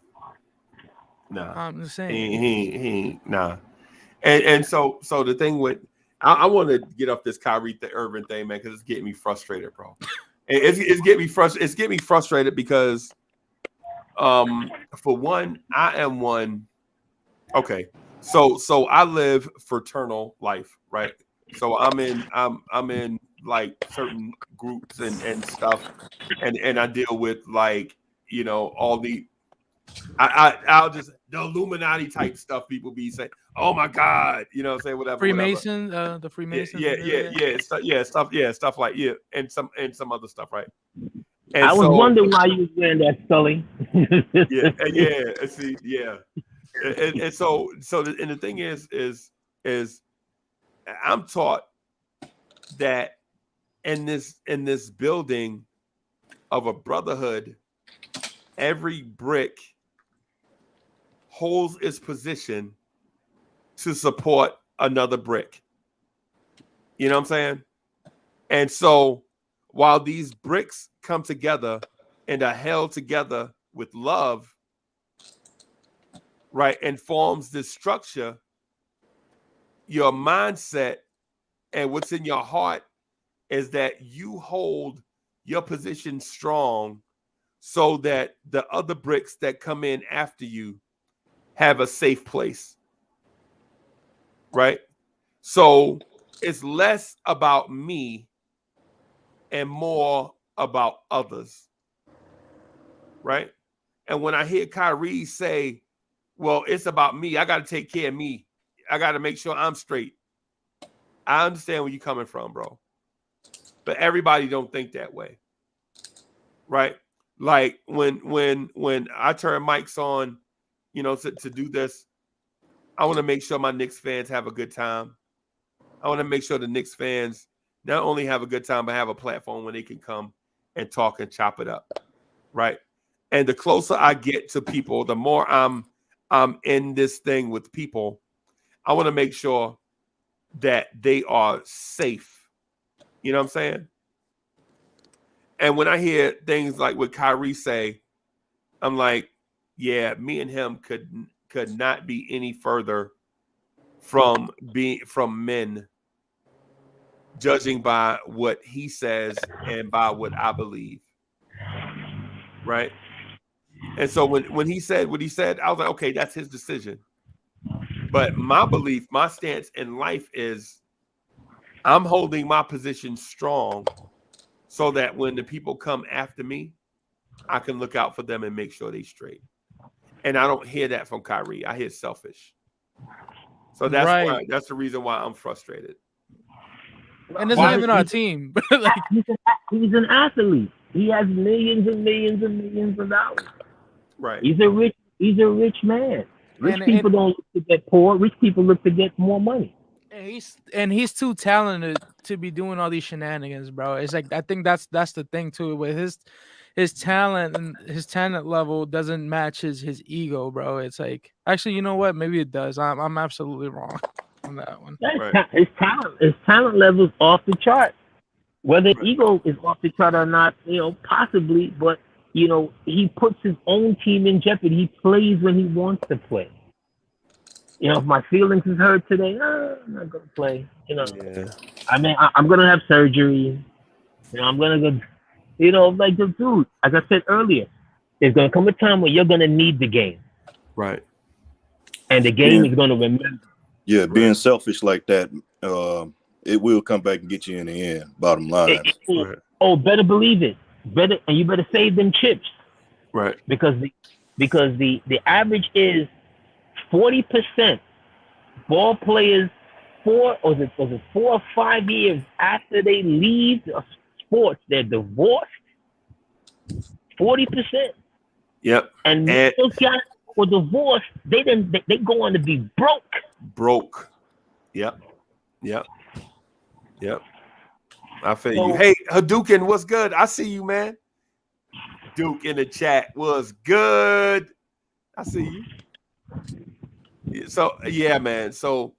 I'm just saying. He nah. And so the thing with, I want to get off this Kyrie Irving thing, man, because it's getting me frustrated, bro. It's getting me frustrated. It's getting me frustrated because, for one, I am one. Okay, so I live fraternal life, right? So I'm in like certain groups and stuff, and I deal with like all the I'll just the Illuminati type stuff people be saying, oh my God, say whatever. Freemason, the Freemasons. Stuff like and some other stuff, right? And I was wondering why you was wearing that, Sully. And the thing is I'm taught that in this building of a brotherhood, every brick holds its position to support another brick. You know what I'm saying? And so while these bricks come together and are held together with love, right, and forms this structure, your mindset and what's in your heart is that you hold your position strong so that the other bricks that come in after you have a safe place, right? So it's less about me and more about others, right? And when I hear Kyrie say, well, it's about me, I got to take care of me, I got to make sure I'm straight. I understand where you're coming from, bro. But everybody don't think that way, right? Like when I turn mics on, to do this, I want to make sure my Knicks fans have a good time. I want to make sure the Knicks fans not only have a good time, but have a platform where they can come and talk and chop it up, right? And the closer I get to people, the more I'm in this thing with people, I want to make sure that they are safe. You know what I'm saying? And when I hear things like what Kyrie say, I'm like, yeah, me and him could not be any further from men, judging by what he says and by what I believe. Right? And so when he said what he said, I was like, okay, that's his decision. But my belief, my stance in life is I'm holding my position strong so that when the people come after me, I can look out for them and make sure they straight. And I don't hear that from Kyrie. I hear selfish. So that's why. That's the reason why I'm frustrated. And it's not even our team. Like, he's an athlete. He has millions and millions and millions of dollars. Right. He's a rich man. Rich people don't look to get poor. Rich people look to get more money. And he's too talented to be doing all these shenanigans, bro. It's like I think that's the thing too. With his talent and his talent level doesn't match his ego, bro. It's like, actually, you know what? Maybe it does. I'm absolutely wrong on that one. His talent level is off the chart. Whether ego is off the chart or not, possibly, but he puts his own team in jeopardy. He plays when he wants to play. If my feelings is hurt today, I'm not gonna play. I mean, I'm gonna have surgery. I'm gonna go. Like the dude, as I said earlier, there's gonna come a time where you're gonna need the game, right? And the game is gonna remember. Yeah, being selfish like that, it will come back and get you in the end. Bottom line. Better believe it. And you better save them chips, right? Because the average is 40% ball players 4 or 5 years after they leave sports, they're divorced. 40%. Yep. And those guys who are divorced, they go on to be broke. Yep. I feel you. Hey, Hadouken, what's good? I see you, man. Duke in the chat was good. I see you. So yeah, man. So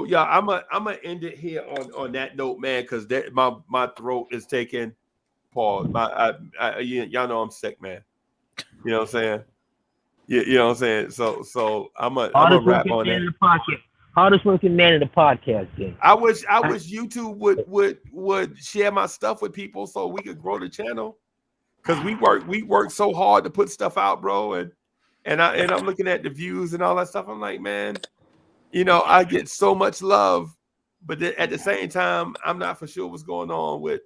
yeah, I'm gonna end it here on that note, man, because that my throat is taking pause. Y'all know I'm sick, man. You know what I'm saying? You know what I'm saying? So I'm gonna wrap on that. Hardest working man in the podcast game. I wish YouTube would share my stuff with people so we could grow the channel. Cause we work so hard to put stuff out, bro. And I'm looking at the views and all that stuff. I'm like, man, I get so much love, but at the same time, I'm not for sure what's going on with,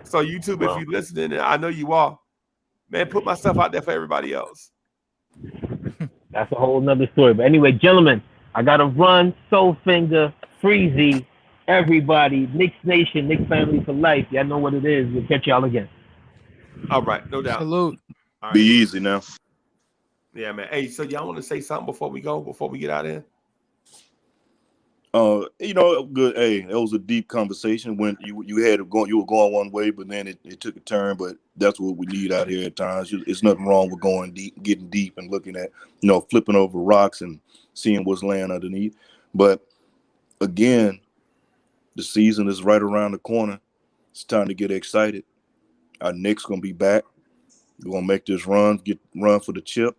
So YouTube, if you're listening, and I know you are, man, put my stuff out there for everybody else. That's a whole nother story. But anyway, gentlemen, I gotta run. Soulfinger, Freezy, everybody, Knicks Nation, Knicks family for life. Y'all know what it is. We'll catch y'all again. All right, no doubt. Salute. All right. Be easy now. Yeah, man. Hey, so y'all want to say something before we get out of here? Good. Hey, that was a deep conversation when you were going one way, but then it took a turn. But that's what we need out here at times. It's nothing wrong with going deep, getting deep, and looking at, flipping over rocks and seeing what's laying underneath. But again, the season is right around the corner. It's time to get excited. Our Knicks gonna be back. We're gonna make this run for the chip,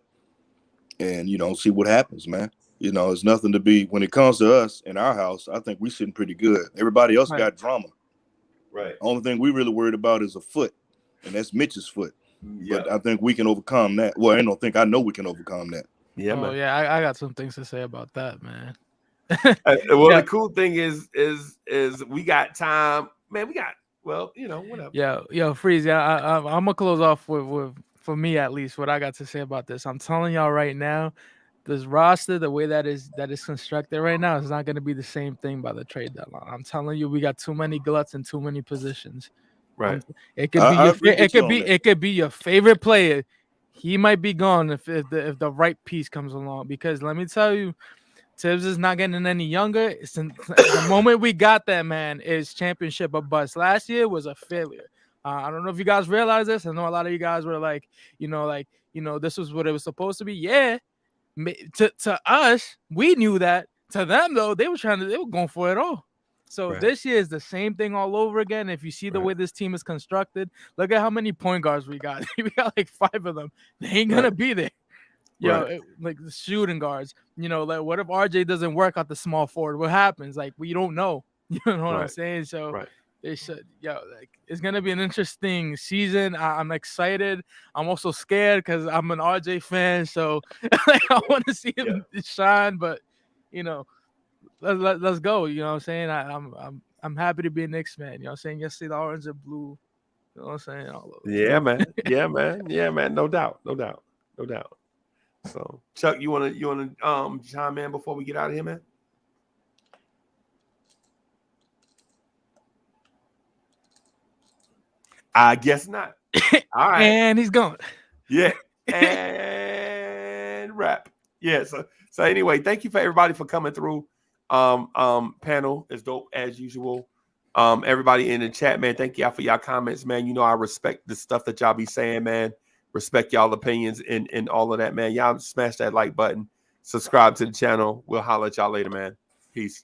and see what happens, man. It's nothing to be when it comes to us in our house. I think we're sitting pretty good. Everybody else got drama. Right. Only thing we really worried about is a foot, and that's Mitch's foot. Yeah. But I think we can overcome that. Well, I know we can overcome that. Yeah, man. Yeah, I got some things to say about that, man. The cool thing is we got time, man. We got whatever. Yo, Freeze. Yeah, I'm gonna close off with for me at least what I got to say about this. I'm telling y'all right now, this roster, the way that is constructed right now, is not going to be the same thing by the trade deadline. I'm telling you, we got too many gluts in too many positions. Right. It could be your favorite player. He might be gone if the right piece comes along. Because let me tell you, Tibbs is not getting any younger. The moment we got that, man, is championship or bust. Last year was a failure. I don't know if you guys realize this. I know a lot of you guys were like, this was what it was supposed to be. Yeah. To us, we knew that. To them, though, they were going for it all. So This year is the same thing all over again. If you see the way this team is constructed, look at how many point guards we got. We got like 5 of them. They ain't gonna be there. Like the shooting guards. Like what if RJ doesn't work out the small forward? What happens? Like we don't know. You know what I'm saying? So they should. It's gonna be an interesting season. I'm excited. I'm also scared because I'm an RJ fan. So I want to see him shine. But let's go. You know what I'm saying? I'm happy to be a Knicks fan. You know what I'm saying? You see the orange and blue. You know what I'm saying? All over. Yeah, man. Yeah, man. No doubt. So, Chuck, you wanna chime in before we get out of here, man? I guess not. All right. And he's gone. Yeah. And wrap. Yeah. So anyway, thank you for everybody for coming through. Panel is dope as usual. Everybody in the chat, man, thank y'all for y'all comments, man. I respect the stuff that y'all be saying, man. Respect y'all opinions and all of that, man. Y'all smash that like button. Subscribe to the channel. We'll holler at y'all later, man. Peace.